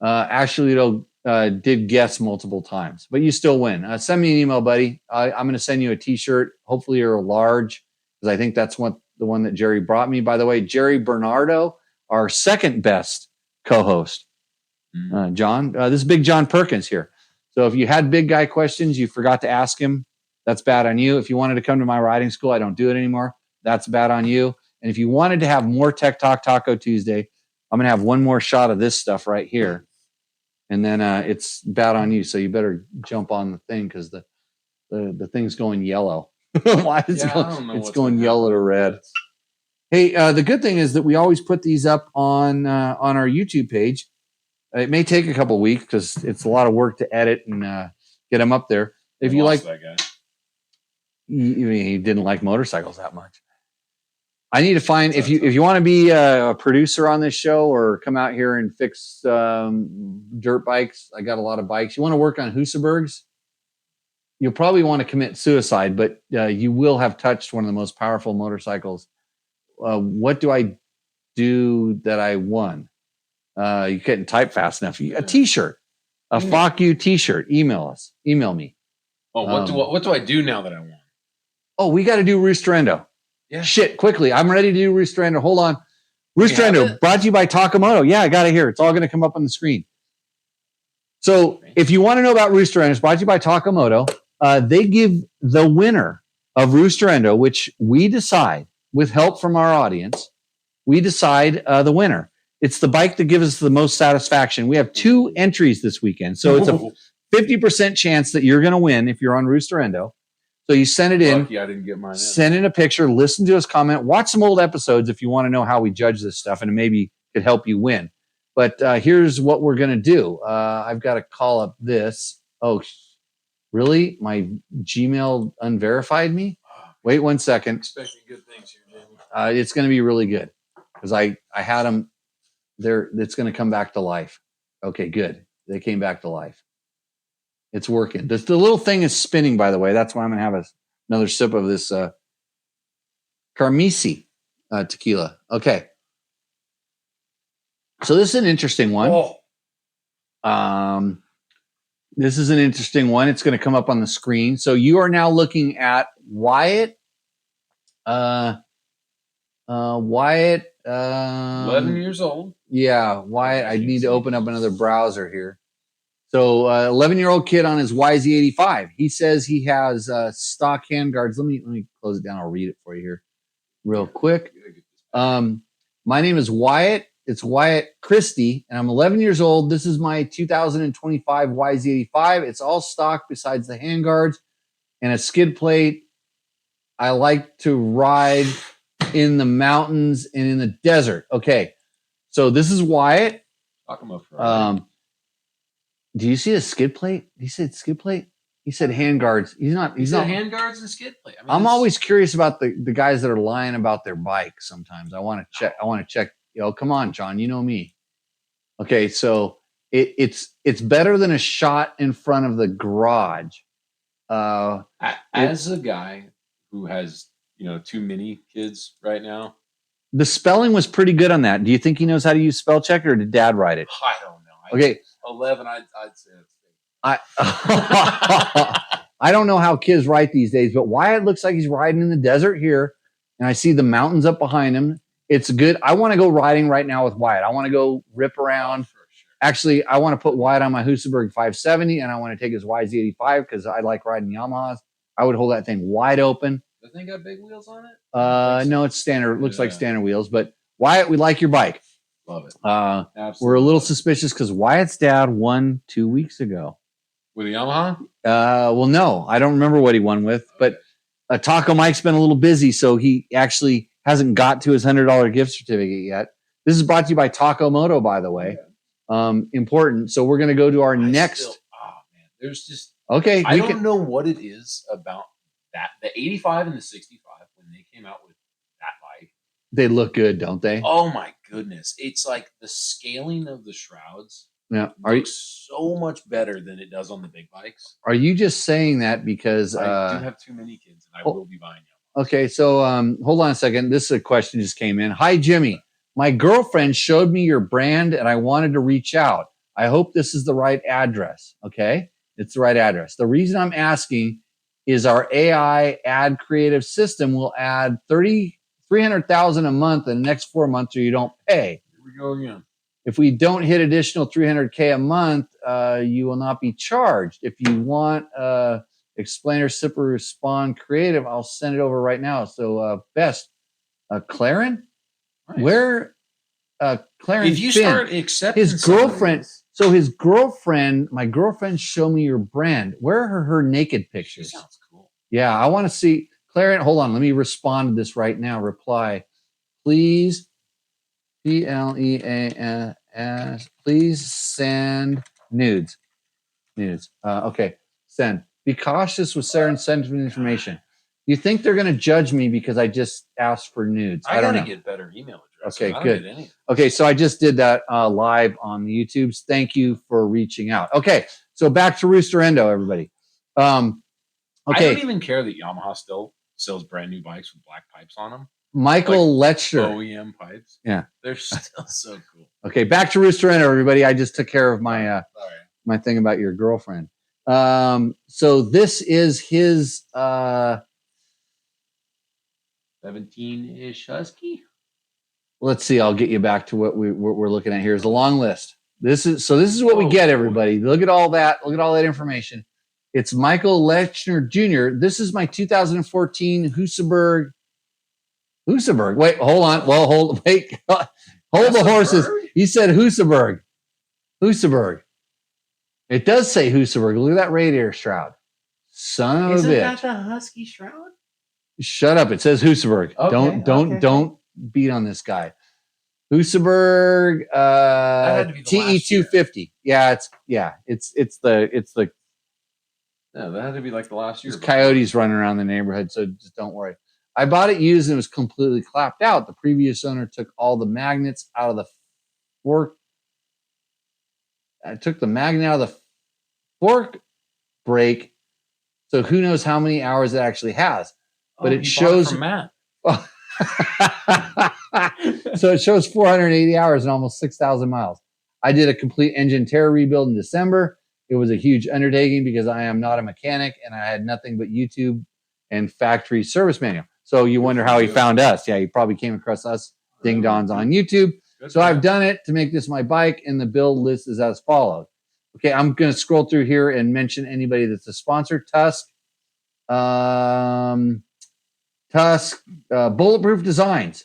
Ashley did guess multiple times, but you still win. Send me an email, buddy. I'm going to send you a t-shirt. Hopefully you're a large because I think that's the one that Jerry brought me. By the way, Jerry Bernardo, our second best co-host. John, this is Big John Perkins here. So if you had big guy questions, you forgot to ask him, that's bad on you. If you wanted to come to my riding school, I don't do it anymore. That's bad on you. And if you wanted to have more Tech Talk Taco Tuesday, I'm going to have one more shot of this stuff right here. And then it's bad on you. So you better jump on the thing because the thing's going yellow. Why is it's going yellow to red? Hey, the good thing is that we always put these up on our YouTube page. It may take a couple of weeks because it's a lot of work to edit and get them up there. If you like that guy, he didn't like motorcycles that much. I need to find if you want to be a producer on this show or come out here and fix dirt bikes. I got a lot of bikes. You want to work on Husabergs? You'll probably want to commit suicide, but you will have touched one of the most powerful motorcycles what do I do that I won? You couldn't type fast enough. A T-shirt, a fuck you T-shirt. Email me. Oh, what do I do now that I won? Oh, we got to do Roosterendo. Yeah. Shit, quickly. I'm ready to do Roosterendo. Hold on. Roosterendo, brought to you by Takamoto. Yeah, I got it here. It's all going to come up on the screen. So if you want to know about Roosterendo, it's brought to you by Takamoto. They give the winner of Roosterendo, which we decide with help from our audience, we decide the winner. It's the bike that gives us the most satisfaction. We have 2 entries this weekend. So it's a 50% chance that you're going to win if you're on Roosterendo. So you send it in. Lucky I didn't get mine. Send in a picture. Listen to us comment. Watch some old episodes if you want to know how we judge this stuff, and it maybe could help you win. But here's what we're going to do. I've got to call up this. Oh, really? My Gmail unverified me? Wait 1 second. Expecting good things here, Jamie. It's going to be really good because I had them there. It's going to come back to life. Okay, good. They came back to life. It's working. The little thing is spinning, by the way. That's why I'm going to have another sip of this Carmisi tequila. Okay. So this is an interesting one. This is an interesting one. It's going to come up on the screen. So you are now looking at Wyatt. Wyatt. 11 years old. Yeah, Wyatt. I need to open up another browser here. So 11-year-old kid on his YZ85. He says he has stock handguards. Let me close it down. I'll read it for you here real quick. My name is Wyatt. It's Wyatt Christie, and I'm 11 years old. This is my 2025 YZ85. It's all stock besides the handguards and a skid plate. I like to ride in the mountains and in the desert. Okay, so this is Wyatt. Talk him up. Do you see a skid plate? He said skid plate. He said handguards. He's not handguards and skid plate. I mean, I'm always curious about the guys that are lying about their bike. Sometimes I want to check. Come on, John. You know me. Okay, so it's better than a shot in front of the garage. As a guy who has 2 mini kids right now, the spelling was pretty good on that. Do you think he knows how to use spell checker, or did Dad write it? I don't know. Okay. 11, I'd say it's I don't know how kids write these days, but Wyatt looks like he's riding in the desert here, and I see the mountains up behind him. It's good. I want to go riding right now with Wyatt. I want to go rip around. For sure. Actually, I want to put Wyatt on my Husaberg 570, and I want to take his YZ85 because I like riding Yamahas. I would hold that thing wide open. Does that thing got big wheels on it? No, it's standard. It looks like standard wheels. But Wyatt, we like your bike. Love it. We're a little suspicious because Wyatt's dad won 2 weeks ago. With a Yamaha? Well, no, I don't remember what he won with, but Taco Mike's been a little busy, so he actually hasn't got to his $100 gift certificate yet. This is brought to you by Takamoto, by the way. Important. So we're going to go to our next. There's just okay. I don't know what it is about that. The 85 and the 65 when they came out with that bike. They look good, don't they? Oh my goodness! It's like the scaling of the shrouds. Yeah, looks so much better than it does on the big bikes. Are you just saying that because I do have too many kids, and I will be buying them? Okay, so hold on a second. This is a question just came in. Hi, Jimmy. My girlfriend showed me your brand, and I wanted to reach out. I hope this is the right address. Okay, it's the right address. The reason I'm asking is our AI ad creative system will add $300,000 a month in the next 4 months, or you don't pay. Here we go again. If we don't hit additional $300K a month, you will not be charged. If you want explainer, sipper, respond creative, I'll send it over right now. So best, Claren, Nice. Where Claren? If you start accepting his girlfriend, so his girlfriend, my girlfriend, show me your brand. Where are her naked pictures? She sounds cool. Yeah, I want to see Claren. Hold on, let me respond to this right now. Reply, please. PLEAS. Please send nudes. Okay, send. Be cautious with certain sensitive information. You think they're going to judge me because I just asked for nudes? I don't gotta know. get better email addresses. Okay, good. Okay, so I just did that live on the YouTubes. Thank you for reaching out. Okay, so back to Roosterendo, everybody. Okay. I don't even care that Yamaha still sells brand new bikes with black pipes on them. Michael Lechner. OEM pipes. Yeah. They're still so cool. Okay, back to Rooster Endo, everybody. I just took care of my my thing about your girlfriend. So this is his 17-ish husky. Let's see. I'll get you back to what we're looking at here. Is a long list. This is what we get, everybody. Look at all that. Look at all that information. It's Michael Lechner Jr. This is my 2014 Husaberg. Wait, hold on. Well, hold the horses. He said Husaberg. It does say Husaberg. Look at that radiator shroud. Son of a bitch. Isn't that the husky shroud? Shut up. It says Husaberg. Okay, Don't beat on this guy. Husaberg TE250. It's the No, that had to be like the last year. There's coyotes running around the neighborhood, so just don't worry. I bought it used and it was completely clapped out. The previous owner took all the magnets out of the fork. I took the magnet out of the fork brake. So who knows how many hours it actually has. But it shows from Matt. So it shows 480 hours and almost 6,000 miles. I did a complete engine tear rebuild in December. It was a huge undertaking because I am not a mechanic and I had nothing but YouTube and factory service manual. So you wonder how he found us. Yeah, he probably came across us ding dongs on YouTube. So I've done it to make this my bike, and the build list is as follows. Okay, I'm going to scroll through here and mention anybody that's a sponsor. Tusk, Bulletproof Designs,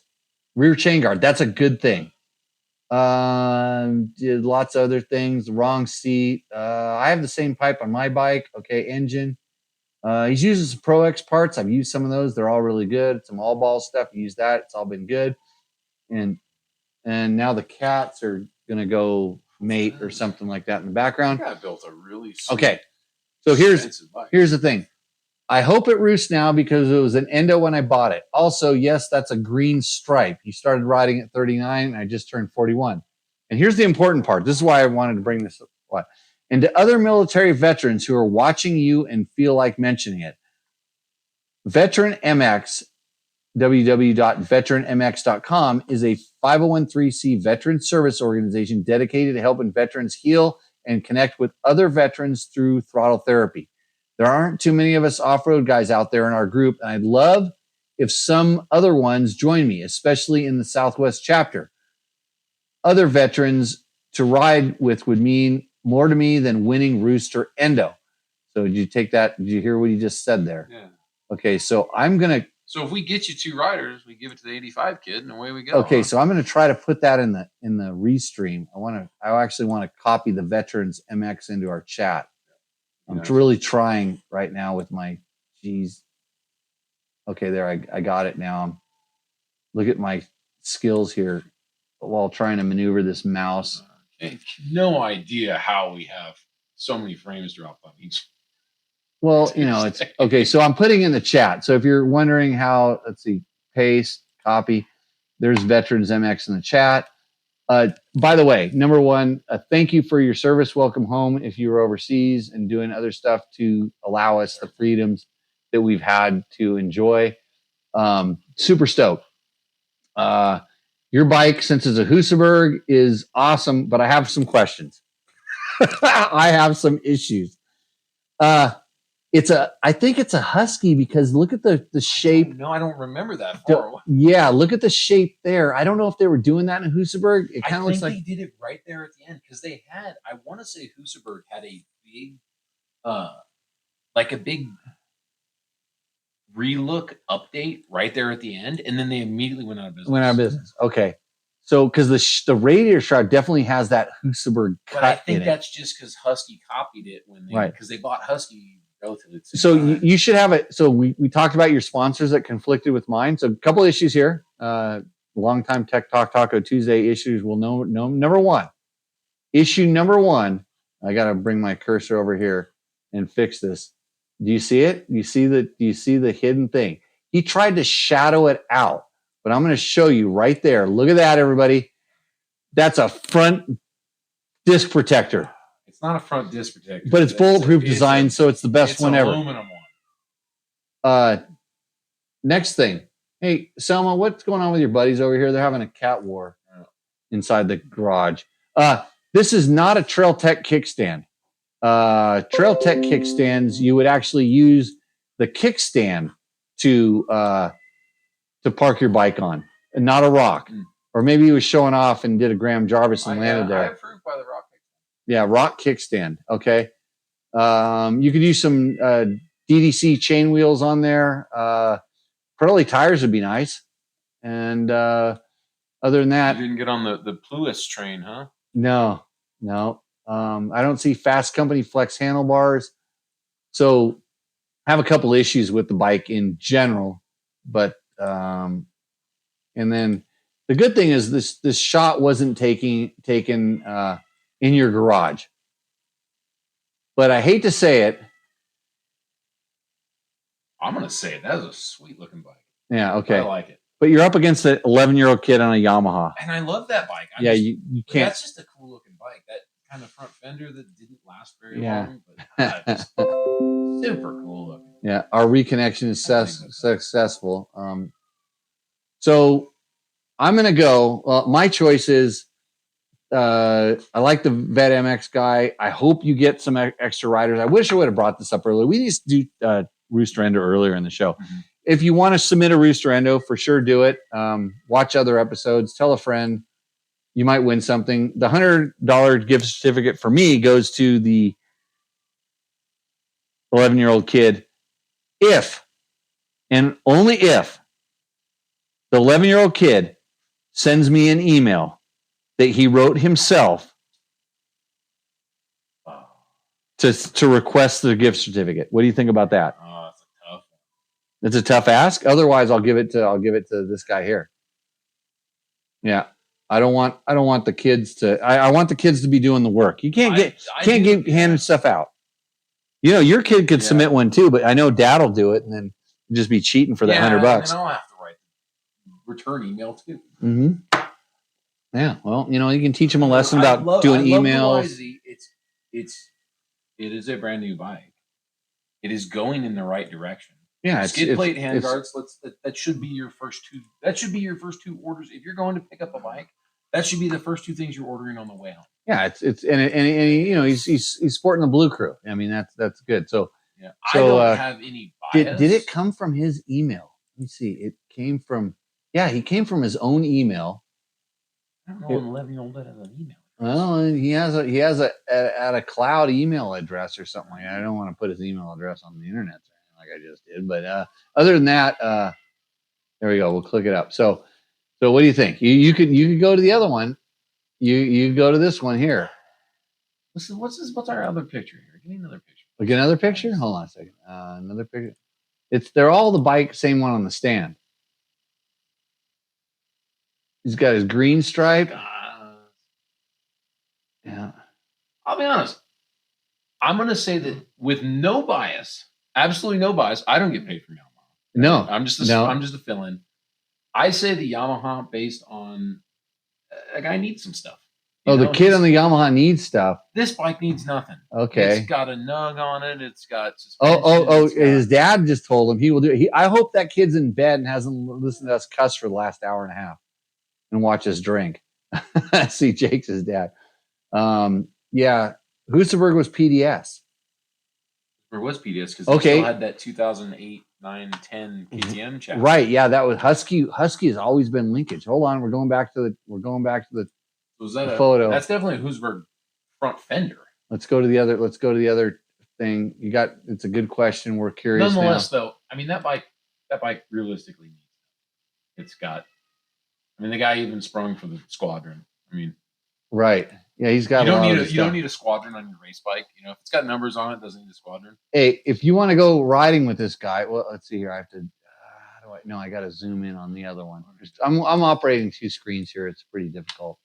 rear chain guard. That's a good thing. Did lots of other things. Wrong seat. I have the same pipe on my bike. Okay, engine. He's using some Pro X parts. I've used some of those. They're all really good. Some all ball stuff. Use that. It's all been good. And now the cats are gonna go mate or something like that in the background. I built a really okay. So here's the thing. I hope it roosts now because it was an endo when I bought it. Also, yes, that's a green stripe. He started riding at 39 and I just turned 41. And here's the important part. This is why I wanted to bring this up. And to other military veterans who are watching you and feel like mentioning it, Veteran MX, www.veteranmx.com, is a 501(c) veteran service organization dedicated to helping veterans heal and connect with other veterans through throttle therapy. There aren't too many of us off-road guys out there in our group, and I'd love if some other ones join me, especially in the Southwest chapter. Other veterans to ride with would mean more to me than winning Rooster Endo. So did you take that? Did you hear what he just said there? Yeah. Okay, so I'm going to... So if we get you 2 riders, we give it to the 85 kid, and away we go. Okay, so I'm going to try to put that in the restream. I actually want to copy the Veterans MX into our chat. I'm really trying right now with my G's. Okay, there, I got it now. Look at my skills here while trying to maneuver this mouse. No idea how we have so many frames dropped on each. Well, it's okay. So I'm putting in the chat. So if you're wondering how, let's see, paste, copy, there's Veterans MX in the chat. By the way, number one, thank you for your service. Welcome home if you were overseas and doing other stuff to allow us the freedoms that we've had to enjoy. Super stoked. Your bike, since it's a Husaberg, is awesome, but I have some questions. I have some issues. I think it's a Husky because look at the shape. No, I don't remember that far away. Yeah, look at the shape there. I don't know if they were doing that in Husaberg. It kind of looks like they did it right there at the end because they had. I want to say Husaberg had a big, like a big relook update right there at the end, and then they immediately went out of business. Okay, so because the radiator shroud definitely has that Husaberg cut. But I think that's just because Husky copied it because they bought Husky. So you should have it. So we talked about your sponsors that conflicted with mine. So a couple issues here. Longtime Tech Talk Taco Tuesday issues will know. Number one, issue number one. I got to bring my cursor over here and fix this. Do you see it? Do you see the hidden thing? He tried to shadow it out, but I'm going to show you right there. Look at that, everybody. That's a front disc protector. It's not a front disc protector, but it's bulletproof design, so it's the best one ever. Aluminum one. Next thing, Hey, Selma, what's going on with your buddies over here? They're having a cat war inside the garage. This is not a Trail Tech kickstand. Trail Tech kickstands, you would actually use the kickstand to park your bike on, and not a rock. Or maybe he was showing off and did a Graham Jarvis and landed there. I approved by the rock kickstand. Yeah, rock kickstand. Okay. You could use some DDC chain wheels on there. Pirelli tires would be nice. And other than that, you didn't get on the Pluis train, huh? No. I don't see Fast Company flex handlebars. So I have a couple issues with the bike in general, but and then the good thing is this shot wasn't taken in your garage. But I hate to say it. I'm gonna say it. That is a sweet looking bike. Yeah, okay. I like it. But you're up against an 11-year-old kid on a Yamaha. And I love that bike. You can't. That's just a cool looking bike. That kind of front fender that didn't last very long, but just super cool looking. Yeah, our reconnection is successful. So I'm going to go. My choice is I like the Vet MX guy. I hope you get some extra riders. I wish I would have brought this up earlier. We used to do Rooster Endo earlier in the show. Mm-hmm. If you want to submit a Rooster Endo, for sure do it. Watch other episodes. Tell a friend. You might win something. The $100 gift certificate for me goes to the 11-year-old kid if, and only if, the 11-year-old kid sends me an email that he wrote himself to request the gift certificate. What do you think about that? It's a tough ask. Otherwise, I'll give it to this guy here. Yeah, I don't want the kids to. I want the kids to be doing the work. You can't get handing stuff out. You know, your kid could submit one too, but I know Dad'll do it and then just be cheating for that $100. And I'll have to write return email too. Mm-hmm. Yeah, well, you can teach them a lesson about doing emails. It is a brand new bike. It is going in the right direction. Yeah, skid plate handguards. That should be your first two. That should be your first two orders. If you're going to pick up a bike, that should be the first two things you're ordering on the way home. Yeah, he's sporting the Blue Crew. I mean, that's good. So yeah, I don't have any bias. Did it come from his email? Let me see. It came from he came from his own email. I don't know an 11-year-old that has an email. Well, he has a cloud email address or something like that. I don't want to put his email address on the internet like I just did, but other than that, there we go. We'll click it up. So what do you think? You could go to the other one. You go to this one here. What's our other picture here? Give me another picture. Look at another picture. Hold on a second. Another picture. They're all the bike, same one on the stand. He's got his green stripe. Yeah. I'll be honest. I'm going to say that with no bias, absolutely no bias, I don't get paid from Yamaha. No. I'm just a fill-in. I say the Yamaha based on a guy needs some stuff. The kid on the Yamaha needs stuff. This bike needs nothing. Okay. It's got a nug on it. It's got suspension. His dad just told him he will do it. I hope that kid's in bed and hasn't listened to us cuss for the last hour and a half and watch us drink. See, Jake's his dad. Yeah. Husaberg was PDS. Or was PDS because they still had that 2008, 9, 10 KTM chassis. Right. Yeah, that was Husky. Husky has always been linkage. Hold on, we're going back to the photo. That's definitely a Husaberg front fender. Let's go to the other thing. It's a good question. We're curious. Nonetheless, though, I mean that bike realistically needs. It's got. I mean, the guy even sprung for the Squadron. I mean, right. Yeah, he's got. You don't need a Squadron on your race bike. If it's got numbers on it, doesn't need a Squadron. Hey, if you want to go riding with this guy, well, let's see here. I have to. I got to zoom in on the other one. I'm operating two screens here. It's pretty difficult.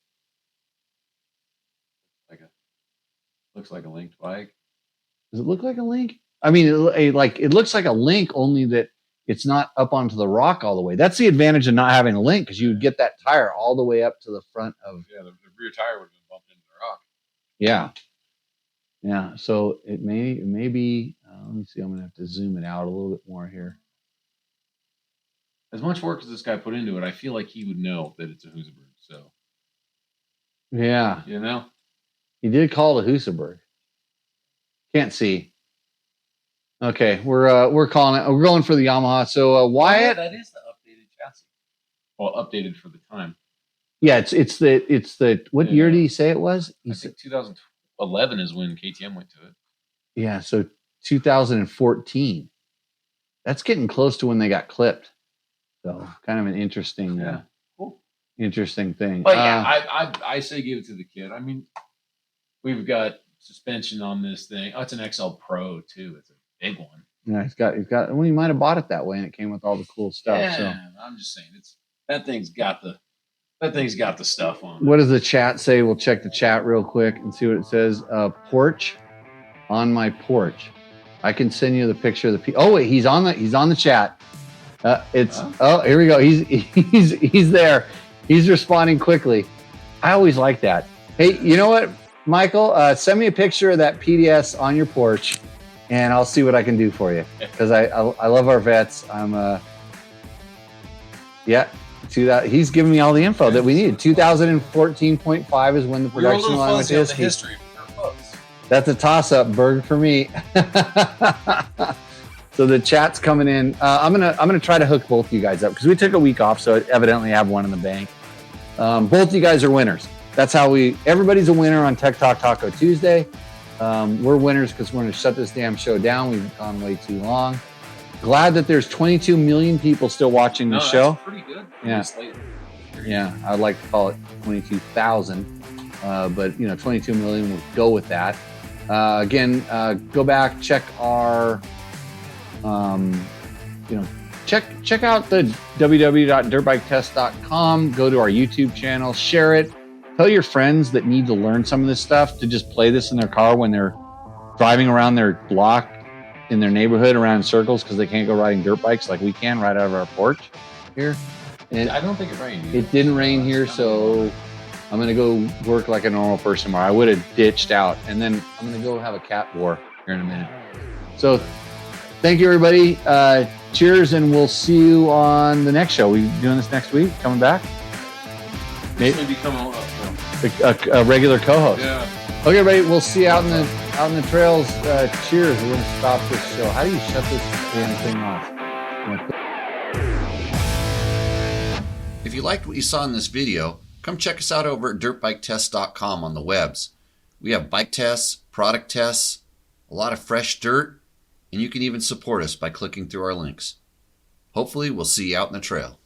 Looks like a linked bike. Does it look like a link? I mean, it looks like a link, only that it's not up onto the rock all the way. That's the advantage of not having a link, because you would get that tire all the way up to the front of. Yeah, the rear tire would have been bumped into the rock. Yeah. Yeah. So it may be. Let me see. I'm gonna have to zoom it out a little bit more here. as much work as this guy put into it, I feel like he would know that it's a Husaberg. So, yeah, you know, he did call it a Husaberg. Can't see. Okay, we're calling it. We're going for the Yamaha. So Wyatt, that is the updated chassis. Well, updated for the time. Yeah, it's the what year did he say it was? I think 2011 is when KTM went to it. Yeah, so 2014. That's getting close to when they got clipped. So kind of an interesting, cool. Interesting thing. But yeah, I say give it to the kid. I mean, we've got suspension on this thing. Oh, it's an XL Pro too. It's a big one. Yeah, he's got. Well, he might have bought it that way, and it came with all the cool stuff. Yeah, so I'm just saying, that thing's got the stuff on it. What does the chat say? We'll check the chat real quick and see what it says. Porch on my porch. I can send you the picture of the. Oh wait, he's on the chat. Here we go. He's there. He's responding quickly. I always like that. Hey, you know what, Michael? Send me a picture of that PDS on your porch, and I'll see what I can do for you. Because I love our vets. He's giving me all the info that we need. 2014.5 is when the production line was his. History. That's a toss-up, Berg, for me. So the chat's coming in. I'm gonna try to hook both you guys up because we took a week off, so I evidently have one in the bank. Both you guys are winners. That's how everybody's a winner on Tech Talk Taco Tuesday. We're winners because we're gonna shut this damn show down. We've gone way too long. Glad that there's 22 million people still watching the show. That's pretty good. Yeah. I'd like to call it 22,000, but 22 million. We'll go with that. Again, go back, check our. Check out the www.dirtbiketest.com. Go to our YouTube channel, share it. Tell your friends that need to learn some of this stuff to just play this in their car when they're driving around their block in their neighborhood around in circles because they can't go riding dirt bikes like we can right out of our porch here. And I don't think it rained. It didn't rain here, so I'm going to go work like a normal person tomorrow. I would have ditched out, and then I'm going to go have a cat war here in a minute. So thank you, everybody. Cheers, and we'll see you on the next show. We doing this next week? Coming back? Maybe become a regular co-host. Yeah. Okay, everybody. We'll see you out in the trails. Cheers. We're gonna stop this show. How do you shut this damn thing off? If you liked what you saw in this video, come check us out over at dirtbiketest.com on the webs. We have bike tests, product tests, a lot of fresh dirt, and you can even support us by clicking through our links. Hopefully, we'll see you out in the trail.